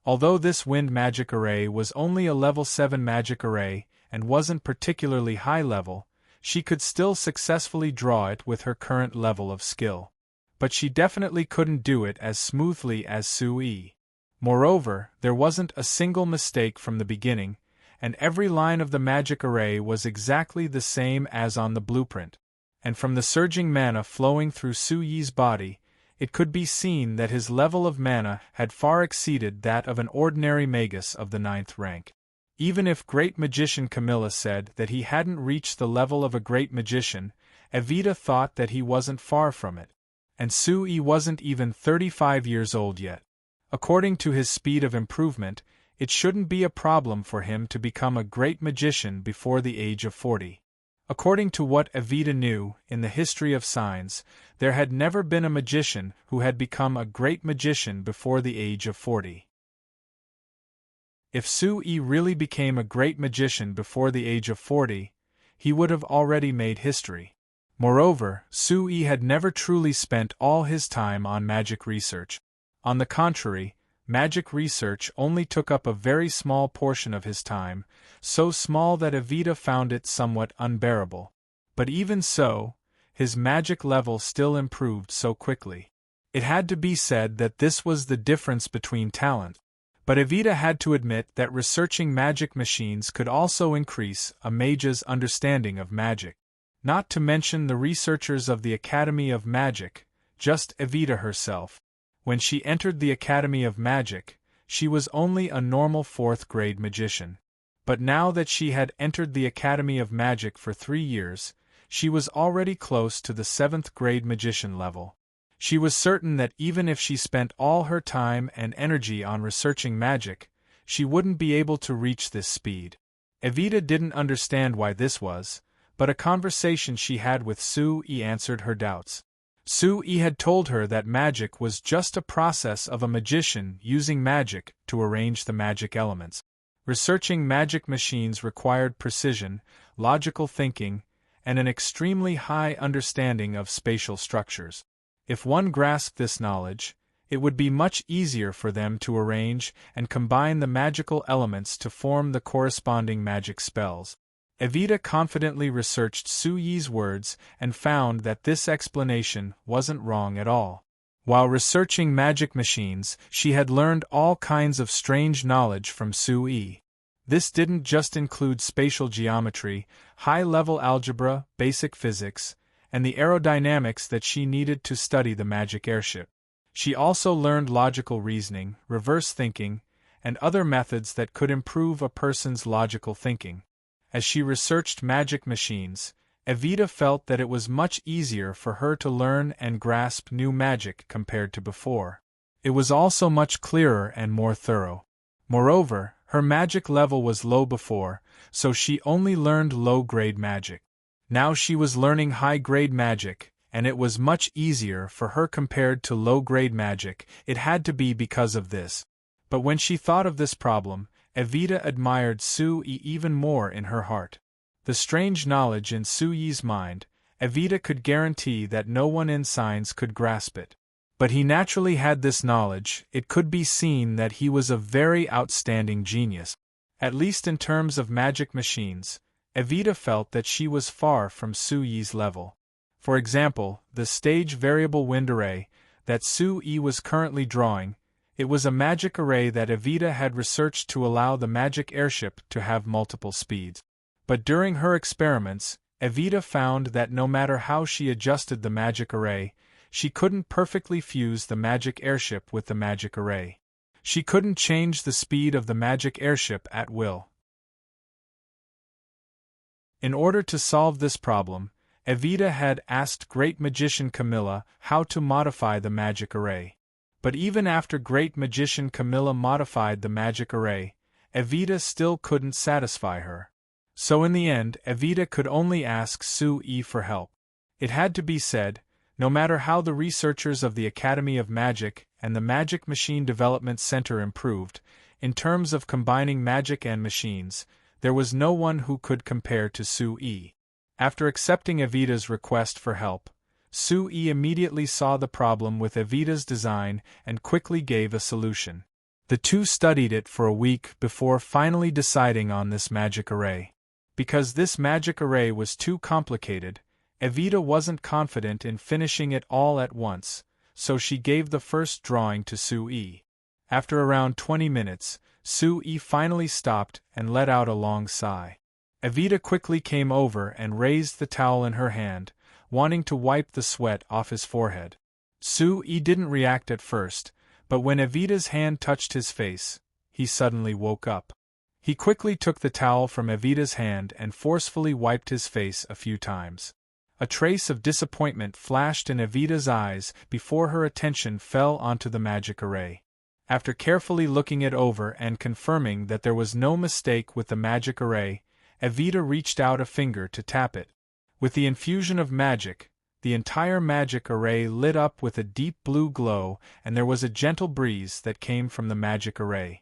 Although this wind magic array was only a level 7 magic array and wasn't particularly high level, she could still successfully draw it with her current level of skill. But she definitely couldn't do it as smoothly as Su-yi. Moreover, there wasn't a single mistake from the beginning, and every line of the magic array was exactly the same as on the blueprint. And from the surging mana flowing through Su-yi's body, it could be seen that his level of mana had far exceeded that of an ordinary magus of the 9th rank. Even if great magician Camilla said that he hadn't reached the level of a great magician, Evita thought that he wasn't far from it. And Sui wasn't even 35 years old yet. According to his speed of improvement, it shouldn't be a problem for him to become a great magician before the age of 40. According to what Evita knew, in the history of signs, there had never been a magician who had become a great magician before the age of 40. If Sui really became a great magician before the age of 40, he would have already made history. Moreover, Sui had never truly spent all his time on magic research. On the contrary, magic research only took up a very small portion of his time, so small that Evita found it somewhat unbearable. But even so, his magic level still improved so quickly. It had to be said that this was the difference between talent. But Evita had to admit that researching magic machines could also increase a mage's understanding of magic. Not to mention the researchers of the Academy of Magic, just Evita herself. When she entered the Academy of Magic, she was only a normal 4th grade magician. But now that she had entered the Academy of Magic for 3 years, she was already close to the 7th grade magician level. She was certain that even if she spent all her time and energy on researching magic, she wouldn't be able to reach this speed. Evita didn't understand why this was, but a conversation she had with Sui answered her doubts. Sui had told her that magic was just a process of a magician using magic to arrange the magic elements. Researching magic machines required precision, logical thinking, and an extremely high understanding of spatial structures. If one grasped this knowledge, it would be much easier for them to arrange and combine the magical elements to form the corresponding magic spells. Evita confidently researched Sui's words and found that this explanation wasn't wrong at all. While researching magic machines, she had learned all kinds of strange knowledge from Sui. This didn't just include spatial geometry, high-level algebra, basic physics, and the aerodynamics that she needed to study the magic airship. She also learned logical reasoning, reverse thinking, and other methods that could improve a person's logical thinking. As she researched magic machines, Evita felt that it was much easier for her to learn and grasp new magic compared to before. It was also much clearer and more thorough. Moreover, her magic level was low before, so she only learned low-grade magic. Now she was learning high-grade magic, and it was much easier for her compared to low-grade magic. It had to be because of this. But when she thought of this problem, Evita admired Sui even more in her heart. The strange knowledge in Sui's mind, Evita could guarantee that no one in signs could grasp it. But he naturally had this knowledge. It could be seen that he was a very outstanding genius. At least in terms of magic machines, Evita felt that she was far from Sui's level. For example, the stage variable wind array that Sui was currently drawing, it was a magic array that Evita had researched to allow the magic airship to have multiple speeds. But during her experiments, Evita found that no matter how she adjusted the magic array, she couldn't perfectly fuse the magic airship with the magic array. She couldn't change the speed of the magic airship at will. In order to solve this problem, Evita had asked Great Magician Camilla how to modify the magic array. But even after Great Magician Camilla modified the magic array, Evita still couldn't satisfy her. So in the end, Evita could only ask Sui for help. It had to be said, no matter how the researchers of the Academy of Magic and the Magic Machine Development Center improved, in terms of combining magic and machines, there was no one who could compare to Sui. After accepting Evita's request for help, Sui immediately saw the problem with Evita's design and quickly gave a solution. The two studied it for a week before finally deciding on this magic array. Because this magic array was too complicated, Evita wasn't confident in finishing it all at once, so she gave the first drawing to Sui. After around 20 minutes, Sui finally stopped and let out a long sigh. Evita quickly came over and raised the towel in her hand, wanting to wipe the sweat off his forehead. Sui didn't react at first, but when Evita's hand touched his face, he suddenly woke up. He quickly took the towel from Evita's hand and forcefully wiped his face a few times. A trace of disappointment flashed in Evita's eyes before her attention fell onto the magic array. After carefully looking it over and confirming that there was no mistake with the magic array, Evita reached out a finger to tap it. With the infusion of magic, the entire magic array lit up with a deep blue glow, and there was a gentle breeze that came from the magic array.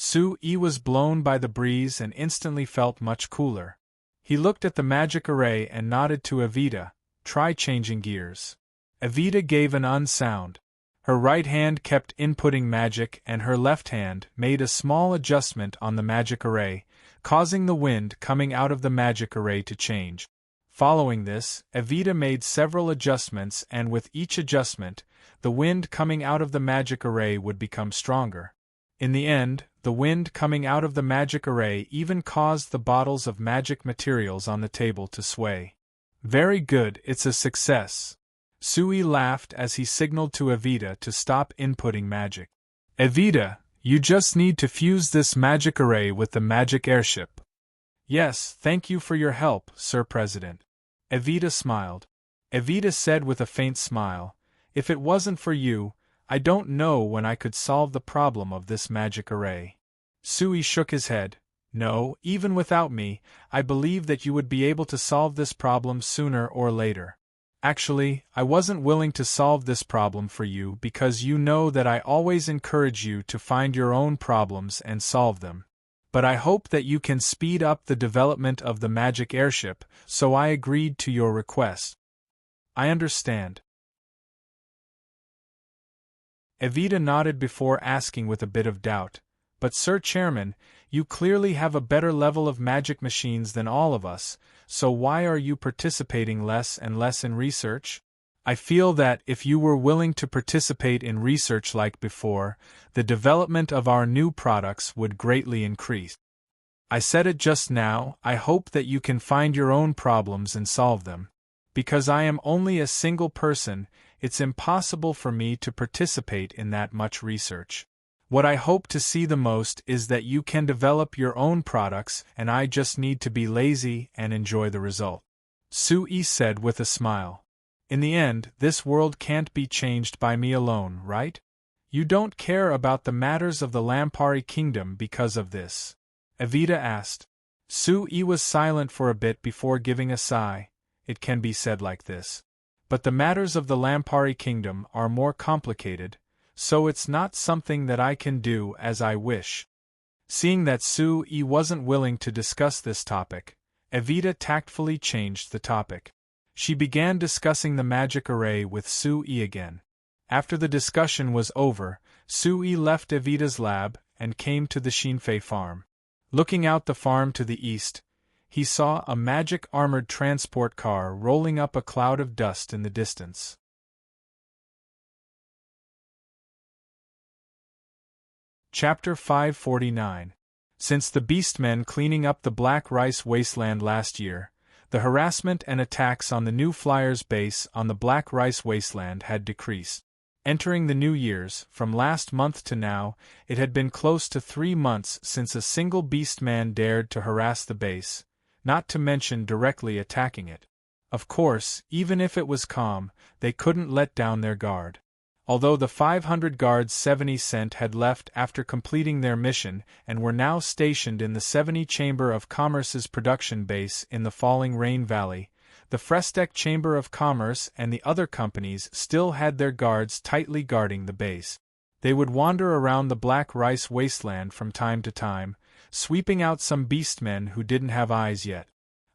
Sue-Yi was blown by the breeze and instantly felt much cooler. He looked at the magic array and nodded to Evita, "Try changing gears." Evita gave an unsound. Her right hand kept inputting magic and her left hand made a small adjustment on the magic array, causing the wind coming out of the magic array to change. Following this, Evita made several adjustments, and with each adjustment, the wind coming out of the magic array would become stronger. In the end, the wind coming out of the magic array even caused the bottles of magic materials on the table to sway. "Very good, it's a success." Sui laughed as he signaled to Evita to stop inputting magic. "Evita, you just need to fuse this magic array with the magic airship." "Yes, thank you for your help, Sir President." Evita smiled. Evita said with a faint smile, "If it wasn't for you, I don't know when I could solve the problem of this magic array." Sui shook his head. "No, even without me, I believe that you would be able to solve this problem sooner or later. Actually, I wasn't willing to solve this problem for you because you know that I always encourage you to find your own problems and solve them. But I hope that you can speed up the development of the magic airship, so I agreed to your request." "I understand." Evita nodded before asking with a bit of doubt, "But Sir Chairman, you clearly have a better level of magic machines than all of us, so why are you participating less and less in research? I feel that if you were willing to participate in research like before, the development of our new products would greatly increase. I said it just now, I hope that you can find your own problems and solve them. Because I am only a single person, it's impossible for me to participate in that much research. What I hope to see the most is that you can develop your own products, and I just need to be lazy and enjoy the result." Sui said with a smile. "In the end, this world can't be changed by me alone, right? You don't care about the matters of the Lampari kingdom because of this?" Evita asked. Sui was silent for a bit before giving a sigh. "It can be said like this. But the matters of the Lampari kingdom are more complicated, so it's not something that I can do as I wish." Seeing that Sui wasn't willing to discuss this topic, Evita tactfully changed the topic. She began discussing the magic array with Sui again. After the discussion was over, Sui left Evita's lab and came to the Shinfei farm. Looking out the farm to the east, he saw a magic armored transport car rolling up a cloud of dust in the distance. Chapter 549. Since the Beastmen cleaning up the Black Rice Wasteland last year, the harassment and attacks on the new Flyers base on the Black Rice Wasteland had decreased. Entering the New Year's, from last month to now, it had been close to 3 months since a single Beastman dared to harass the base, not to mention directly attacking it. Of course, even if it was calm, they couldn't let down their guard. Although the 500 guards 70 sent had left after completing their mission and were now stationed in the 70 Chamber of Commerce's production base in the Falling Rain Valley, the Frestec Chamber of Commerce and the other companies still had their guards tightly guarding the base. They would wander around the Black Rice Wasteland from time to time, sweeping out some beastmen who didn't have eyes yet.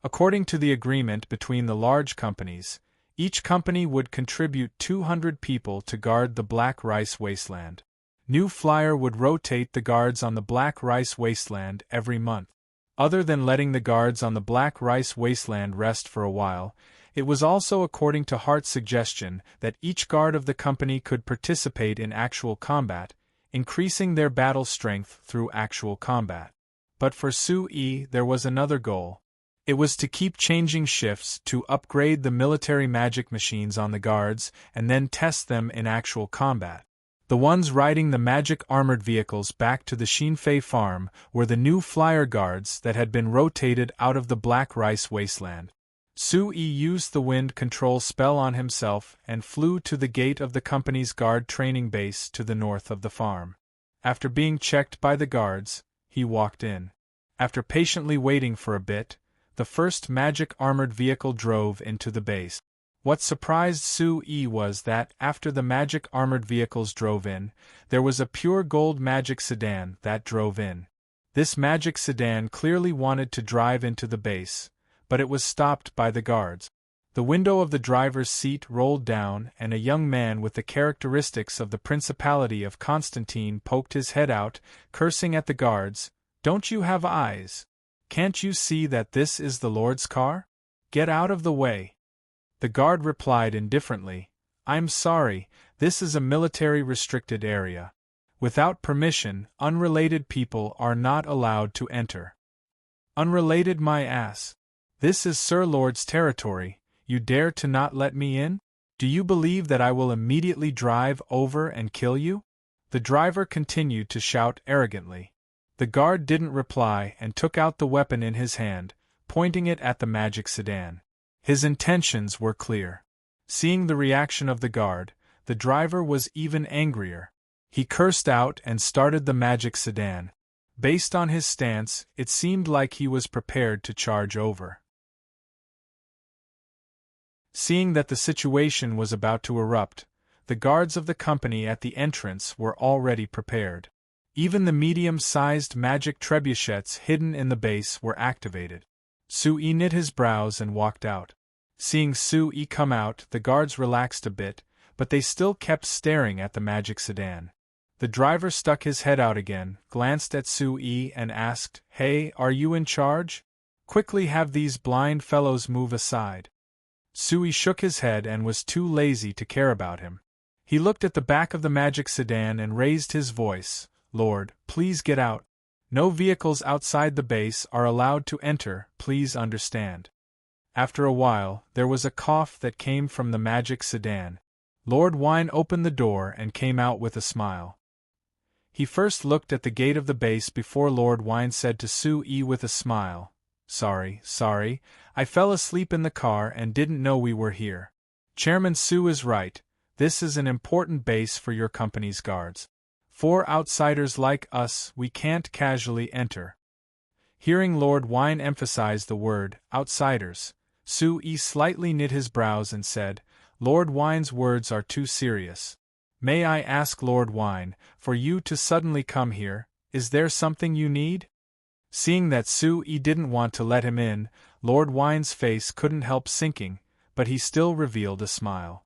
According to the agreement between the large companies, each company would contribute 200 people to guard the Black Rice Wasteland. New Flyer would rotate the guards on the Black Rice Wasteland every month. Other than letting the guards on the Black Rice Wasteland rest for a while, it was also according to Hart's suggestion that each guard of the company could participate in actual combat, increasing their battle strength through actual combat. But for Sui there was another goal. It was to keep changing shifts to upgrade the military magic machines on the guards and then test them in actual combat. The ones riding the magic armored vehicles back to the Shinfei farm were the new flyer guards that had been rotated out of the Black Rice wasteland. Sui used the wind control spell on himself and flew to the gate of the company's guard training base to the north of the farm. After being checked by the guards, he walked in. After patiently waiting for a bit, the first magic armored vehicle drove into the base. What surprised Sui was that, after the magic armored vehicles drove in, there was a pure gold magic sedan that drove in. This magic sedan clearly wanted to drive into the base, but it was stopped by the guards. The window of the driver's seat rolled down and a young man with the characteristics of the Principality of Constantine poked his head out, cursing at the guards. "Don't you have eyes? Can't you see that this is the Lord's car? Get out of the way." The guard replied indifferently, "I'm sorry, this is a military-restricted area. Without permission, unrelated people are not allowed to enter." "Unrelated my ass. This is Sir Lord's territory, you dare to not let me in? Do you believe that I will immediately drive over and kill you?" The driver continued to shout arrogantly. The guard didn't reply and took out the weapon in his hand, pointing it at the magic sedan. His intentions were clear. Seeing the reaction of the guard, the driver was even angrier. He cursed out and started the magic sedan. Based on his stance, it seemed like he was prepared to charge over. Seeing that the situation was about to erupt, the guards of the company at the entrance were already prepared. Even the medium-sized magic trebuchets hidden in the base were activated. Sui knit his brows and walked out. Seeing Sui come out, the guards relaxed a bit, but they still kept staring at the magic sedan. The driver stuck his head out again, glanced at Sui and asked, "Hey, are you in charge? Quickly have these blind fellows move aside." Sui shook his head and was too lazy to care about him. He looked at the back of the magic sedan and raised his voice, "Lord, please get out. No vehicles outside the base are allowed to enter, please understand." After a while, there was a cough that came from the magic sedan. Lord Wine opened the door and came out with a smile. He first looked at the gate of the base before Lord Wine said to Sui with a smile, Sorry, I fell asleep in the car and didn't know we were here. Chairman Su is right, this is an important base for your company's guards. For outsiders like us, we can't casually enter." Hearing Lord Wine emphasize the word, outsiders, Sui slightly knit his brows and said, "Lord Wine's words are too serious. May I ask Lord Wine, for you to suddenly come here, is there something you need?" Seeing that Sui didn't want to let him in, Lord Wine's face couldn't help sinking, but he still revealed a smile.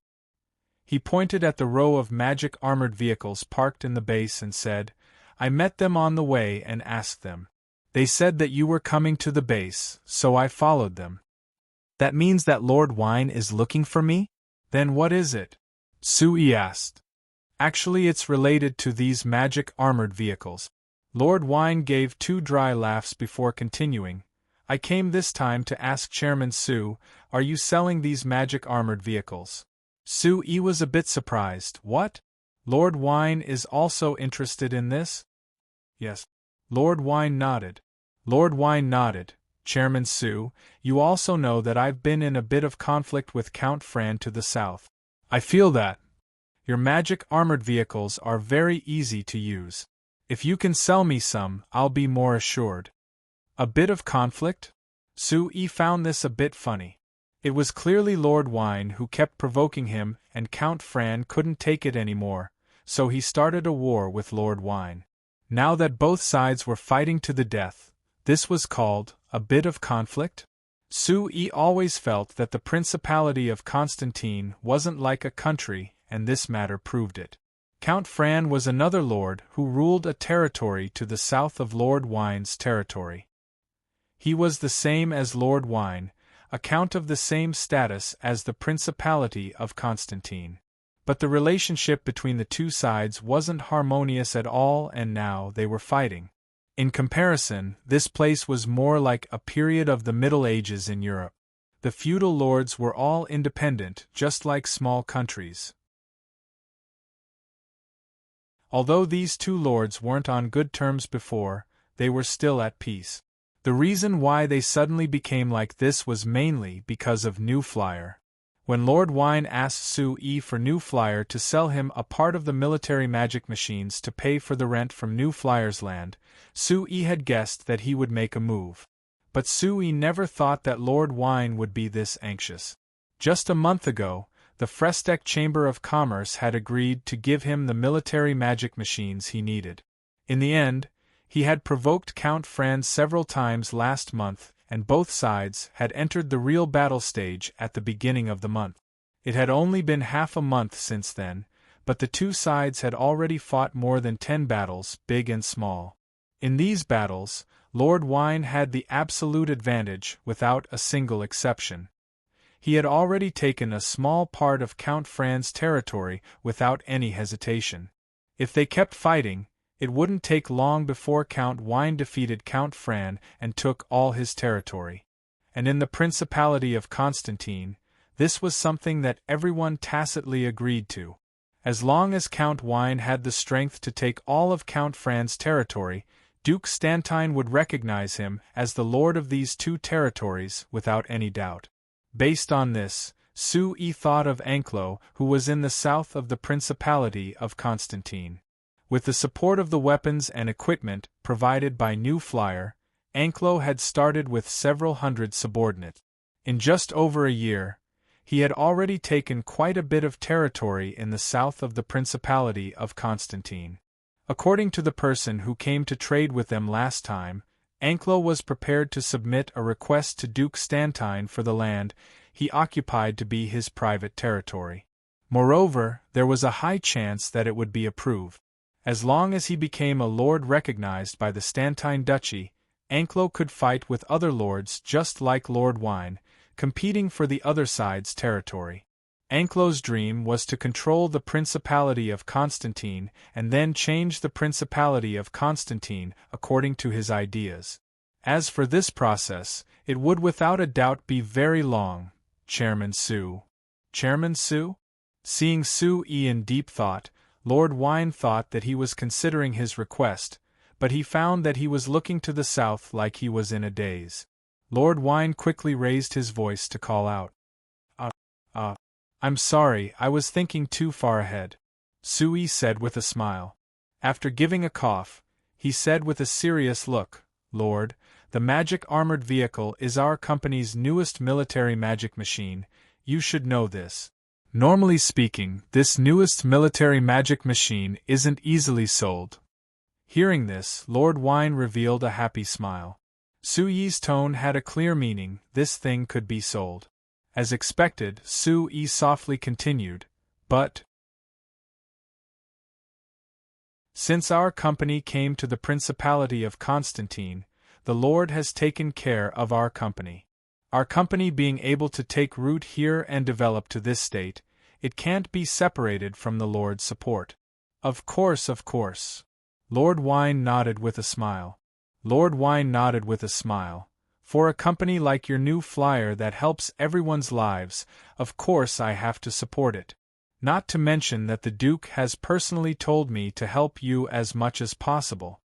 He pointed at the row of magic armored vehicles parked in the base and said, "I met them on the way and asked them. They said that you were coming to the base, so I followed them." "That means that Lord Wine is looking for me? Then what is it?" Sui asked. "Actually, it's related to these magic armored vehicles." Lord Wine gave two dry laughs before continuing, "I came this time to ask Chairman Su, are you selling these magic armored vehicles?" Sui was a bit surprised. "What? Lord Wine is also interested in this?" "Yes." Lord Wine nodded. "Chairman Su, you also know that I've been in a bit of conflict with Count Fran to the south. I feel that your magic armored vehicles are very easy to use. If you can sell me some, I'll be more assured." A bit of conflict? Sui found this a bit funny. It was clearly Lord Wine who kept provoking him, and Count Fran couldn't take it anymore, so he started a war with Lord Wine. Now that both sides were fighting to the death, this was called a bit of conflict? Sui always felt that the Principality of Constantine wasn't like a country, and this matter proved it. Count Fran was another lord who ruled a territory to the south of Lord Wine's territory. He was the same as Lord Wine, a count of the same status as the Principality of Constantine. But the relationship between the two sides wasn't harmonious at all, and now they were fighting. In comparison, this place was more like a period of the Middle Ages in Europe. The feudal lords were all independent, just like small countries. Although these two lords weren't on good terms before, they were still at peace. The reason why they suddenly became like this was mainly because of New Flyer. When Lord Wine asked Sue for New Flyer to sell him a part of the military magic machines to pay for the rent from New Flyer's land, Sue had guessed that he would make a move. But Sue never thought that Lord Wine would be this anxious. Just a month ago, the Fresteck Chamber of Commerce had agreed to give him the military magic machines he needed. In the end, he had provoked Count Franz several times last month, and both sides had entered the real battle stage at the beginning of the month. It had only been half a month since then, but the two sides had already fought more than 10 battles, big and small. In these battles, Lord Wine had the absolute advantage without a single exception. He had already taken a small part of Count Franz's territory without any hesitation. If they kept fighting, it wouldn't take long before Count Wine defeated Count Fran and took all his territory. And in the Principality of Constantine, this was something that everyone tacitly agreed to. As long as Count Wine had the strength to take all of Count Fran's territory, Duke Stantine would recognize him as the lord of these two territories without any doubt. Based on this, Sue thought of Anclo, who was in the south of the Principality of Constantine. With the support of the weapons and equipment provided by New Flyer, Anclo had started with several hundred subordinates. In just over a year, he had already taken quite a bit of territory in the south of the Principality of Constantine. According to the person who came to trade with them last time, Anclo was prepared to submit a request to Duke Stantine for the land he occupied to be his private territory. Moreover, there was a high chance that it would be approved. As long as he became a lord recognized by the Stantine Duchy, Anclo could fight with other lords just like Lord Wine, competing for the other side's territory. Anclo's dream was to control the Principality of Constantine and then change the Principality of Constantine according to his ideas. As for this process, it would without a doubt be very long. Chairman Sue. Chairman Sue? Seeing Sue in deep thought, Lord Wine thought that he was considering his request, but he found that he was looking to the south like he was in a daze. Lord Wine quickly raised his voice to call out. I'm sorry, I was thinking too far ahead, Sue said with a smile. After giving a cough, he said with a serious look, Lord, the magic armored vehicle is our company's newest military magic machine, you should know this. Normally speaking, this newest military magic machine isn't easily sold. Hearing this, Lord Wine revealed a happy smile. Sue's tone had a clear meaning, this thing could be sold. As expected, Sue softly continued, but since our company came to the Principality of Constantine, the Lord has taken care of our company. Our company being able to take root here and develop to this state, it can't be separated from the Lord's support. Of course. Lord Wine nodded with a smile. For a company like your New Flyer that helps everyone's lives, of course I have to support it. Not to mention that the Duke has personally told me to help you as much as possible.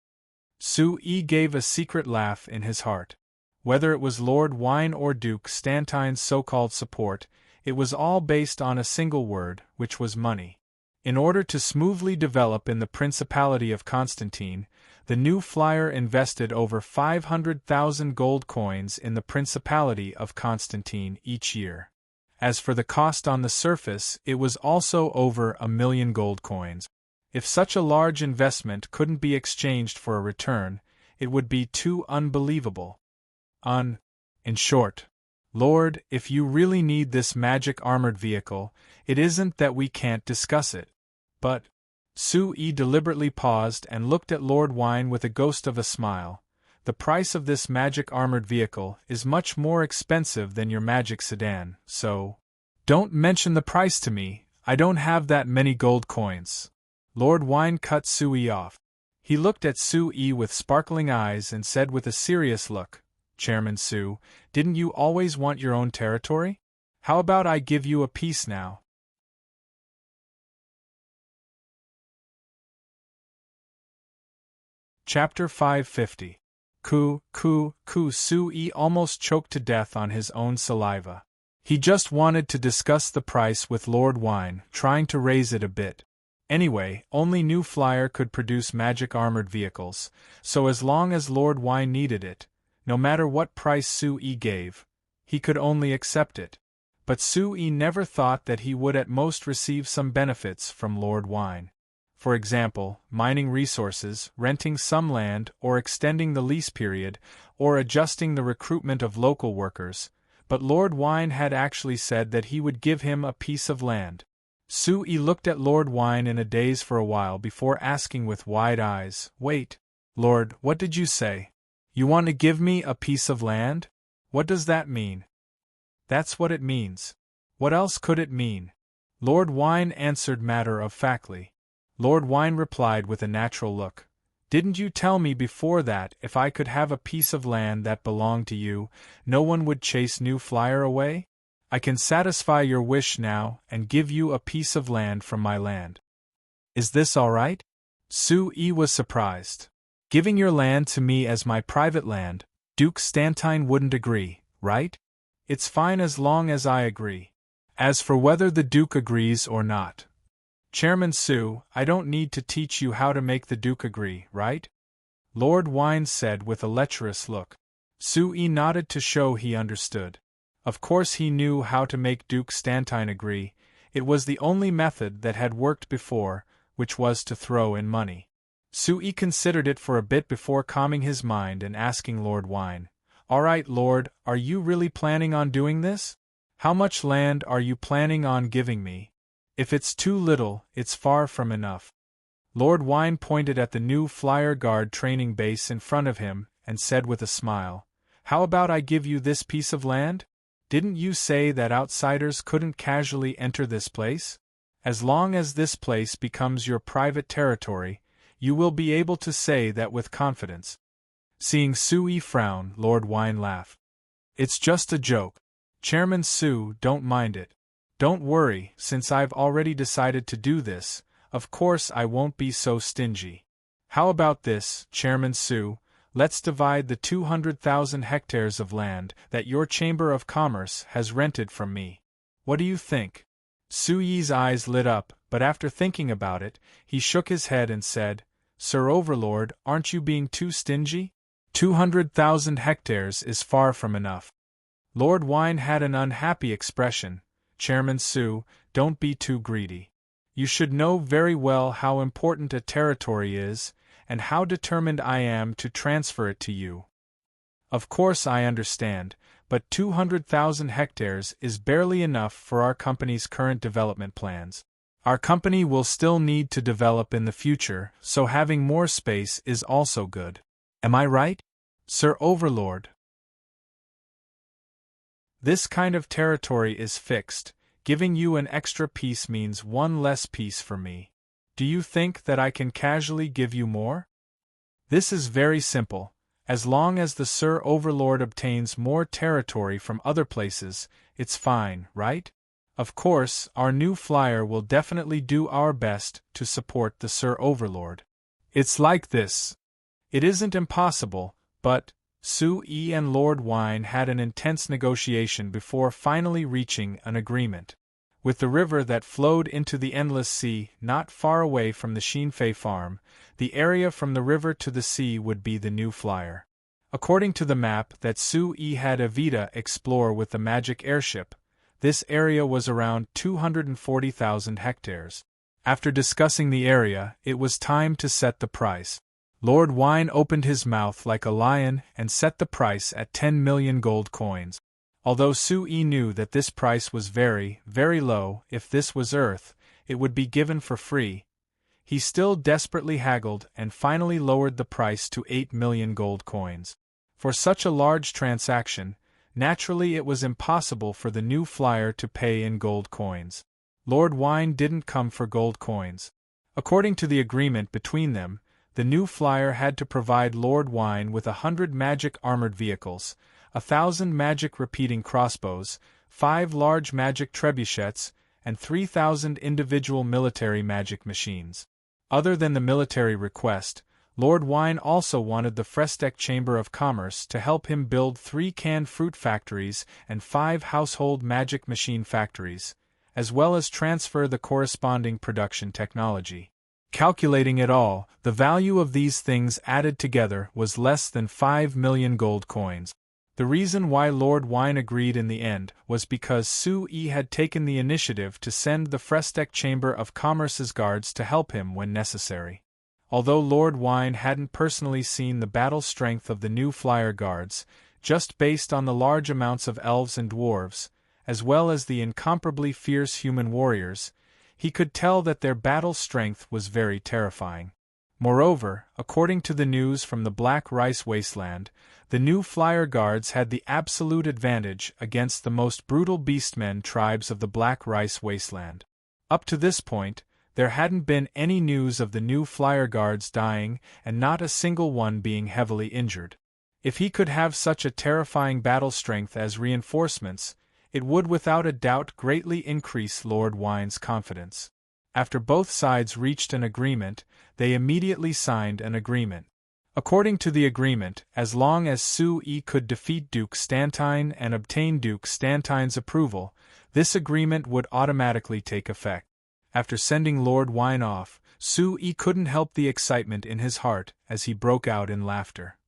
Sue gave a secret laugh in his heart. Whether it was Lord Wine or Duke Stantine's so-called support, it was all based on a single word, which was money. In order to smoothly develop in the Principality of Constantine, the New Flyer invested over 500,000 gold coins in the Principality of Constantine each year. As for the cost on the surface, it was also over 1,000,000 gold coins. If such a large investment couldn't be exchanged for a return, it would be too unbelievable. In short, Lord, if you really need this magic armored vehicle, it isn't that we can't discuss it. But Sue deliberately paused and looked at Lord Wine with a ghost of a smile. The price of this magic armored vehicle is much more expensive than your magic sedan, so don't mention the price to me, I don't have that many gold coins. Lord Wine cut Sue off. He looked at Sue with sparkling eyes and said with a serious look, Chairman Sue, didn't you always want your own territory? How about I give you a piece now? Chapter 550. Sue almost choked to death on his own saliva. He just wanted to discuss the price with Lord Wine, trying to raise it a bit. Anyway, only New Flyer could produce magic armored vehicles, so as long as Lord Wine needed it, no matter what price Sue gave, he could only accept it. But Sue never thought that he would at most receive some benefits from Lord Wine. For example, mining resources, renting some land, or extending the lease period, or adjusting the recruitment of local workers, but Lord Wine had actually said that he would give him a piece of land. Sue looked at Lord Wine in a daze for a while before asking with wide eyes, "Wait, Lord, what did you say? You want to give me a piece of land? What does that mean?" "That's what it means. What else could it mean?" Lord Wine answered matter-of-factly. Lord Wine replied with a natural look. "Didn't you tell me before that if I could have a piece of land that belonged to you, no one would chase New Flyer away? I can satisfy your wish now and give you a piece of land from my land. Is this all right?" Sue was surprised. "Giving your land to me as my private land, Duke Stantine wouldn't agree, right?" "It's fine as long as I agree. As for whether the Duke agrees or not, Chairman Sue, I don't need to teach you how to make the Duke agree, right?" Lord Wine said with a lecherous look. Sue nodded to show he understood. Of course he knew how to make Duke Stantine agree. It was the only method that had worked before, which was to throw in money. Sue considered it for a bit before calming his mind and asking Lord Wine, "All right, Lord, are you really planning on doing this? How much land are you planning on giving me? If it's too little, it's far from enough." Lord Wine pointed at the New Flyer Guard training base in front of him and said with a smile, "How about I give you this piece of land? Didn't you say that outsiders couldn't casually enter this place? As long as this place becomes your private territory, you will be able to say that with confidence." Seeing Sue frown, Lord Wine laughed. "It's just a joke. Chairman Sue, don't mind it. Don't worry, since I've already decided to do this, of course I won't be so stingy. How about this, Chairman Sue? Let's divide the 200,000 hectares of land that your Chamber of Commerce has rented from me. What do you think?" Sue's eyes lit up, but after thinking about it, he shook his head and said, "Sir Overlord, aren't you being too stingy? 200,000 hectares is far from enough." Lord Wine had an unhappy expression. "Chairman Sue, don't be too greedy. You should know very well how important a territory is, and how determined I am to transfer it to you. Of course I understand, but 200,000 hectares is barely enough for our company's current development plans. Our company will still need to develop in the future, so having more space is also good. Am I right, Sir Overlord?" "This kind of territory is fixed. Giving you an extra piece means one less piece for me. Do you think that I can casually give you more?" "This is very simple. As long as the Sir Overlord obtains more territory from other places, it's fine, right? Of course, our New Flyer will definitely do our best to support the Sir Overlord. It's like this. It isn't impossible, but..." Sue and Lord Wine had an intense negotiation before finally reaching an agreement. With the river that flowed into the endless sea not far away from the Sheenfei farm, the area from the river to the sea would be the New Flyer. According to the map that Sue had Evita explore with the magic airship, this area was around 240,000 hectares. After discussing the area, it was time to set the price. Lord Wine opened his mouth like a lion and set the price at 10 million gold coins. Although Sue knew that this price was very, very low, if this was Earth, it would be given for free, he still desperately haggled and finally lowered the price to 8 million gold coins. For such a large transaction, naturally it was impossible for the New Flyer to pay in gold coins. Lord Wine didn't come for gold coins. According to the agreement between them, the New Flyer had to provide Lord Wine with 100 magic armored vehicles, 1,000 magic repeating crossbows, 5 large magic trebuchets, and 3,000 individual military magic machines. Other than the military request, Lord Wine also wanted the Frestec Chamber of Commerce to help him build 3 canned fruit factories and 5 household magic machine factories, as well as transfer the corresponding production technology. Calculating it all, the value of these things added together was less than 5 million gold coins. The reason why Lord Wine agreed in the end was because Sue had taken the initiative to send the Frestec Chamber of Commerce's guards to help him when necessary. Although Lord Wine hadn't personally seen the battle strength of the new flyer guards, just based on the large amounts of elves and dwarves, as well as the incomparably fierce human warriors, he could tell that their battle strength was very terrifying. Moreover, according to the news from the Black Rice Wasteland, the new flyer guards had the absolute advantage against the most brutal beastmen tribes of the Black Rice Wasteland. Up to this point, there hadn't been any news of the new flyer guards dying and not a single one being heavily injured. If he could have such a terrifying battle strength as reinforcements, it would without a doubt greatly increase Lord Wine's confidence. After both sides reached an agreement, they immediately signed an agreement. According to the agreement, as long as Sue could defeat Duke Stantine and obtain Duke Stantine's approval, this agreement would automatically take effect. After sending Lord Wine off, Sue couldn't help the excitement in his heart as he broke out in laughter.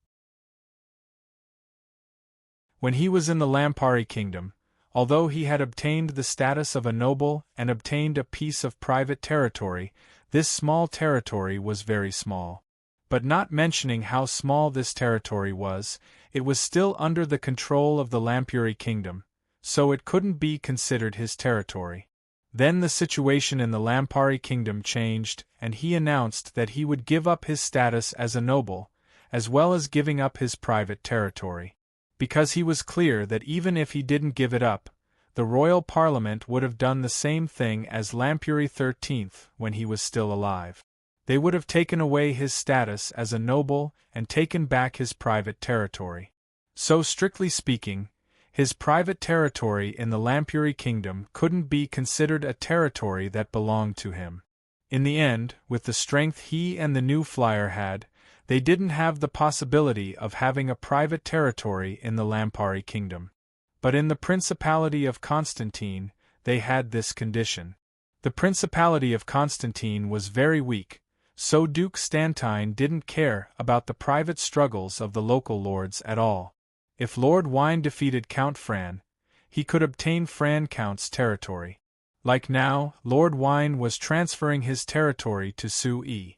When he was in the Lampari Kingdom, although he had obtained the status of a noble and obtained a piece of private territory, this small territory was very small. But not mentioning how small this territory was, it was still under the control of the Lampuri Kingdom, so it couldn't be considered his territory. Then the situation in the Lampari Kingdom changed, and he announced that he would give up his status as a noble, as well as giving up his private territory. Because he was clear that even if he didn't give it up, the royal parliament would have done the same thing as Lampuri XIII when he was still alive. They would have taken away his status as a noble and taken back his private territory. So strictly speaking, his private territory in the Lampuri Kingdom couldn't be considered a territory that belonged to him. In the end, with the strength he and the new flyer had, they didn't have the possibility of having a private territory in the Lampari Kingdom. But in the Principality of Constantine, they had this condition. The Principality of Constantine was very weak, so Duke Stantine didn't care about the private struggles of the local lords at all. If Lord Wine defeated Count Fran, he could obtain Fran Count's territory. Like now, Lord Wine was transferring his territory to Sue.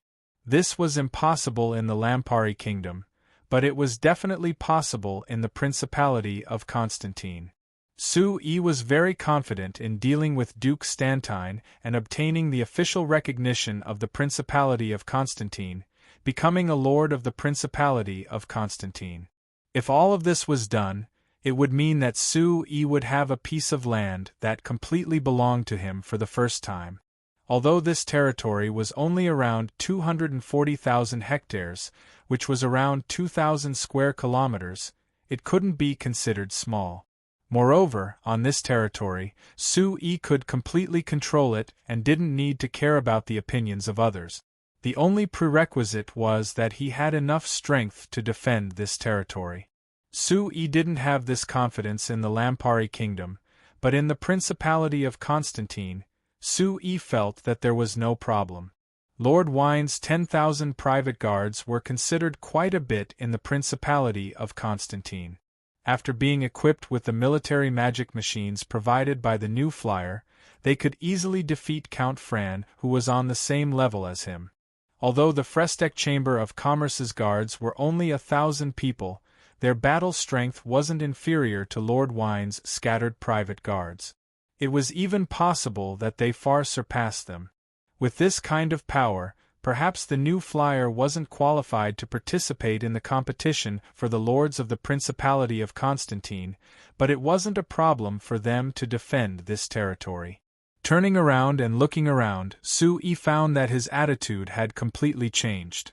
This was impossible in the Lampari Kingdom, but it was definitely possible in the Principality of Constantine. Sue was very confident in dealing with Duke Stantine and obtaining the official recognition of the Principality of Constantine, becoming a lord of the Principality of Constantine. If all of this was done, it would mean that Sue would have a piece of land that completely belonged to him for the first time. Although this territory was only around 240,000 hectares, which was around 2,000 square kilometers, it couldn't be considered small. Moreover, on this territory, Sue could completely control it and didn't need to care about the opinions of others. The only prerequisite was that he had enough strength to defend this territory. Sue didn't have this confidence in the Lampari Kingdom, but in the Principality of Constantine, Sue felt that there was no problem. Lord Wine's 10,000 private guards were considered quite a bit in the Principality of Constantine. After being equipped with the military magic machines provided by the new flyer, they could easily defeat Count Fran, who was on the same level as him. Although the Frestec Chamber of Commerce's guards were only 1,000 people, their battle strength wasn't inferior to Lord Wine's scattered private guards. It was even possible that they far surpassed them. With this kind of power, perhaps the new flyer wasn't qualified to participate in the competition for the lords of the Principality of Constantine, but it wasn't a problem for them to defend this territory. Turning around and looking around, Sue found that his attitude had completely changed.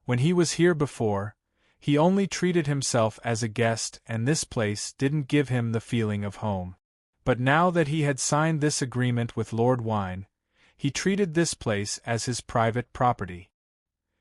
When he was here before, he only treated himself as a guest, and this place didn't give him the feeling of home. But now that he had signed this agreement with Lord Wine, He treated this place as his private property.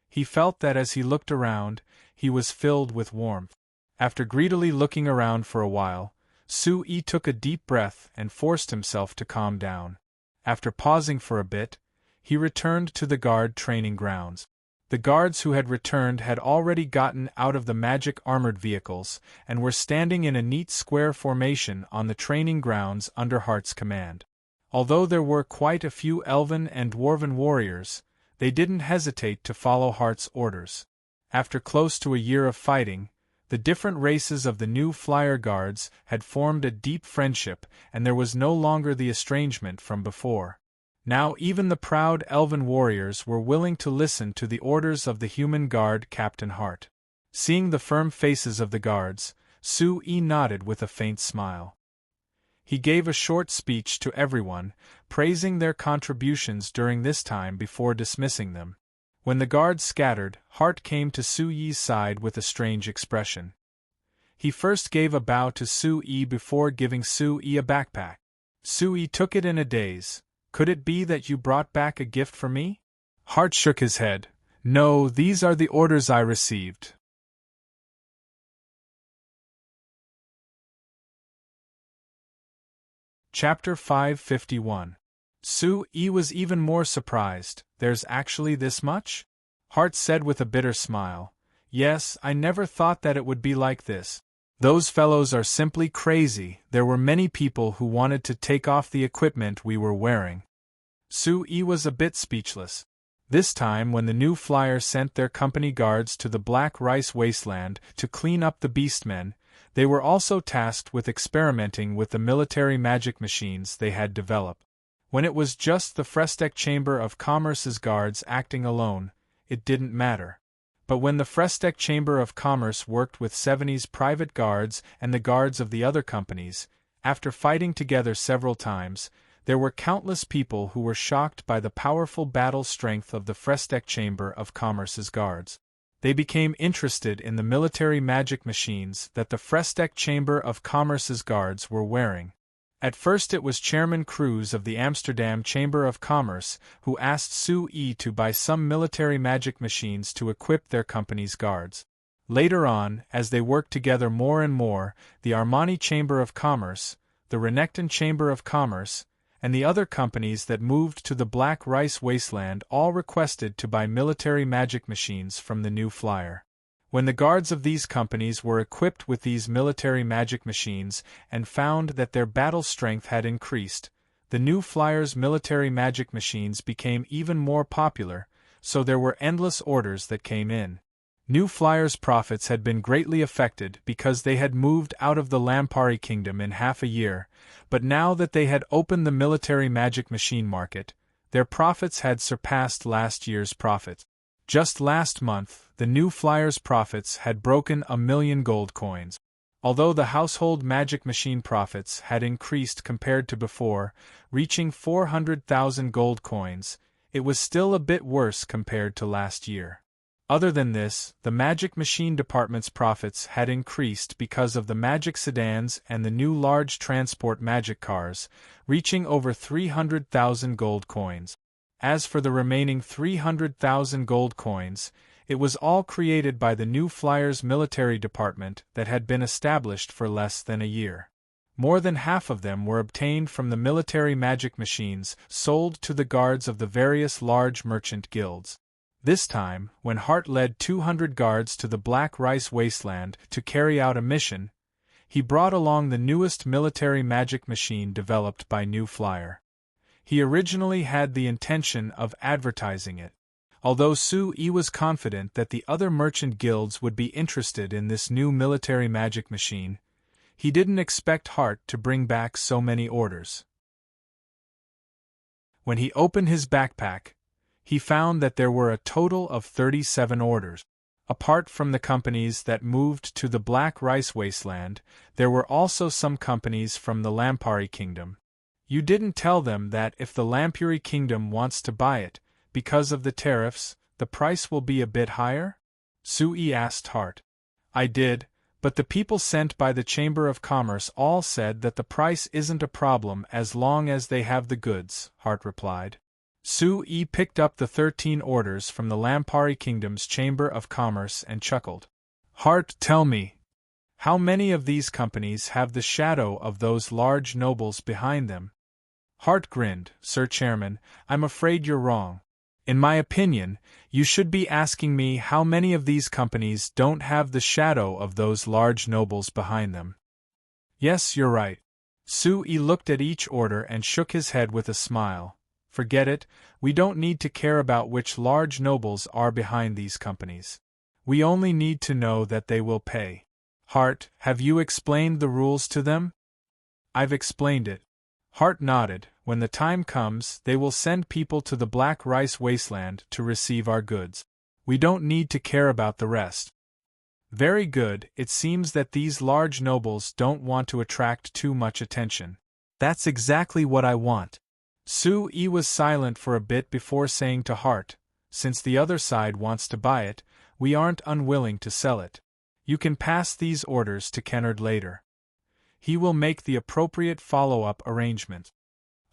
He felt that as he looked around, he was filled with warmth. After greedily looking around for a while, Sui took a deep breath and forced himself to calm down. After pausing for a bit, he returned to the guard training grounds. The guards who had returned had already gotten out of the magic armored vehicles and were standing in a neat square formation on the training grounds under Hart's command. Although there were quite a few elven and dwarven warriors, they didn't hesitate to follow Hart's orders. After close to a year of fighting, the different races of the new flyer guards had formed a deep friendship, and there was no longer the estrangement from before. Now even the proud elven warriors were willing to listen to the orders of the human guard Captain Hart. Seeing the firm faces of the guards, Sui nodded with a faint smile. He gave a short speech to everyone, praising their contributions during this time before dismissing them. When the guards scattered, Hart came to Sui's side with a strange expression. He first gave a bow to Sui before giving Sui a backpack. Sui took it in a daze. "Could it be that you brought back a gift for me?" Hart shook his head. "No, these are the orders I received." Chapter 551. Sui was even more surprised. "There's actually this much?" Hart said with a bitter smile. "Yes, I never thought that it would be like this. Those fellows are simply crazy. There were many people who wanted to take off the equipment we were wearing." Sui was a bit speechless. This time when the new flyer sent their company guards to the Black Rice Wasteland to clean up the beastmen, they were also tasked with experimenting with the military magic machines they had developed. When it was just the Frestec Chamber of Commerce's guards acting alone, it didn't matter. But when the Frestec Chamber of Commerce worked with 70's private guards and the guards of the other companies, after fighting together several times, there were countless people who were shocked by the powerful battle strength of the Frestec Chamber of Commerce's guards. They became interested in the military magic machines that the Frestec Chamber of Commerce's guards were wearing. At first it was Chairman Cruz of the Amsterdam Chamber of Commerce who asked Sui to buy some military magic machines to equip their company's guards. Later on, as they worked together more and more, the Armani Chamber of Commerce, the Renekton Chamber of Commerce, and the other companies that moved to the Black Rice Wasteland all requested to buy military magic machines from the new flyer. When the guards of these companies were equipped with these military magic machines and found that their battle strength had increased, the new flyer's military magic machines became even more popular, so there were endless orders that came in. New Flyer's profits had been greatly affected because they had moved out of the Lampari Kingdom in half a year, but now that they had opened the military magic machine market, their profits had surpassed last year's profits. Just last month, the New Flyer's profits had broken 1,000,000 gold coins. Although the household magic machine profits had increased compared to before, reaching 400,000 gold coins, it was still a bit worse compared to last year. Other than this, the magic machine department's profits had increased because of the magic sedans and the new large transport magic cars, reaching over 300,000 gold coins. As for the remaining 300,000 gold coins, it was all created by the new Flyer's military department that had been established for less than a year. More than half of them were obtained from the military magic machines sold to the guards of the various large merchant guilds. This time, when Hart led 200 guards to the Black Rice Wasteland to carry out a mission, he brought along the newest military magic machine developed by New Flyer. He originally had the intention of advertising it. Although Sui was confident that the other merchant guilds would be interested in this new military magic machine, he didn't expect Hart to bring back so many orders. When he opened his backpack, he found that there were a total of 37 orders. Apart from the companies that moved to the Black Rice Wasteland, there were also some companies from the Lampari Kingdom. You didn't tell them that if the Lampuri Kingdom wants to buy it, because of the tariffs, the price will be a bit higher? Sui asked Hart. I did, but the people sent by the Chamber of Commerce all said that the price isn't a problem as long as they have the goods, Hart replied. Sue picked up the 13 orders from the Lampari Kingdom's Chamber of Commerce and chuckled. Hart, tell me, how many of these companies have the shadow of those large nobles behind them? Hart grinned. Sir Chairman, I'm afraid you're wrong. In my opinion, you should be asking me how many of these companies don't have the shadow of those large nobles behind them. Yes, you're right. Sue looked at each order and shook his head with a smile. Forget it, we don't need to care about which large nobles are behind these companies. We only need to know that they will pay. Hart, have you explained the rules to them? I've explained it. Hart nodded. When the time comes, they will send people to the Black Rice Wasteland to receive our goods. We don't need to care about the rest. Very good, it seems that these large nobles don't want to attract too much attention. That's exactly what I want. Sue was silent for a bit before saying to Hart, since the other side wants to buy it, we aren't unwilling to sell it. You can pass these orders to Kennard later. He will make the appropriate follow-up arrangement.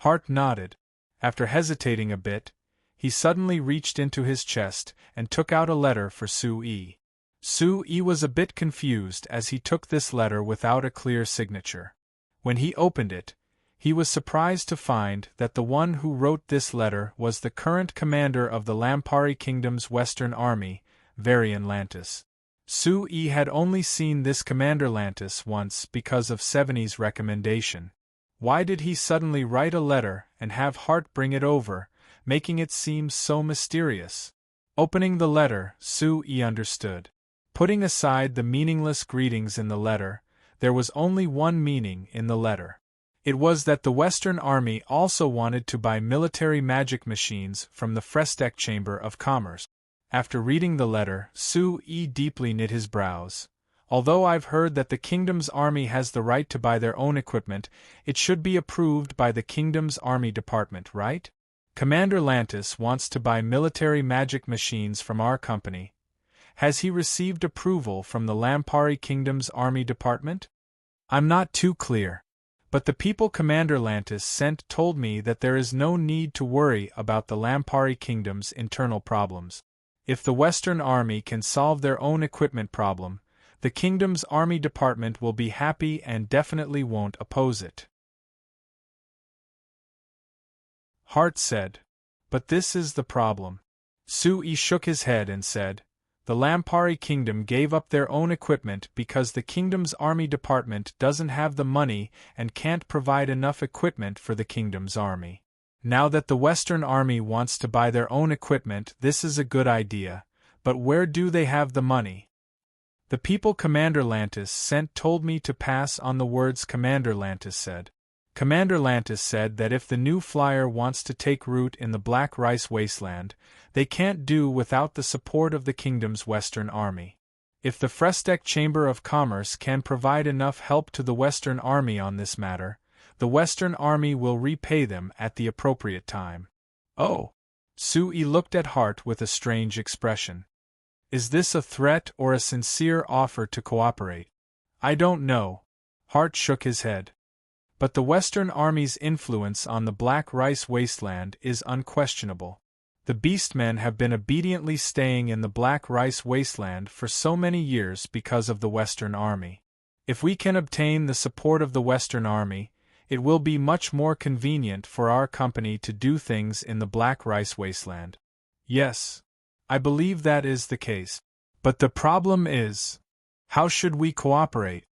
Hart nodded. After hesitating a bit, he suddenly reached into his chest and took out a letter for Sue. Sue was a bit confused as he took this letter without a clear signature. When he opened it, he was surprised to find that the one who wrote this letter was the current commander of the Lampari Kingdom's Western Army, Varian Lantis. Sue had only seen this Commander Lantis once because of Seveni's recommendation. Why did he suddenly write a letter and have Hart bring it over, making it seem so mysterious? Opening the letter, Sue understood. Putting aside the meaningless greetings in the letter, there was only one meaning in the letter. It was that the Western Army also wanted to buy military magic machines from the Frestek Chamber of Commerce. After reading the letter, Sue deeply knit his brows. Although I've heard that the Kingdom's army has the right to buy their own equipment, it should be approved by the Kingdom's Army Department, right? Commander Lantis wants to buy military magic machines from our company. Has he received approval from the Lampari Kingdom's Army Department? I'm not too clear. But the people Commander Lantis sent told me that there is no need to worry about the Lampari Kingdom's internal problems. If the Western Army can solve their own equipment problem, the Kingdom's Army Department will be happy and definitely won't oppose it. Hart said. But this is the problem. Sue shook his head and said, the Lampari Kingdom gave up their own equipment because the Kingdom's Army Department doesn't have the money and can't provide enough equipment for the Kingdom's army. Now that the Western Army wants to buy their own equipment, this is a good idea, but where do they have the money? The people Commander Lantis sent told me to pass on the words Commander Lantis said. Commander Lantis said that if the new flyer wants to take root in the Black Rice Wasteland, they can't do without the support of the Kingdom's Western Army. If the Frestek Chamber of Commerce can provide enough help to the Western Army on this matter, the Western Army will repay them at the appropriate time. Oh! Sue looked at Hart with a strange expression. Is this a threat or a sincere offer to cooperate? I don't know. Hart shook his head. But the Western Army's influence on the Black Rice Wasteland is unquestionable. The Beastmen have been obediently staying in the Black Rice Wasteland for so many years because of the Western Army. If we can obtain the support of the Western Army, it will be much more convenient for our company to do things in the Black Rice Wasteland. Yes, I believe that is the case. But the problem is, how should we cooperate?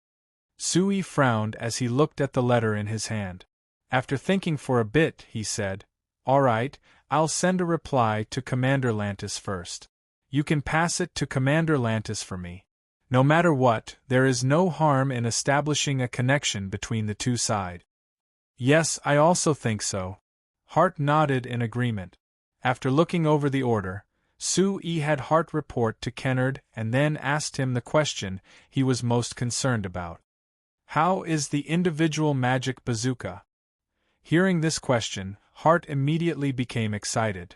Sue frowned as he looked at the letter in his hand. After thinking for a bit, he said, All right, I'll send a reply to Commander Lantis first. You can pass it to Commander Lantis for me. No matter what, there is no harm in establishing a connection between the two sides. Yes, I also think so. Hart nodded in agreement. After looking over the order, Sue had Hart report to Kennard and then asked him the question he was most concerned about. How is the individual magic bazooka? Hearing this question, Hart immediately became excited.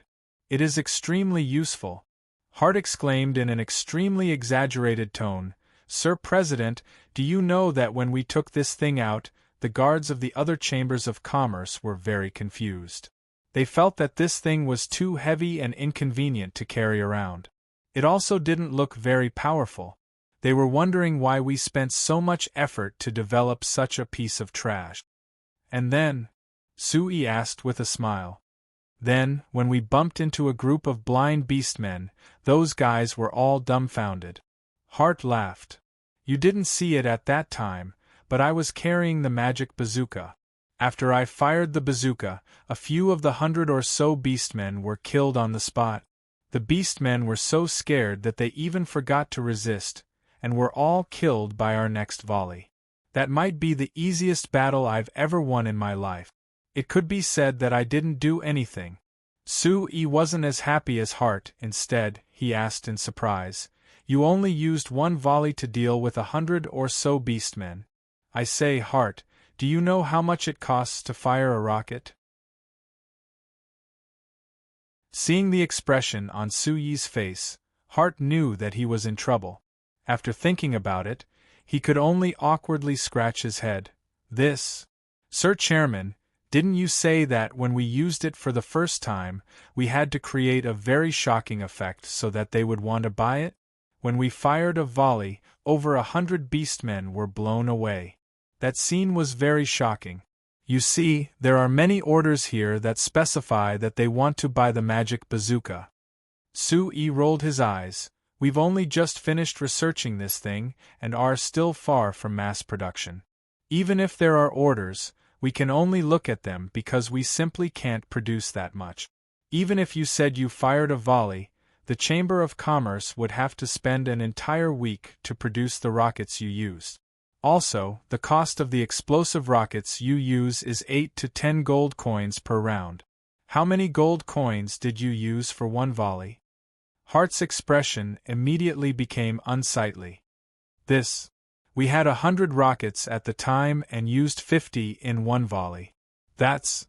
It is extremely useful. Hart exclaimed in an extremely exaggerated tone, Sir President, do you know that when we took this thing out, the guards of the other chambers of commerce were very confused. They felt that this thing was too heavy and inconvenient to carry around. It also didn't look very powerful. They were wondering why we spent so much effort to develop such a piece of trash. And then? Sui asked with a smile. Then, when we bumped into a group of blind beastmen, those guys were all dumbfounded. Hart laughed. You didn't see it at that time, but I was carrying the magic bazooka. After I fired the bazooka, a few of the 100 or so beastmen were killed on the spot. The beastmen were so scared that they even forgot to resist, and were all killed by our next volley. That might be the easiest battle I've ever won in my life. It could be said that I didn't do anything. Sui wasn't as happy as Hart. Instead, he asked in surprise, you only used one volley to deal with 100 or so beastmen. I say, Hart, do you know how much it costs to fire a rocket? Seeing the expression on Sui's face, Hart knew that he was in trouble. After thinking about it, he could only awkwardly scratch his head. Sir Chairman, didn't you say that when we used it for the first time, we had to create a very shocking effect so that they would want to buy it? When we fired a volley, over 100 beastmen were blown away. That scene was very shocking. You see, there are many orders here that specify that they want to buy the magic bazooka. Sui rolled his eyes. We've only just finished researching this thing, and are still far from mass production. Even if there are orders, we can only look at them because we simply can't produce that much. Even if you said you fired a volley, the Chamber of Commerce would have to spend an entire week to produce the rockets you used. Also, the cost of the explosive rockets you use is 8 to 10 gold coins per round. How many gold coins did you use for one volley? Hart's expression immediately became unsightly. We had 100 rockets at the time and used 50 in one volley. That's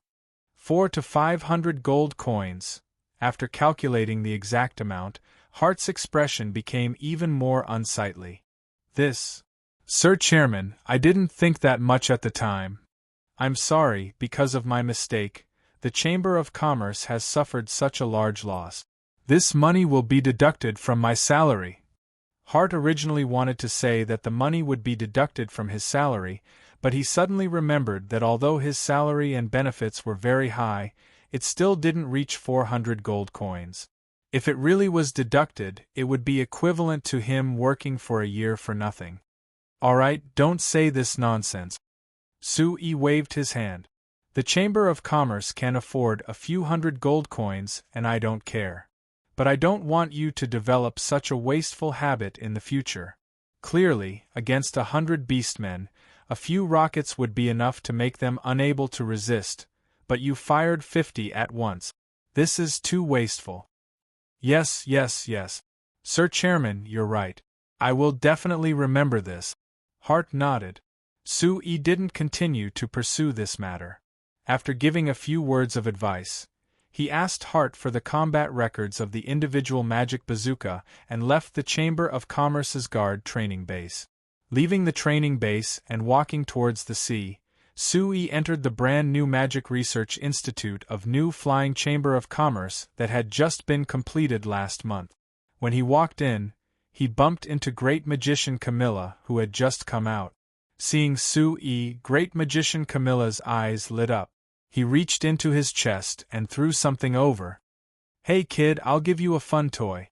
400 to 500 gold coins. After calculating the exact amount, Hart's expression became even more unsightly. Sir Chairman, I didn't think that much at the time. I'm sorry, because of my mistake, the Chamber of Commerce has suffered such a large loss. This money will be deducted from my salary. Hart originally wanted to say that the money would be deducted from his salary, but he suddenly remembered that although his salary and benefits were very high, it still didn't reach 400 gold coins. If it really was deducted, it would be equivalent to him working for a year for nothing. Alright, don't say this nonsense. Sui waved his hand. The Chamber of Commerce can afford a few hundred gold coins, and I don't care. But I don't want you to develop such a wasteful habit in the future. Clearly, against 100 beastmen, a few rockets would be enough to make them unable to resist, but you fired 50 at once. This is too wasteful. Yes. Sir Chairman, you're right. I will definitely remember this. Hart nodded. Sui didn't continue to pursue this matter. After giving a few words of advice, he asked Hart for the combat records of the individual magic bazooka and left the Chamber of Commerce's guard training base. Leaving the training base and walking towards the sea, Sui entered the brand new Magic Research Institute of New Flying Chamber of Commerce that had just been completed last month. When he walked in, he bumped into Great Magician Camilla, who had just come out. Seeing Sui, Great Magician Camilla's eyes lit up. He reached into his chest and threw something over. Hey kid, I'll give you a fun toy.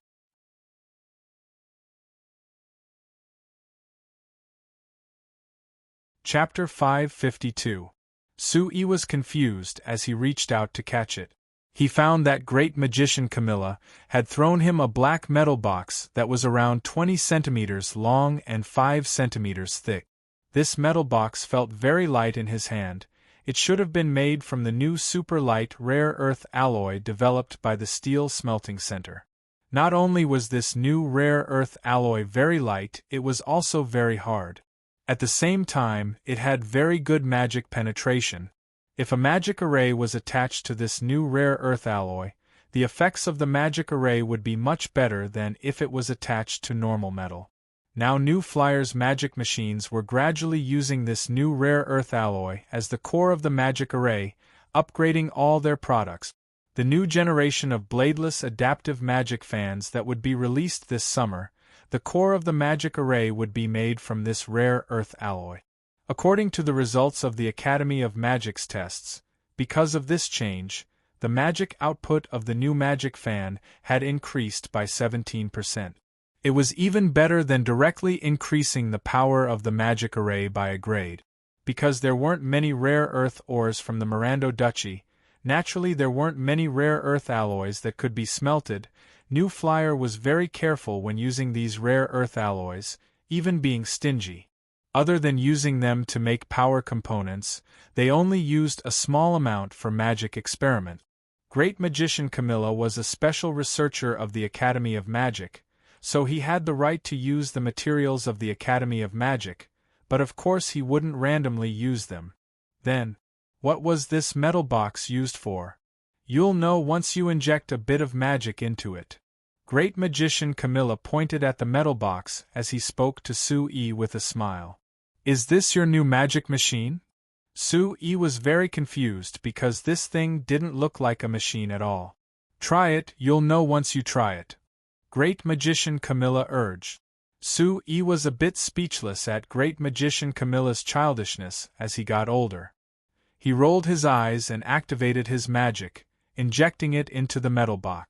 Chapter 552. Sui was confused as he reached out to catch it. He found that Great Magician Camilla had thrown him a black metal box that was around 20 centimeters long and 5 centimeters thick. This metal box felt very light in his hand. It should have been made from the new super light rare earth alloy developed by the Steel Smelting Center. Not only was this new rare earth alloy very light, it was also very hard. At the same time, it had very good magic penetration. If a magic array was attached to this new rare earth alloy, the effects of the magic array would be much better than if it was attached to normal metal. Now New Flyer's magic machines were gradually using this new rare earth alloy as the core of the magic array, upgrading all their products. The new generation of bladeless adaptive magic fans that would be released this summer, the core of the magic array would be made from this rare earth alloy. According to the results of the Academy of Magic's tests, because of this change, the magic output of the new magic fan had increased by 17%. It was even better than directly increasing the power of the magic array by a grade. Because there weren't many rare earth ores from the Mirando Duchy, naturally there weren't many rare earth alloys that could be smelted. New Flyer was very careful when using these rare earth alloys, even being stingy. Other than using them to make power components, they only used a small amount for magic experiment. Great Magician Camilla was a special researcher of the Academy of Magic, so he had the right to use the materials of the Academy of Magic, but of course he wouldn't randomly use them. Then, what was this metal box used for? You'll know once you inject a bit of magic into it. Great Magician Camilla pointed at the metal box as he spoke to Sue with a smile. Is this your new magic machine? Sue was very confused because this thing didn't look like a machine at all. Try it, you'll know once you try it. Great Magician Camilla urged. Sue was a bit speechless at Great Magician Camilla's childishness as he got older. He rolled his eyes and activated his magic, injecting it into the metal box.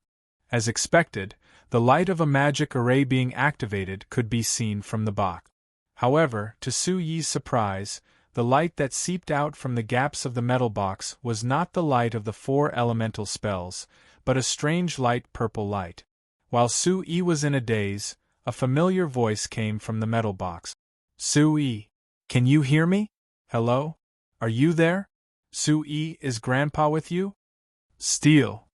As expected, the light of a magic array being activated could be seen from the box. However, to Sue's surprise, the light that seeped out from the gaps of the metal box was not the light of the 4 elemental spells, but a strange light purple light. While Sue was in a daze, a familiar voice came from the metal box. Sue, can you hear me? Hello? Are you there? Sue, is Grandpa with you? Steel.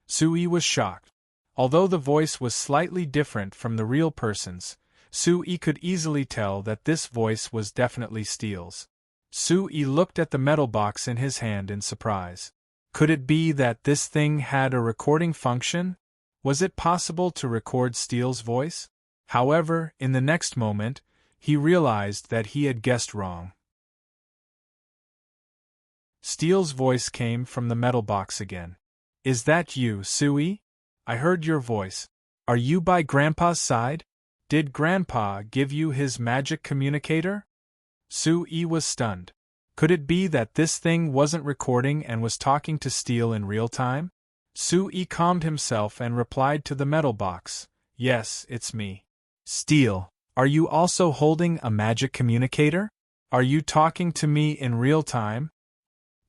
Sue was shocked. Although the voice was slightly different from the real person's, Sue could easily tell that this voice was definitely Steel's. Sue looked at the metal box in his hand in surprise. Could it be that this thing had a recording function? Was it possible to record Steel's voice? However, in the next moment, he realized that he had guessed wrong. Steel's voice came from the metal box again. Is that you, Sue? I heard your voice. Are you by Grandpa's side? Did Grandpa give you his magic communicator? Sue was stunned. Could it be that this thing wasn't recording and was talking to Steel in real time? Sue calmed himself and replied to the metal box. Yes, it's me. Steel, are you also holding a magic communicator? Are you talking to me in real time?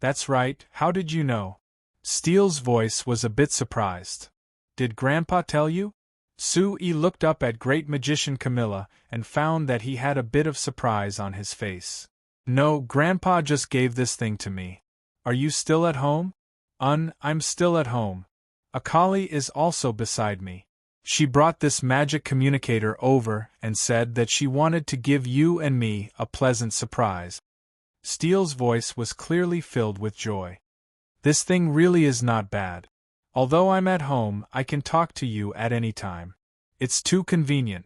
That's right, how did you know? Steel's voice was a bit surprised. Did Grandpa tell you? Sue looked up at Great Magician Camilla and found that he had a bit of surprise on his face. No, Grandpa just gave this thing to me. Are you still at home? I'm still at home. Akali is also beside me. She brought this magic communicator over and said that she wanted to give you and me a pleasant surprise. Steel's voice was clearly filled with joy. This thing really is not bad. Although I'm at home, I can talk to you at any time. It's too convenient.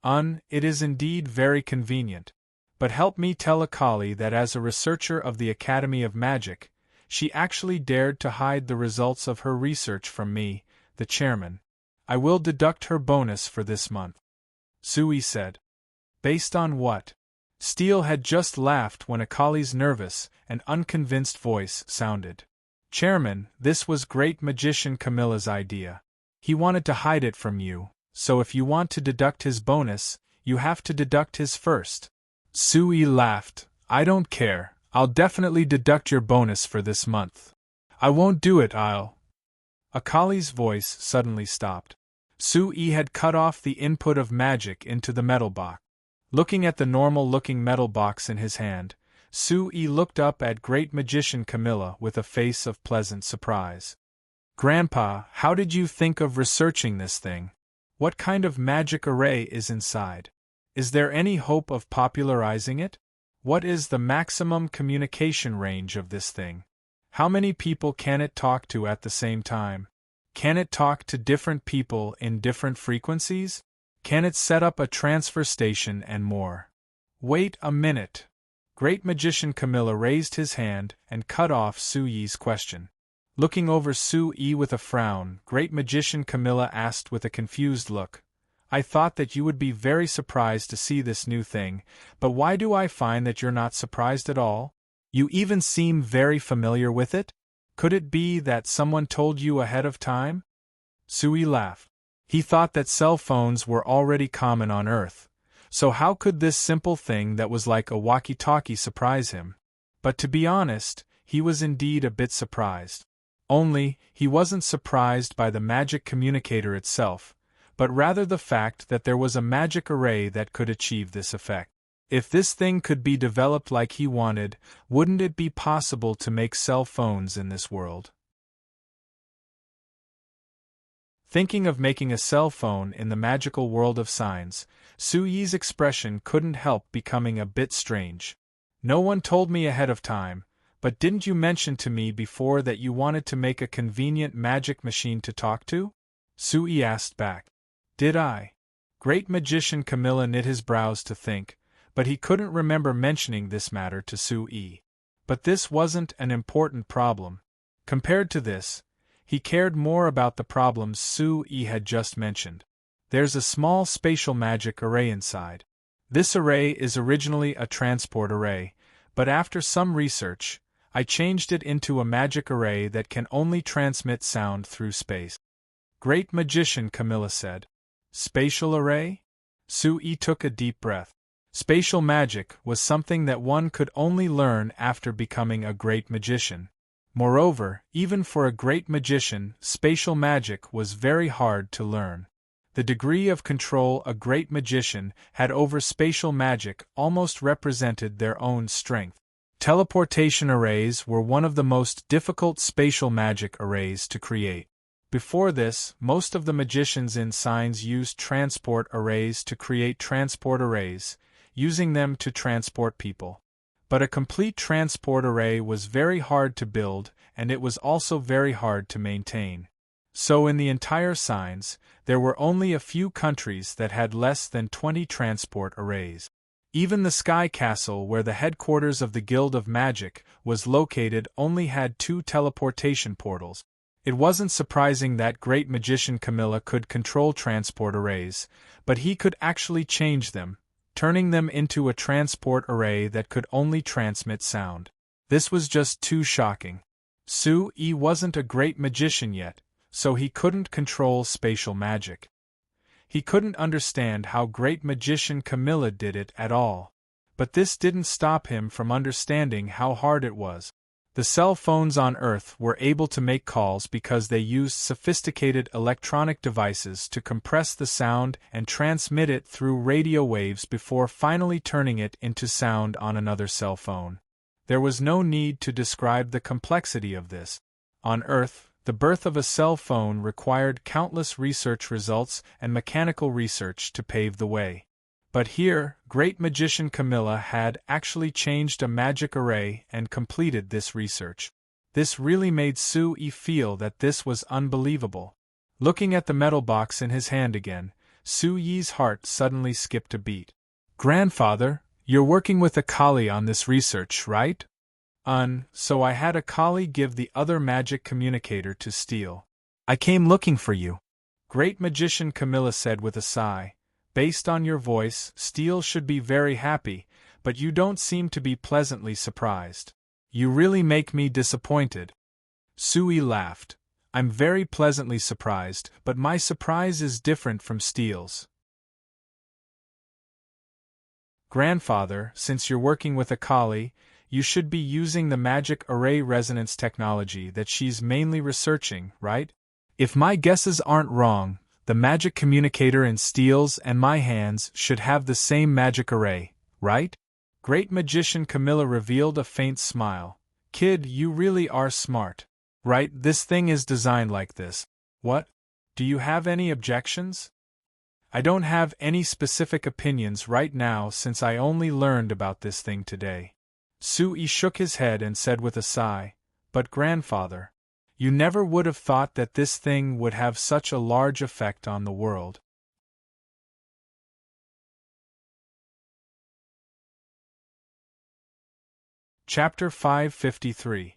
It is indeed very convenient. But help me tell Akali that as a researcher of the Academy of Magic, she actually dared to hide the results of her research from me, the chairman. I will deduct her bonus for this month. Sue said. Based on what? Steel had just laughed when Akali's nervous and unconvinced voice sounded. Chairman, this was Great Magician Camilla's idea. He wanted to hide it from you, so if you want to deduct his bonus, you have to deduct his first. Sue laughed. I don't care. I'll definitely deduct your bonus for this month. I won't do it, Akali's voice suddenly stopped. Sue had cut off the input of magic into the metal box. Looking at the normal-looking metal box in his hand, Sue looked up at Great Magician Camilla with a face of pleasant surprise. Grandpa, how did you think of researching this thing? What kind of magic array is inside? Is there any hope of popularizing it? What is the maximum communication range of this thing? How many people can it talk to at the same time? Can it talk to different people in different frequencies? Can it set up a transfer station and more? Wait a minute. Great Magician Camilla raised his hand and cut off Sue's question. Looking over Sue with a frown, Great Magician Camilla asked with a confused look, I thought that you would be very surprised to see this new thing, but why do I find that you're not surprised at all? You even seem very familiar with it? Could it be that someone told you ahead of time? Sui laughed. He thought that cell phones were already common on Earth, so how could this simple thing that was like a walkie-talkie surprise him? But to be honest, he was indeed a bit surprised. Only, he wasn't surprised by the magic communicator itself, but rather the fact that there was a magic array that could achieve this effect. If this thing could be developed like he wanted, wouldn't it be possible to make cell phones in this world? Thinking of making a cell phone in the magical world of signs, Suyi's expression couldn't help becoming a bit strange. No one told me ahead of time, but didn't you mention to me before that you wanted to make a convenient magic machine to talk to? Sui asked back. Did I? Great Magician Camilla knit his brows to think, but he couldn't remember mentioning this matter to Sui. But this wasn't an important problem. Compared to this, he cared more about the problems Sui had just mentioned. There's a small spatial magic array inside. This array is originally a transport array, but after some research, I changed it into a magic array that can only transmit sound through space. Great Magician Camilla said. Spatial array? Sui took a deep breath. Spatial magic was something that one could only learn after becoming a great magician. Moreover, even for a great magician, spatial magic was very hard to learn. The degree of control a great magician had over spatial magic almost represented their own strength. Teleportation arrays were one of the most difficult spatial magic arrays to create. Before this, most of the magicians in signs used transport arrays to create transport arrays, using them to transport people. But a complete transport array was very hard to build, and it was also very hard to maintain. So in the entire signs, there were only a few countries that had less than 20 transport arrays. Even the Sky Castle, where the headquarters of the Guild of Magic was located, only had 2 teleportation portals. It wasn't surprising that Great Magician Camilla could control transport arrays, but he could actually change them, turning them into a transport array that could only transmit sound. This was just too shocking. Sui wasn't a great magician yet, so he couldn't control spatial magic. He couldn't understand how Great Magician Camilla did it at all. But this didn't stop him from understanding how hard it was. The cell phones on Earth were able to make calls because they used sophisticated electronic devices to compress the sound and transmit it through radio waves before finally turning it into sound on another cell phone. There was no need to describe the complexity of this. On Earth, the birth of a cell phone required countless research results and mechanical research to pave the way. But here, Great Magician Camilla had actually changed a magic array and completed this research. This really made Sui feel that this was unbelievable. Looking at the metal box in his hand again, Sui's heart suddenly skipped a beat. Grandfather, you're working with a collie on this research, right? So I had a collie give the other magic communicator to Steel. I came looking for you. Great Magician Camilla said with a sigh. Based on your voice, Steel should be very happy, but you don't seem to be pleasantly surprised. You really make me disappointed. Sui laughed. I'm very pleasantly surprised, but my surprise is different from Steel's. Grandfather, since you're working with a collie, you should be using the magic array resonance technology that she's mainly researching, right? If my guesses aren't wrong, the magic communicator in Steel's and my hands should have the same magic array, right? Great Magician Camilla revealed a faint smile. Kid, you really are smart. Right, this thing is designed like this. What? Do you have any objections? I don't have any specific opinions right now since I only learned about this thing today. Sui shook his head and said with a sigh, but grandfather, you never would have thought that this thing would have such a large effect on the world. Chapter 553.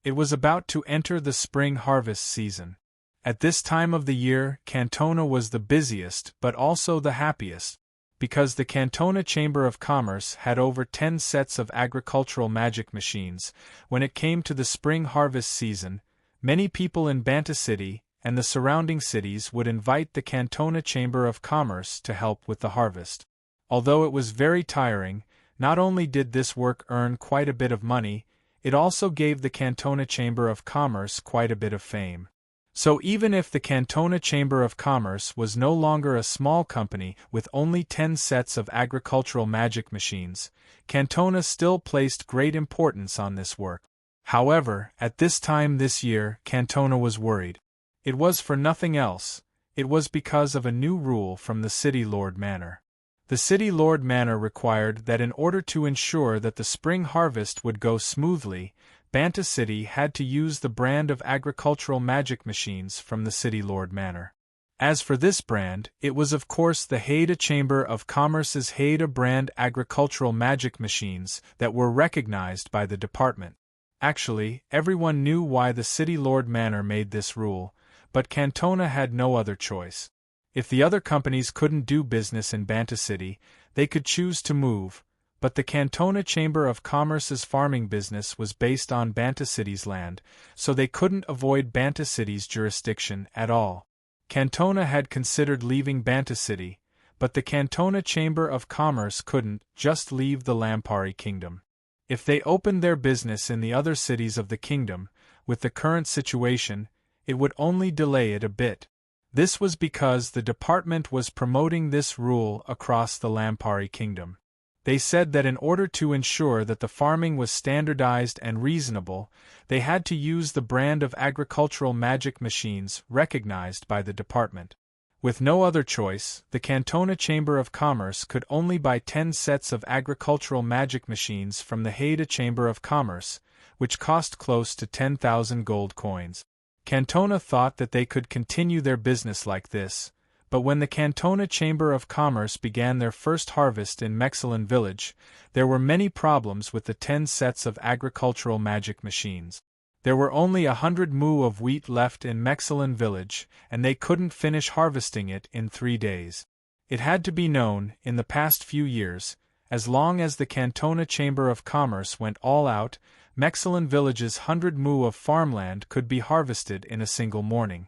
It was about to enter the spring harvest season. At this time of the year, Cantona was the busiest but also the happiest, because the Cantona Chamber of Commerce had over 10 sets of agricultural magic machines. When it came to the spring harvest season, many people in Banta City and the surrounding cities would invite the Cantona Chamber of Commerce to help with the harvest. Although it was very tiring, not only did this work earn quite a bit of money, it also gave the Cantona Chamber of Commerce quite a bit of fame. So even if the Cantona Chamber of Commerce was no longer a small company with only 10 sets of agricultural magic machines, Cantona still placed great importance on this work. However, at this time this year, Cantona was worried. It was for nothing else, it was because of a new rule from the City Lord Manor. The City Lord Manor required that in order to ensure that the spring harvest would go smoothly, Banta City had to use the brand of agricultural magic machines from the City Lord Manor. As for this brand, it was of course the Haida Chamber of Commerce's Haida brand agricultural magic machines that were recognized by the department. Actually, everyone knew why the City Lord Manor made this rule, but Cantona had no other choice. If the other companies couldn't do business in Banta City, they could choose to move, but the Cantona Chamber of Commerce's farming business was based on Banta City's land, so they couldn't avoid Banta City's jurisdiction at all. Cantona had considered leaving Banta City, but the Cantona Chamber of Commerce couldn't just leave the Lampari Kingdom. If they opened their business in the other cities of the kingdom, with the current situation, it would only delay it a bit. This was because the department was promoting this rule across the Lampari Kingdom. They said that in order to ensure that the farming was standardized and reasonable, they had to use the brand of agricultural magic machines recognized by the department. With no other choice, the Cantona Chamber of Commerce could only buy 10 sets of agricultural magic machines from the Haida Chamber of Commerce, which cost close to 10,000 gold coins. Cantona thought that they could continue their business like this, but when the Cantona Chamber of Commerce began their first harvest in Mexilin Village, there were many problems with the 10 sets of agricultural magic machines. There were only 100 mu of wheat left in Mexilin Village, and they couldn't finish harvesting it in 3 days. It had to be known, in the past few years, as long as the Cantona Chamber of Commerce went all out, Mexilin Village's 100 mu of farmland could be harvested in a single morning.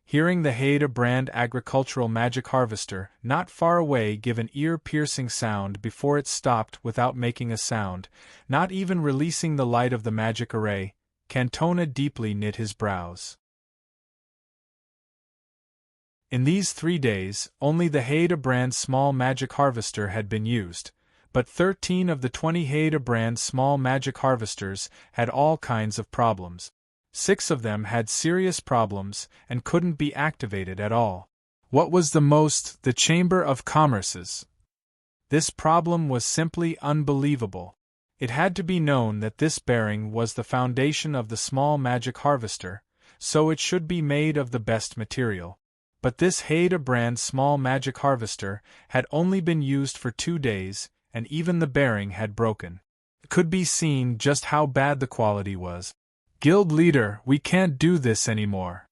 Hearing the Haida brand agricultural magic harvester not far away give an ear-piercing sound before it stopped without making a sound, not even releasing the light of the magic array, Cantona deeply knit his brows. In these 3 days, only the Haida brand small magic harvester had been used, but 13 of the 20 Haida brand small magic harvesters had all kinds of problems. 6 of them had serious problems and couldn't be activated at all. What was the most, the Chamber of Commerce's? This problem was simply unbelievable. It had to be known that this bearing was the foundation of the small magic harvester, so it should be made of the best material. But this Haida brand small magic harvester had only been used for 2 days, and even the bearing had broken. It could be seen just how bad the quality was. Guild leader, we can't do this anymore.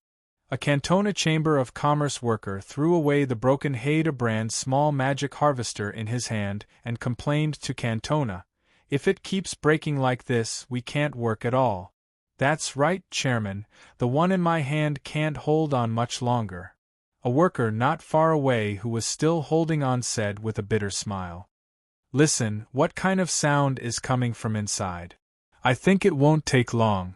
A Cantona Chamber of Commerce worker threw away the broken Haida brand small magic harvester in his hand and complained to Cantona, "If it keeps breaking like this, we can't work at all." "That's right, Chairman, the one in my hand can't hold on much longer." A worker not far away who was still holding on said with a bitter smile. "Listen, what kind of sound is coming from inside? I think it won't take long."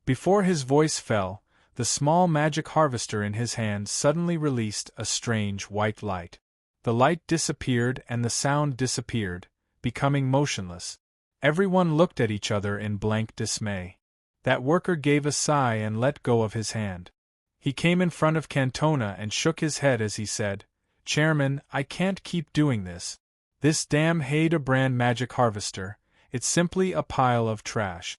Before his voice fell, the small magic harvester in his hand suddenly released a strange white light. The light disappeared and the sound disappeared, becoming motionless. Everyone looked at each other in blank dismay. That worker gave a sigh and let go of his hand. He came in front of Cantona and shook his head as he said, "Chairman, I can't keep doing this. This damn Haida brand magic harvester, it's simply a pile of trash."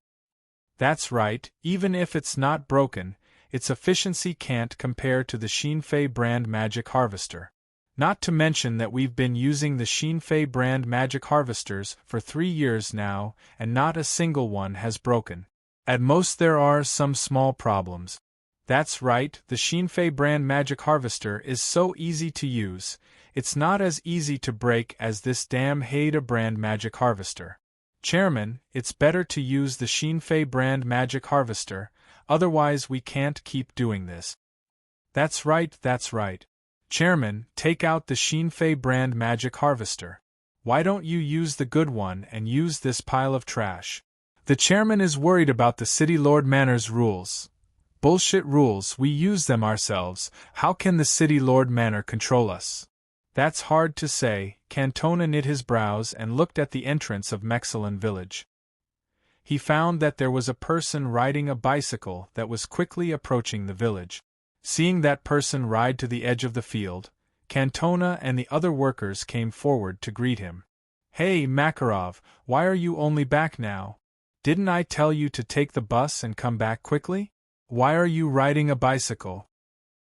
"That's right, even if it's not broken, its efficiency can't compare to the Shinfei brand magic harvester. Not to mention that we've been using the Shinfei brand magic harvesters for 3 years now, and not a single one has broken." At most there are some small problems. That's right, the Shinfei brand magic harvester is so easy to use, it's not as easy to break as this damn Haida brand magic harvester. Chairman, it's better to use the Shinfei brand magic harvester, otherwise we can't keep doing this. That's right, that's right. Chairman, take out the Shinfei brand magic harvester. Why don't you use the good one and use this pile of trash? The chairman is worried about the City Lord Manor's rules. Bullshit rules, we use them ourselves, how can the City Lord Manor control us? That's hard to say. Cantona knit his brows and looked at the entrance of Mexilin village. He found that there was a person riding a bicycle that was quickly approaching the village. Seeing that person ride to the edge of the field, Cantona and the other workers came forward to greet him. Hey, Makarov, why are you only back now? Didn't I tell you to take the bus and come back quickly? Why are you riding a bicycle?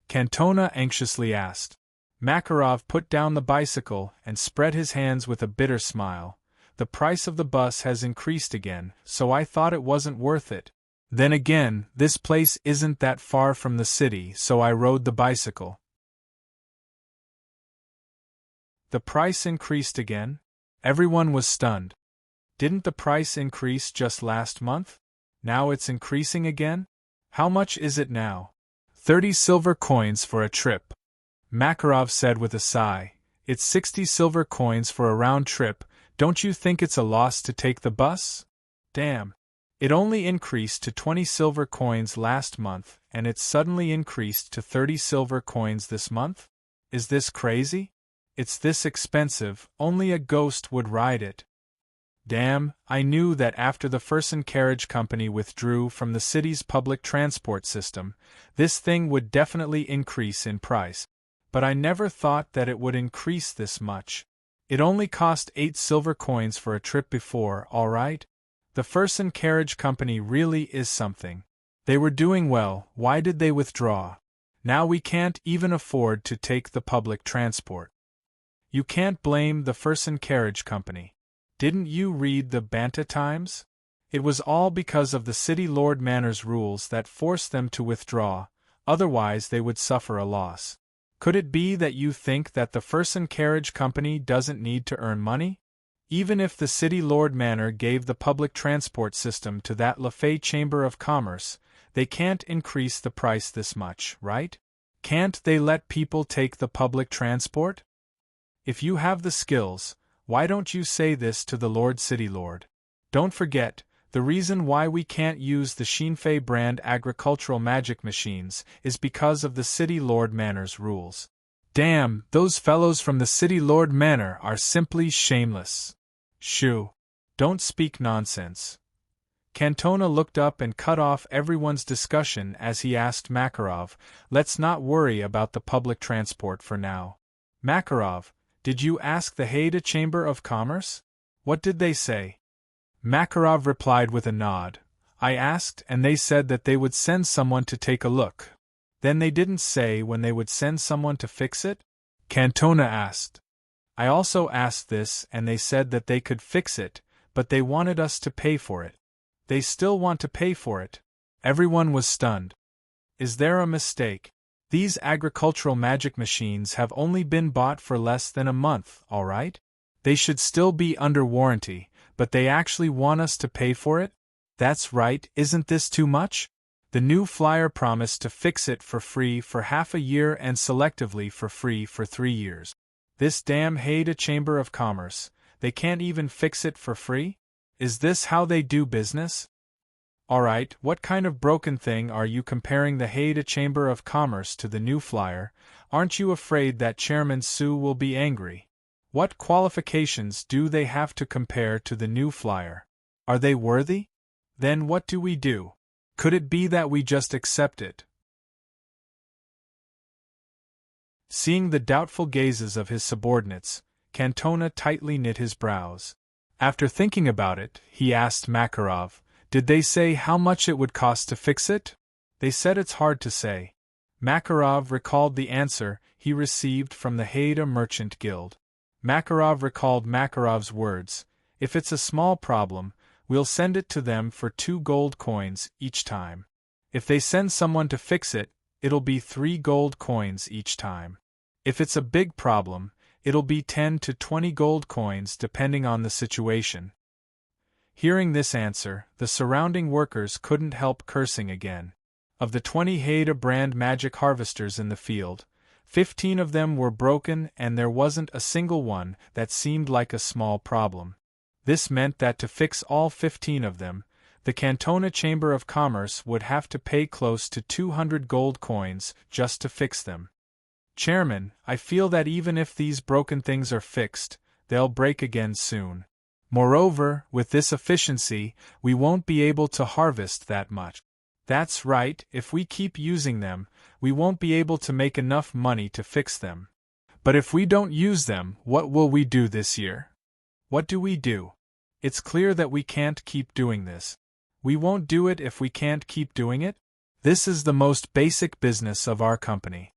Cantona anxiously asked. Makarov put down the bicycle and spread his hands with a bitter smile. The price of the bus has increased again, so I thought it wasn't worth it. Then again, this place isn't that far from the city, so I rode the bicycle. The price increased again? Everyone was stunned. Didn't the price increase just last month? Now it's increasing again? How much is it now? 30 silver coins for a trip. Makarov said with a sigh. It's 60 silver coins for a round trip. Don't you think it's a loss to take the bus? Damn. It only increased to 20 silver coins last month, and it's suddenly increased to 30 silver coins this month? Is this crazy? It's this expensive, only a ghost would ride it. Damn, I knew that after the Fersen Carriage Company withdrew from the city's public transport system, this thing would definitely increase in price. But I never thought that it would increase this much. It only cost 8 silver coins for a trip before, all right? The Fersen Carriage Company really is something. They were doing well, why did they withdraw? Now we can't even afford to take the public transport. You can't blame the Fersen Carriage Company. Didn't you read the Banta Times? It was all because of the City Lord Manor's rules that forced them to withdraw, otherwise they would suffer a loss. Could it be that you think that the Fersen Carriage Company doesn't need to earn money? Even if the City Lord Manor gave the public transport system to that Lafay Chamber of Commerce, they can't increase the price this much, right? Can't they let people take the public transport? If you have the skills, why don't you say this to the Lord City Lord? Don't forget, the reason why we can't use the Shinfei brand agricultural magic machines is because of the City Lord Manor's rules. Damn, those fellows from the City Lord Manor are simply shameless. Shoo. Don't speak nonsense. Cantona looked up and cut off everyone's discussion as he asked Makarov, let's not worry about the public transport for now. Makarov, did you ask the Haida Chamber of Commerce? What did they say? Makarov replied with a nod. I asked and they said that they would send someone to take a look. Then they didn't say when they would send someone to fix it? Cantona asked. I also asked this and they said that they could fix it, but they wanted us to pay for it. They still want to pay for it. Everyone was stunned. Is there a mistake? These agricultural magic machines have only been bought for less than a month, all right? They should still be under warranty, but they actually want us to pay for it? That's right, isn't this too much? The new flyer promised to fix it for free for half a year and selectively for free for 3 years. This damn Haida Chamber of Commerce, they can't even fix it for free? Is this how they do business? Alright, what kind of broken thing are you comparing the Haida Chamber of Commerce to the new flyer? Aren't you afraid that Chairman Su will be angry? What qualifications do they have to compare to the new flyer? Are they worthy? Then what do we do? Could it be that we just accept it? Seeing the doubtful gazes of his subordinates, Cantona tightly knit his brows. After thinking about it, he asked Makarov, did they say how much it would cost to fix it? They said it's hard to say. Makarov recalled the answer he received from the Haida Merchant Guild. Makarov recalled Makarov's words, if it's a small problem, We'll send it to them for 2 gold coins each time. If they send someone to fix it, it'll be 3 gold coins each time. If it's a big problem, it'll be 10 to 20 gold coins depending on the situation." Hearing this answer, the surrounding workers couldn't help cursing again. Of the 20 Haida brand magic harvesters in the field, 15 of them were broken and there wasn't a single one that seemed like a small problem. This meant that to fix all 15 of them, the Cantona Chamber of Commerce would have to pay close to 200 gold coins just to fix them. "Chairman, I feel that even if these broken things are fixed, they'll break again soon. Moreover, with this efficiency, we won't be able to harvest that much." "That's right, if we keep using them, we won't be able to make enough money to fix them. But if we don't use them, what will we do this year? What do we do? It's clear that we can't keep doing this. We won't do it if we can't keep doing it? This is the most basic business of our company."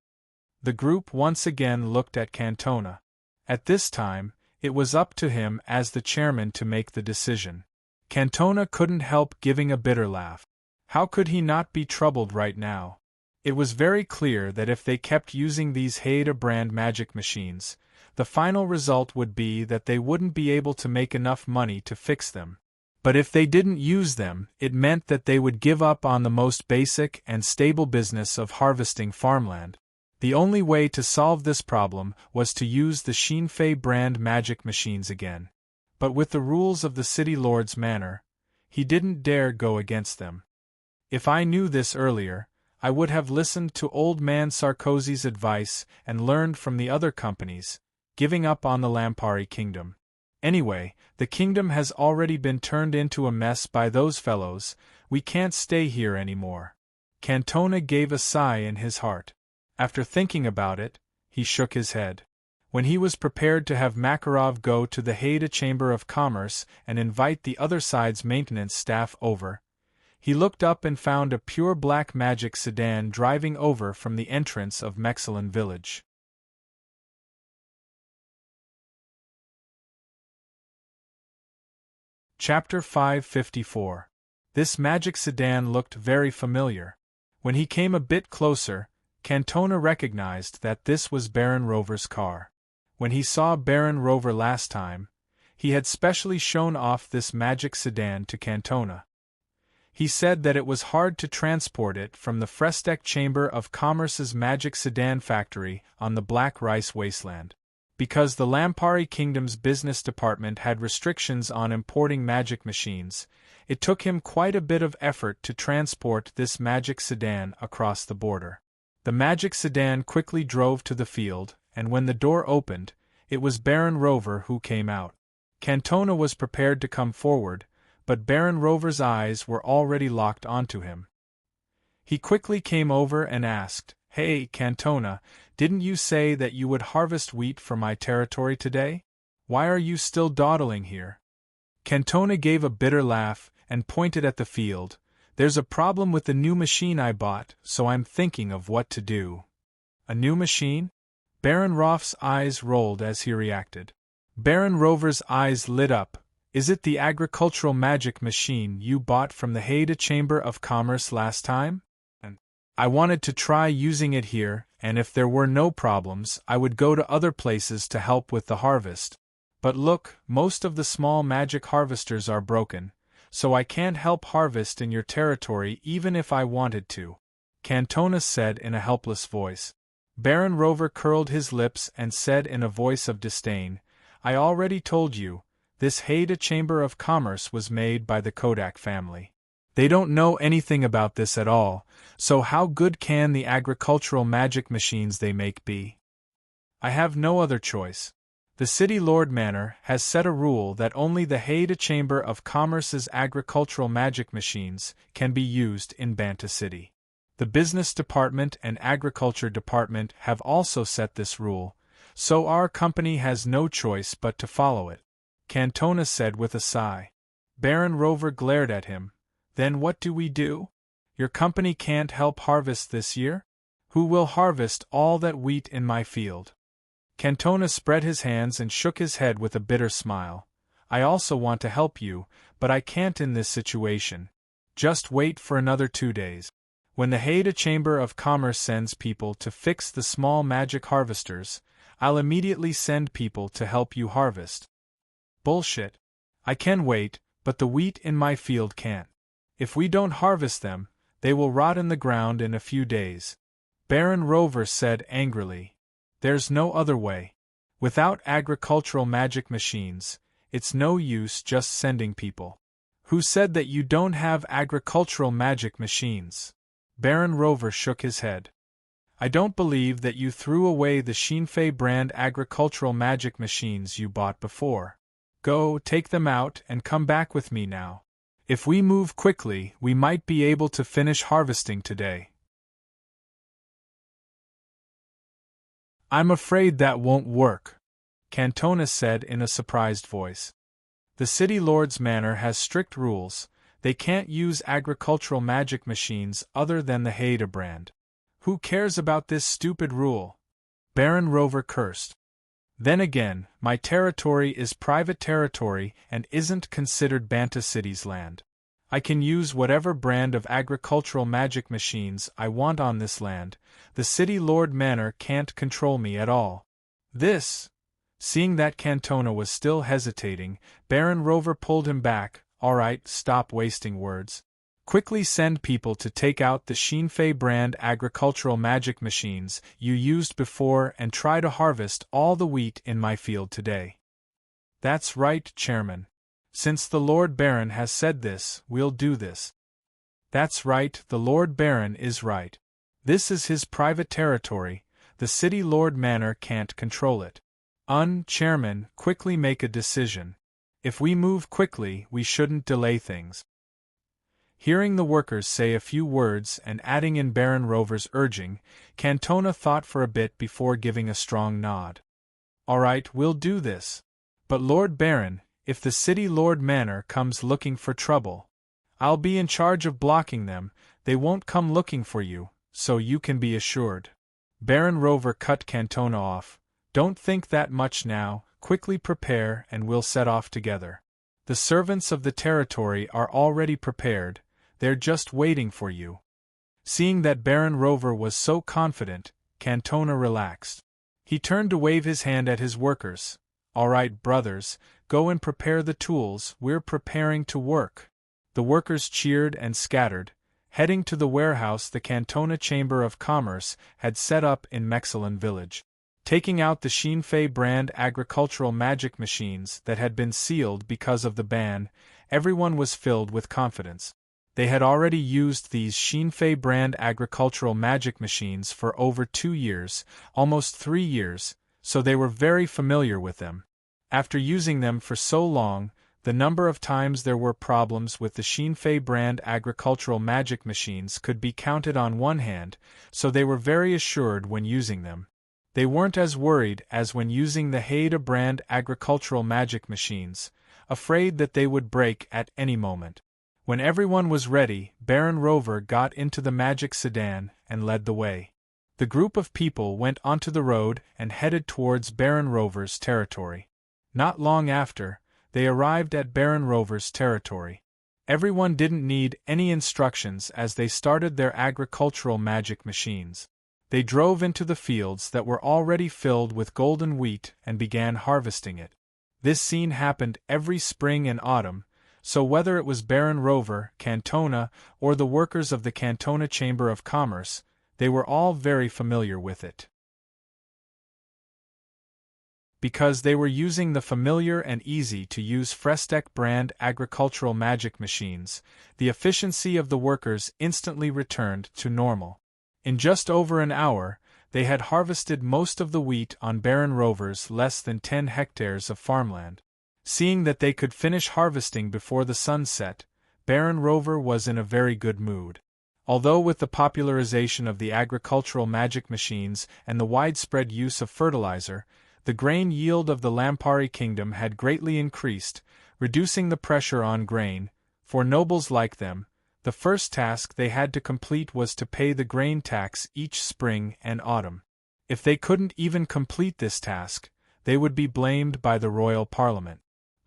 The group once again looked at Cantona. At this time, it was up to him as the chairman to make the decision. Cantona couldn't help giving a bitter laugh. How could he not be troubled right now? It was very clear that if they kept using these Haida brand magic machines, the final result would be that they wouldn't be able to make enough money to fix them. But if they didn't use them, it meant that they would give up on the most basic and stable business of harvesting farmland. The only way to solve this problem was to use the Shinfei brand magic machines again. But with the rules of the City Lord's manor, he didn't dare go against them. "If I knew this earlier, I would have listened to Old Man Sarkozy's advice and learned from the other companies, giving up on the Lampari Kingdom. Anyway, the kingdom has already been turned into a mess by those fellows, we can't stay here anymore." Cantona gave a sigh in his heart. After thinking about it, he shook his head. When he was prepared to have Makarov go to the Haida Chamber of Commerce and invite the other side's maintenance staff over, he looked up and found a pure black magic sedan driving over from the entrance of Mexelen village. Chapter 554. This magic sedan looked very familiar. When he came a bit closer, Cantona recognized that this was Baron Rover's car. When he saw Baron Rover last time, he had specially shown off this magic sedan to Cantona. He said that it was hard to transport it from the Frestek Chamber of Commerce's magic sedan factory on the Black Rice Wasteland. Because the Lampari Kingdom's business department had restrictions on importing magic machines, it took him quite a bit of effort to transport this magic sedan across the border. The magic sedan quickly drove to the field, and when the door opened, it was Baron Rover who came out. Cantona was prepared to come forward, but Baron Rover's eyes were already locked onto him. He quickly came over and asked, "Hey, Cantona, didn't you say that you would harvest wheat for my territory today? Why are you still dawdling here?" Cantona gave a bitter laugh and pointed at the field. "There's a problem with the new machine I bought, so I'm thinking of what to do." "A new machine?" Baron Roff's eyes rolled as he reacted. Baron Rover's eyes lit up. "Is it the agricultural magic machine you bought from the Haida Chamber of Commerce last time? I wanted to try using it here, and if there were no problems, I would go to other places to help with the harvest. But look, most of the small magic harvesters are broken, so I can't help harvest in your territory even if I wanted to," Cantona said in a helpless voice. Baron Rover curled his lips and said in a voice of disdain, "I already told you, this Haida Chamber of Commerce was made by the Kodak family. They don't know anything about this at all, so how good can the agricultural magic machines they make be? I have no other choice. The City Lord Manor has set a rule that only the Haida Chamber of Commerce's agricultural magic machines can be used in Banta City. The Business Department and Agriculture Department have also set this rule, so our company has no choice but to follow it," Cantona said with a sigh. Baron Rover glared at him. "Then what do we do? Your company can't help harvest this year? Who will harvest all that wheat in my field?" Cantona spread his hands and shook his head with a bitter smile. "I also want to help you, but I can't in this situation. Just wait for another 2 days. When the Haida Chamber of Commerce sends people to fix the small magic harvesters, I'll immediately send people to help you harvest. Bullshit. I can wait, but the wheat in my field can't. If we don't harvest them, they will rot in the ground in a few days. Baron Rover said angrily. There's no other way. Without agricultural magic machines, it's no use just sending people. Who said that you don't have agricultural magic machines? Baron Rover shook his head. I don't believe that you threw away the Xinfei brand agricultural magic machines you bought before. Go, take them out and come back with me now. If we move quickly, we might be able to finish harvesting today. I'm afraid that won't work, Cantona said in a surprised voice. The City Lord's manor has strict rules. They can't use agricultural magic machines other than the Haida brand. Who cares about this stupid rule? Baron Rover cursed. Then again, my territory is private territory and isn't considered Banta City's land. I can use whatever brand of agricultural magic machines I want on this land. The City Lord Manor can't control me at all. Seeing that Cantona was still hesitating, Baron Rover pulled him back. All right, stop wasting words. Quickly send people to take out the Xinfei brand agricultural magic machines you used before and try to harvest all the wheat in my field today. That's right, Chairman. Since the Lord Baron has said this, we'll do this. That's right, the Lord Baron is right. This is his private territory, the City Lord Manor can't control it. Chairman, quickly make a decision. If we move quickly, we shouldn't delay things. Hearing the workers say a few words and adding in Baron Rover's urging, Cantona thought for a bit before giving a strong nod. All right, we'll do this. But Lord Baron, if the City Lord Manor comes looking for trouble, I'll be in charge of blocking them. They won't come looking for you, so you can be assured. Baron Rover cut Cantona off. Don't think that much now, quickly prepare and we'll set off together. The servants of the territory are already prepared, they're just waiting for you. Seeing that Baron Rover was so confident, Cantona relaxed. He turned to wave his hand at his workers. All right, brothers, go and prepare the tools, we're preparing to work. The workers cheered and scattered, heading to the warehouse the Cantona Chamber of Commerce had set up in Mexilin village. Taking out the Xinfei brand agricultural magic machines that had been sealed because of the ban, everyone was filled with confidence. They had already used these Xinfei brand agricultural magic machines for over 2 years, almost 3 years, so they were very familiar with them. After using them for so long, the number of times there were problems with the Xinfei brand agricultural magic machines could be counted on one hand, so they were very assured when using them. They weren't as worried as when using the Haida brand agricultural magic machines, afraid that they would break at any moment. When everyone was ready, Baron Rover got into the magic sedan and led the way. The group of people went onto the road and headed towards Baron Rover's territory. Not long after, they arrived at Baron Rover's territory. Everyone didn't need any instructions as they started their agricultural magic machines. They drove into the fields that were already filled with golden wheat and began harvesting it. This scene happened every spring and autumn, so whether it was Baron Rover, Cantona, or the workers of the Cantona Chamber of Commerce, they were all very familiar with it. Because they were using the familiar and easy-to-use Frestec brand agricultural magic machines, the efficiency of the workers instantly returned to normal. In just over an hour, they had harvested most of the wheat on Baron Rover's less than 10 hectares of farmland. Seeing that they could finish harvesting before the sun set, Baron Rover was in a very good mood. Although with the popularization of the agricultural magic machines and the widespread use of fertilizer, the grain yield of the Lampari kingdom had greatly increased, reducing the pressure on grain. For nobles like them, the first task they had to complete was to pay the grain tax each spring and autumn. If they couldn't even complete this task, they would be blamed by the royal parliament.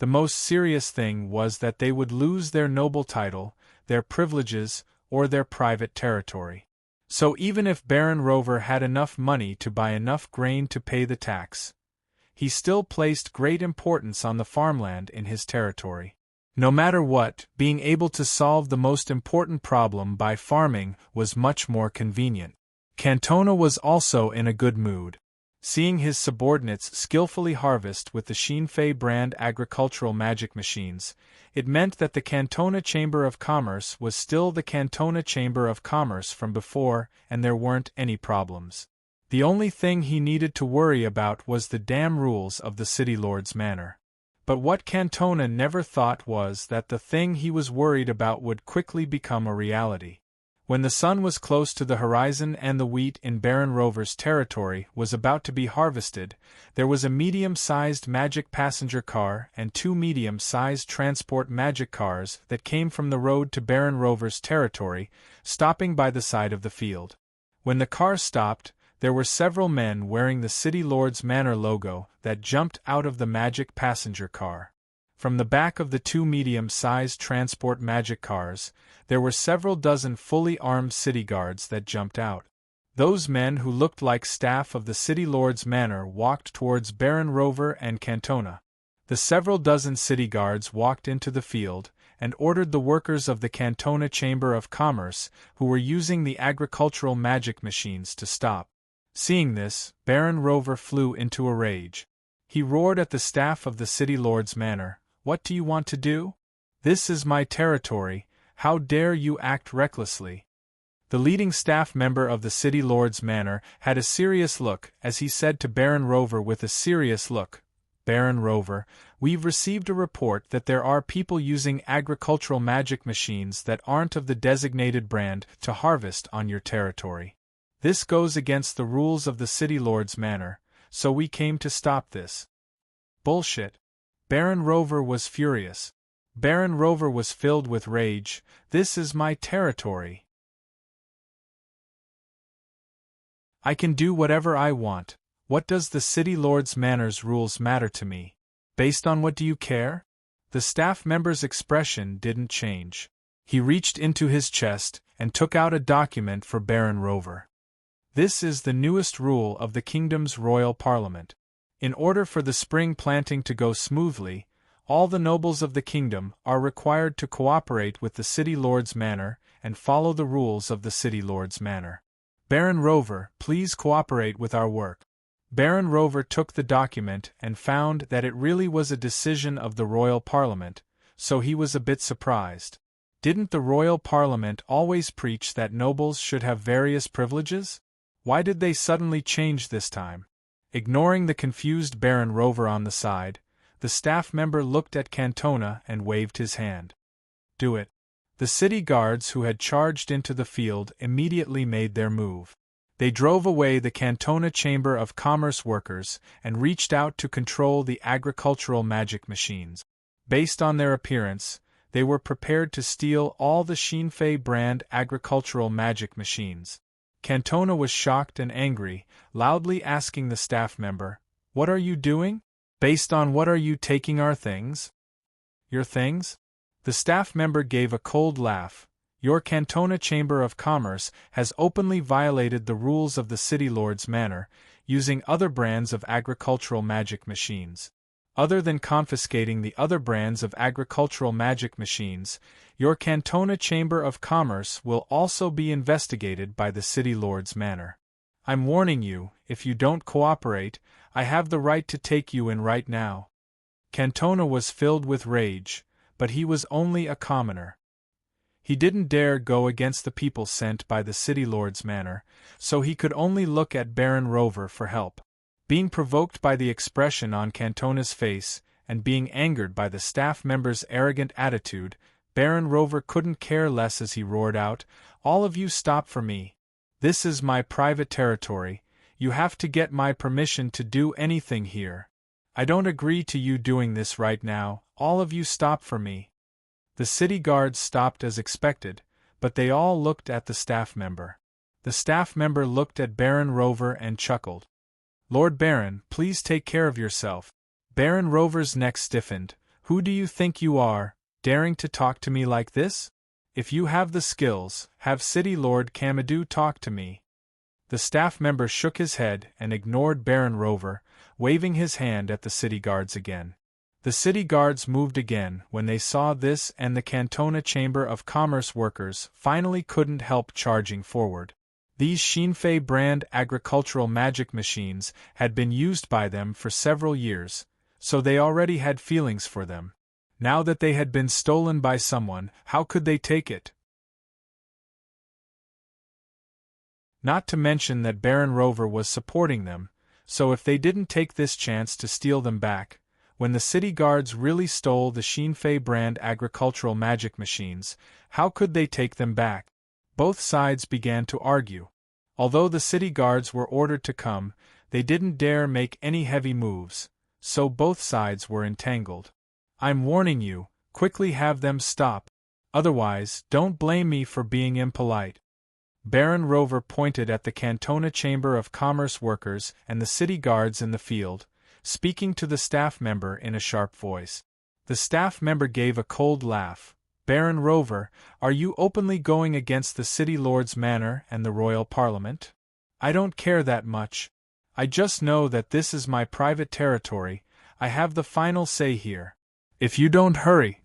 The most serious thing was that they would lose their noble title, their privileges, or their private territory. So even if Baron Rover had enough money to buy enough grain to pay the tax, he still placed great importance on the farmland in his territory. No matter what, being able to solve the most important problem by farming was much more convenient. Cantona was also in a good mood. Seeing his subordinates skillfully harvest with the Xinfei brand agricultural magic machines, it meant that the Cantona Chamber of Commerce was still the Cantona Chamber of Commerce from before, and there weren't any problems. The only thing he needed to worry about was the damn rules of the City Lord's manor. But what Cantona never thought was that the thing he was worried about would quickly become a reality. When the sun was close to the horizon and the wheat in Baron Rover's territory was about to be harvested, there was a medium-sized magic passenger car and 2 medium-sized transport magic cars that came from the road to Baron Rover's territory, stopping by the side of the field. When the car stopped, there were several men wearing the City Lord's Manor logo that jumped out of the magic passenger car. From the back of the 2 medium-sized transport magic cars, there were several dozen fully armed city guards that jumped out. Those men who looked like staff of the City Lord's Manor walked towards Baron Rover and Cantona. The several dozen city guards walked into the field and ordered the workers of the Cantona Chamber of Commerce who were using the agricultural magic machines to stop. Seeing this, Baron Rover flew into a rage. He roared at the staff of the City Lord's Manor, "What do you want to do? This is my territory, how dare you act recklessly?" The leading staff member of the City Lord's Manor had a serious look as he said to Baron Rover with a serious look, "Baron Rover, we've received a report that there are people using agricultural magic machines that aren't of the designated brand to harvest on your territory. This goes against the rules of the City Lord's Manor, so we came to stop this." Bullshit. Baron Rover was furious. Baron Rover was filled with rage. "This is my territory. I can do whatever I want. What does the City Lord's Manor's rules matter to me? Based on what do you care?" The staff member's expression didn't change. He reached into his chest and took out a document for Baron Rover. "This is the newest rule of the kingdom's royal parliament. In order for the spring planting to go smoothly, all the nobles of the kingdom are required to cooperate with the City Lord's Manor and follow the rules of the City Lord's Manor. Baron Rover, please cooperate with our work." Baron Rover took the document and found that it really was a decision of the royal parliament, so he was a bit surprised. Didn't the royal parliament always preach that nobles should have various privileges? Why did they suddenly change this time? Ignoring the confused Baron Rover on the side, the staff member looked at Cantona and waved his hand. "Do it." The city guards who had charged into the field immediately made their move. They drove away the Cantona Chamber of Commerce workers and reached out to control the agricultural magic machines. Based on their appearance, they were prepared to steal all the Xinfei brand agricultural magic machines. Cantona was shocked and angry, loudly asking the staff member, "What are you doing? Based on what are you taking our things?" "Your things?" The staff member gave a cold laugh. "Your Cantona Chamber of Commerce has openly violated the rules of the City Lord's Manor, using other brands of agricultural magic machines. Other than confiscating the other brands of agricultural magic machines, your Cantona Chamber of Commerce will also be investigated by the City Lord's Manor. I'm warning you, if you don't cooperate, I have the right to take you in right now." Cantona was filled with rage, but he was only a commoner. He didn't dare go against the people sent by the City Lord's Manor, so he could only look at Baron Rover for help. Being provoked by the expression on Cantona's face, and being angered by the staff member's arrogant attitude, Baron Rover couldn't care less as he roared out, "All of you stop for me. This is my private territory. You have to get my permission to do anything here. I don't agree to you doing this right now. All of you stop for me." The city guards stopped as expected, but they all looked at the staff member. The staff member looked at Baron Rover and chuckled. "Lord Baron, please take care of yourself." Baron Rover's neck stiffened, Who do you think you are, daring to talk to me like this? If you have the skills, have City Lord Camadou talk to me." The staff member shook his head and ignored Baron Rover, waving his hand at the city guards again. The city guards moved again when they saw this, and the Cantona Chamber of Commerce workers finally couldn't help charging forward. These Xinfei brand agricultural magic machines had been used by them for several years, so they already had feelings for them. Now that they had been stolen by someone, how could they take it? Not to mention that Baron Rover was supporting them, so if they didn't take this chance to steal them back, when the city guards really stole the Xinfei brand agricultural magic machines, how could they take them back? Both sides began to argue. Although the city guards were ordered to come, they didn't dare make any heavy moves, so both sides were entangled. "I'm warning you, quickly have them stop. Otherwise, don't blame me for being impolite." Baron Rover pointed at the Cantona Chamber of Commerce workers and the city guards in the field, speaking to the staff member in a sharp voice. The staff member gave a cold laugh. "Baron Rover, are you openly going against the City Lord's manor and the Royal Parliament?" "I don't care that much. I just know that this is my private territory. I have the final say here. If you don't hurry."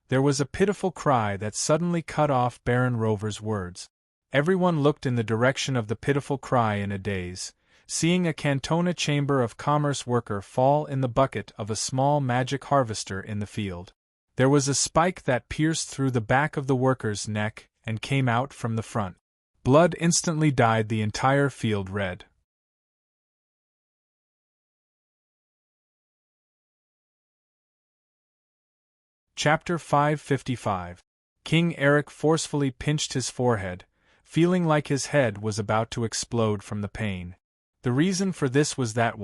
There was a pitiful cry that suddenly cut off Baron Rover's words. Everyone looked in the direction of the pitiful cry in a daze, seeing a Cantona Chamber of Commerce worker fall in the bucket of a small magic harvester in the field. There was a spike that pierced through the back of the worker's neck and came out from the front. Blood instantly dyed the entire field red. Chapter 555. King Eric forcefully pinched his forehead, feeling like his head was about to explode from the pain. The reason for this was that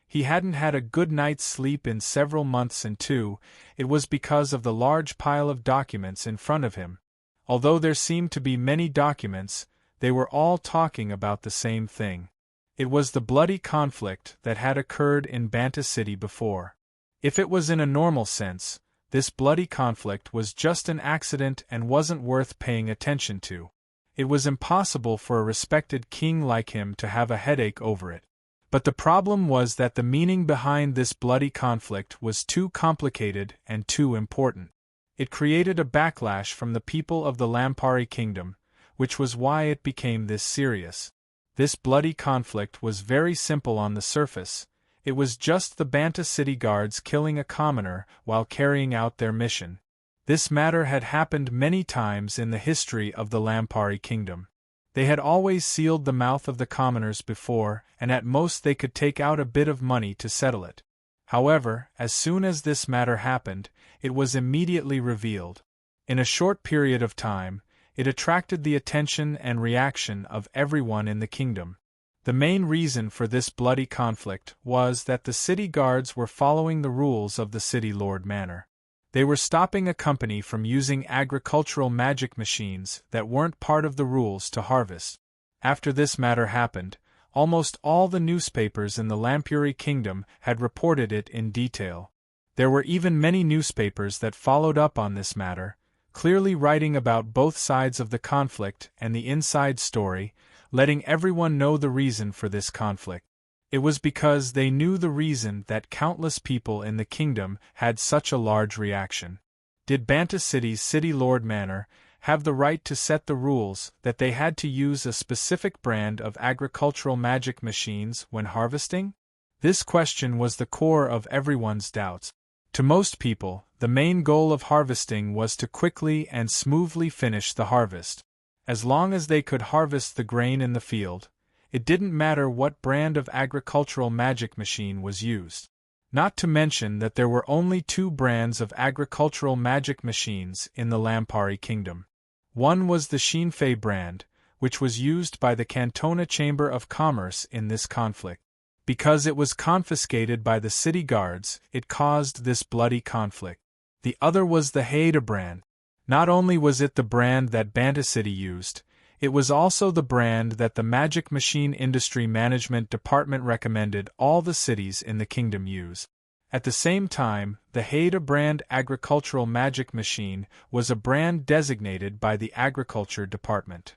he hadn't had a good night's sleep in several months, and two, it was because of the large pile of documents in front of him. Although there seemed to be many documents, they were all talking about the same thing. It was the bloody conflict that had occurred in Banta City before. If it was in a normal sense, this bloody conflict was just an accident and wasn't worth paying attention to. It was impossible for a respected king like him to have a headache over it. But the problem was that the meaning behind this bloody conflict was too complicated and too important. It created a backlash from the people of the Lampari Kingdom, which was why it became this serious. This bloody conflict was very simple on the surface. It was just the Banta City guards killing a commoner while carrying out their mission. This matter had happened many times in the history of the Lampari Kingdom. They had always sealed the mouth of the commoners before, and at most they could take out a bit of money to settle it. However, as soon as this matter happened, it was immediately revealed. In a short period of time, it attracted the attention and reaction of everyone in the kingdom. The main reason for this bloody conflict was that the city guards were following the rules of the City Lord Manor. They were stopping a company from using agricultural magic machines that weren't part of the rules to harvest. After this matter happened, almost all the newspapers in the Lampuri Kingdom had reported it in detail. There were even many newspapers that followed up on this matter, clearly writing about both sides of the conflict and the inside story, letting everyone know the reason for this conflict. It was because they knew the reason that countless people in the kingdom had such a large reaction. Did Banta City's City Lord Manor have the right to set the rules that they had to use a specific brand of agricultural magic machines when harvesting? This question was the core of everyone's doubts. To most people, the main goal of harvesting was to quickly and smoothly finish the harvest. As long as they could harvest the grain in the field, it didn't matter what brand of agricultural magic machine was used. Not to mention that there were only two brands of agricultural magic machines in the Lampari Kingdom. One was the Xinfei brand, which was used by the Cantona Chamber of Commerce in this conflict. Because it was confiscated by the city guards, it caused this bloody conflict. The other was the Haida brand. Not only was it the brand that Banta City used, it was also the brand that the Magic Machine Industry Management Department recommended all the cities in the kingdom use. At the same time, the Haida brand agricultural magic machine was a brand designated by the Agriculture Department.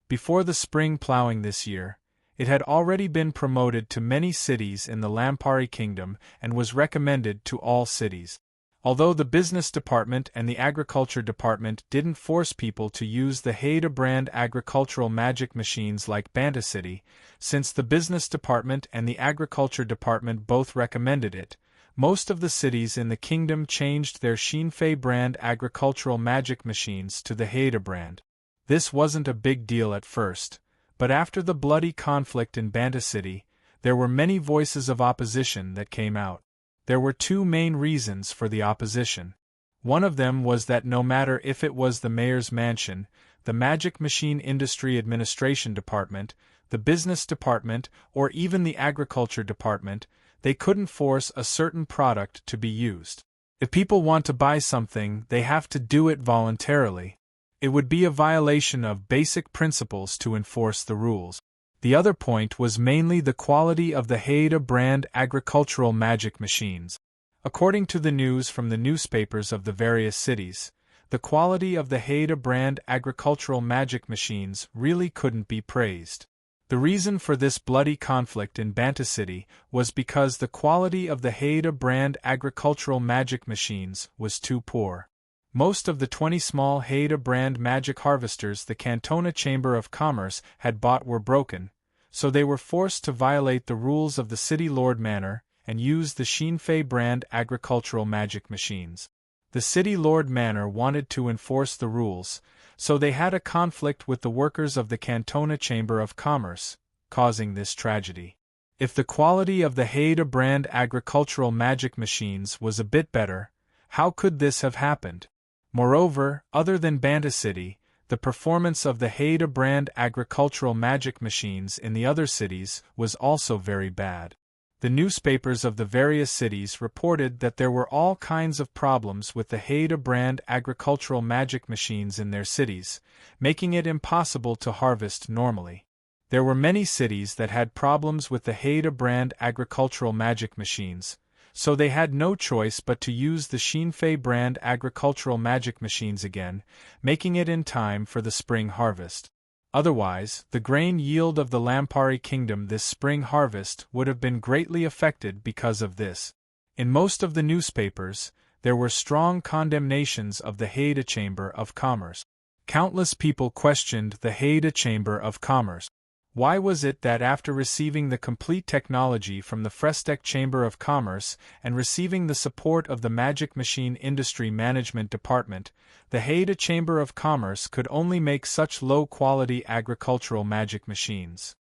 Before the spring plowing this year, it had already been promoted to many cities in the Lampari Kingdom and was recommended to all cities. Although the Business Department and the Agriculture Department didn't force people to use the Haida brand agricultural magic machines like Banta City, since the Business Department and the Agriculture Department both recommended it, most of the cities in the kingdom changed their Shinfei brand agricultural magic machines to the Haida brand. This wasn't a big deal at first, but after the bloody conflict in Banta City, there were many voices of opposition that came out. There were two main reasons for the opposition. One of them was that no matter if it was the mayor's mansion, the Magic Machine Industry Administration Department, the Business Department, or even the Agriculture Department, they couldn't force a certain product to be used. If people want to buy something, they have to do it voluntarily. It would be a violation of basic principles to enforce the rules. The other point was mainly the quality of the Haida brand agricultural magic machines. According to the news from the newspapers of the various cities, the quality of the Haida brand agricultural magic machines really couldn't be praised. The reason for this bloody conflict in Banta City was because the quality of the Haida brand agricultural magic machines was too poor. Most of the 20 small Haida brand magic harvesters the Cantona Chamber of Commerce had bought were broken, so they were forced to violate the rules of the City Lord Manor and use the Shinfei brand agricultural magic machines. The City Lord Manor wanted to enforce the rules, so they had a conflict with the workers of the Cantona Chamber of Commerce, causing this tragedy. If the quality of the Haida brand agricultural magic machines was a bit better, how could this have happened? Moreover, other than Banta City, the performance of the Haida brand agricultural magic machines in the other cities was also very bad. The newspapers of the various cities reported that there were all kinds of problems with the Haida brand agricultural magic machines in their cities, making it impossible to harvest normally. There were many cities that had problems with the Haida brand agricultural magic machines, so they had no choice but to use the Shinfei brand agricultural magic machines again, making it in time for the spring harvest. Otherwise, the grain yield of the Lampari Kingdom this spring harvest would have been greatly affected because of this. In most of the newspapers, there were strong condemnations of the Haida Chamber of Commerce. Countless people questioned the Haida Chamber of Commerce. Why was it that after receiving the complete technology from the Frestec Chamber of Commerce and receiving the support of the Magic Machine Industry Management Department, the Haida Chamber of Commerce could only make such low-quality agricultural magic machines?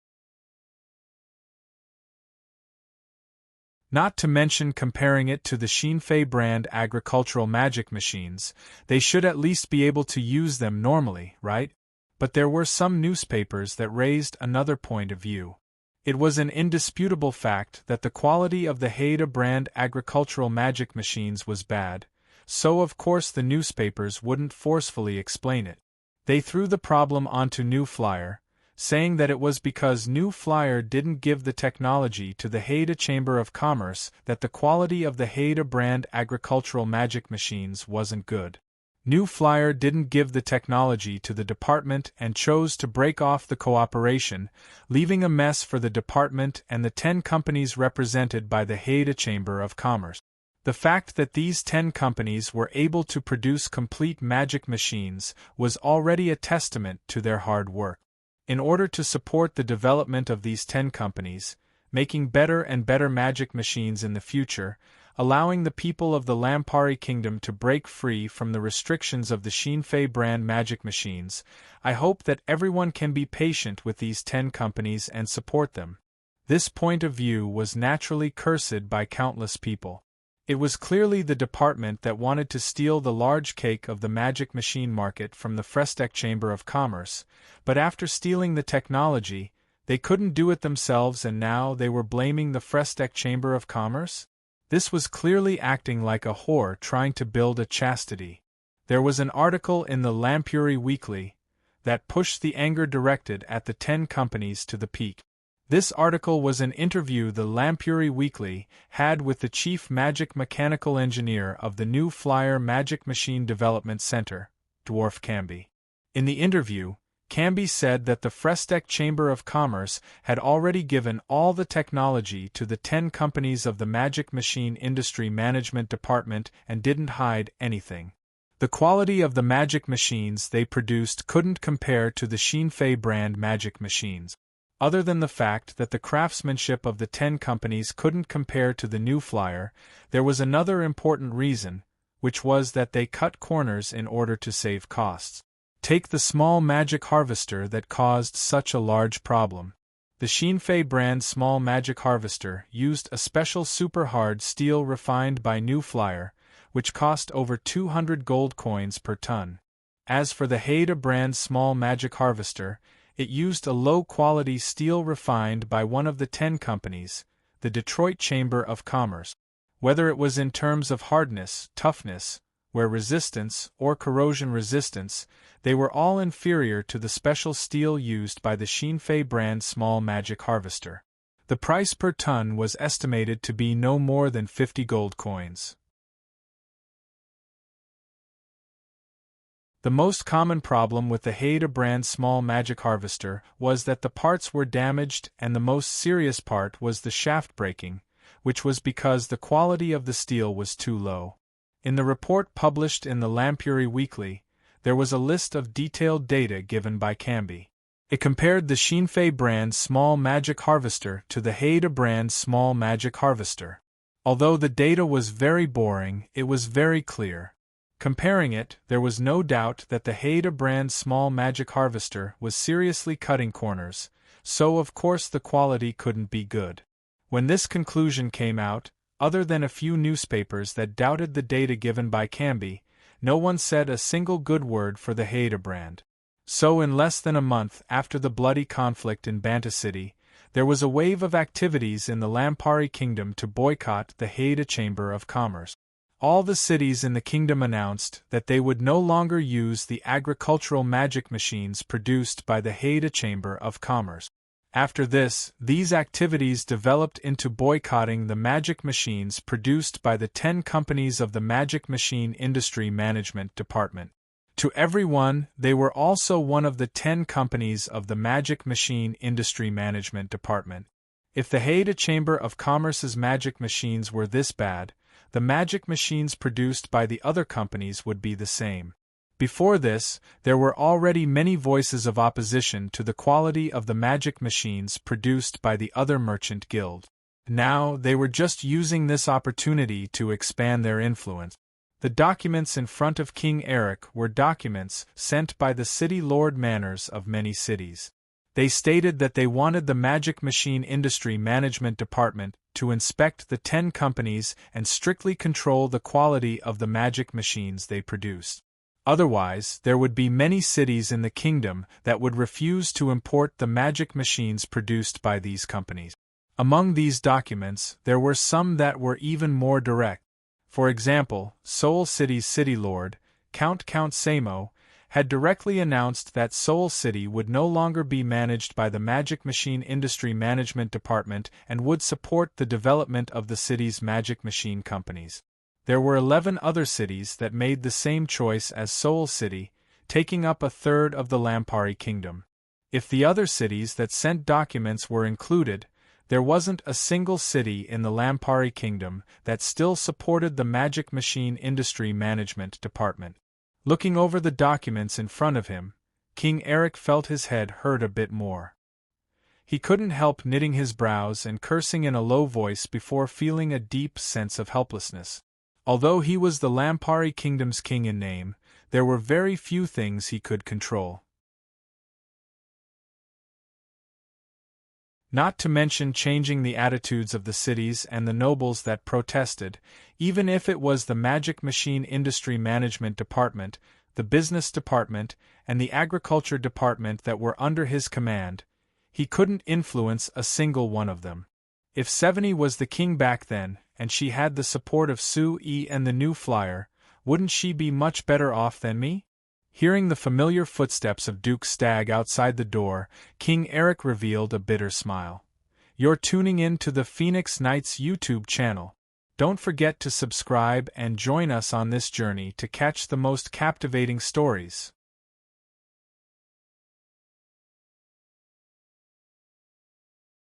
Not to mention comparing it to the Shinfei brand agricultural magic machines, they should at least be able to use them normally, right? But there were some newspapers that raised another point of view. It was an indisputable fact that the quality of the Haida brand agricultural magic machines was bad, so of course the newspapers wouldn't forcefully explain it. They threw the problem onto New Flyer, saying that it was because New Flyer didn't give the technology to the Haida Chamber of Commerce that the quality of the Haida brand agricultural magic machines wasn't good. New Flyer didn't give the technology to the department and chose to break off the cooperation, leaving a mess for the department and the 10 companies represented by the Haida Chamber of Commerce. The fact that these 10 companies were able to produce complete magic machines was already a testament to their hard work. In order to support the development of these 10 companies, making better and better magic machines in the future, allowing the people of the Lampari Kingdom to break free from the restrictions of the Shinfei brand magic machines, I hope that everyone can be patient with these 10 companies and support them. This point of view was naturally cursed by countless people. It was clearly the department that wanted to steal the large cake of the magic machine market from the Frestec Chamber of Commerce, but after stealing the technology, they couldn't do it themselves and now they were blaming the Frestec Chamber of Commerce? This was clearly acting like a whore trying to build a chastity. There was an article in the Lampuri Weekly that pushed the anger directed at the 10 companies to the peak. This article was an interview the Lampuri Weekly had with the chief magic mechanical engineer of the New Flyer Magic Machine Development Center, Dwarf Camby. In the interview, Camby said that the Frestec Chamber of Commerce had already given all the technology to the 10 companies of the Magic Machine Industry Management Department and didn't hide anything. The quality of the magic machines they produced couldn't compare to the Xinfei brand magic machines. Other than the fact that the craftsmanship of the 10 companies couldn't compare to the New Flyer, there was another important reason, which was that they cut corners in order to save costs. Take the small magic harvester that caused such a large problem. The Xinfei brand small magic harvester used a special super hard steel refined by New Flyer, which cost over 200 gold coins per ton. As for the Haida brand small magic harvester, it used a low-quality steel refined by one of the 10 companies, the Detroit Chamber of Commerce. Whether it was in terms of hardness, toughness, wear resistance, or corrosion resistance, they were all inferior to the special steel used by the Xinfei brand small magic harvester. The price per ton was estimated to be no more than 50 gold coins. The most common problem with the Haida brand small magic harvester was that the parts were damaged, and the most serious part was the shaft breaking, which was because the quality of the steel was too low. In the report published in the Lampuri Weekly, there was a list of detailed data given by Camby. It compared the Xinfei brand small magic harvester to the Haida brand small magic harvester. Although the data was very boring, it was very clear. Comparing it, there was no doubt that the Haida brand small magic harvester was seriously cutting corners, so of course the quality couldn't be good. When this conclusion came out, other than a few newspapers that doubted the data given by Camby, no one said a single good word for the Haida brand. So in less than a month after the bloody conflict in Banta City, there was a wave of activities in the Lampari Kingdom to boycott the Haida Chamber of Commerce. All the cities in the kingdom announced that they would no longer use the agricultural magic machines produced by the Haida Chamber of Commerce. After this, these activities developed into boycotting the magic machines produced by the 10 companies of the Magic Machine Industry Management Department. To everyone, they were also one of the 10 companies of the Magic Machine Industry Management Department. If the Haida Chamber of Commerce's magic machines were this bad, the magic machines produced by the other companies would be the same. Before this, there were already many voices of opposition to the quality of the magic machines produced by the other merchant guild. Now, they were just using this opportunity to expand their influence. The documents in front of King Eric were documents sent by the city lord manors of many cities. They stated that they wanted the Magic Machine Industry Management Department to inspect the 10 companies and strictly control the quality of the magic machines they produced. Otherwise, there would be many cities in the kingdom that would refuse to import the magic machines produced by these companies. Among these documents, there were some that were even more direct. For example, Seoul City's city lord, Count Samo, had directly announced that Seoul City would no longer be managed by the Magic Machine Industry Management Department and would support the development of the city's magic machine companies. There were 11 other cities that made the same choice as Seoul City, taking up a third of the Lampari Kingdom. If the other cities that sent documents were included, there wasn't a single city in the Lampari Kingdom that still supported the Magic Machine Industry Management Department. Looking over the documents in front of him, King Eric felt his head hurt a bit more. He couldn't help knitting his brows and cursing in a low voice before feeling a deep sense of helplessness. Although he was the Lampari Kingdom's king in name, there were very few things he could control. Not to mention changing the attitudes of the cities and the nobles that protested, even if it was the Magic Machine Industry Management Department, the Business Department, and the Agriculture Department that were under his command, he couldn't influence a single one of them. If Seveni was the king back then, and she had the support of Sue and the New Flyer, wouldn't she be much better off than me? Hearing the familiar footsteps of Duke Stagg outside the door, King Eric revealed a bitter smile. You're tuning in to the Phoenix Knights YouTube channel. Don't forget to subscribe and join us on this journey to catch the most captivating stories.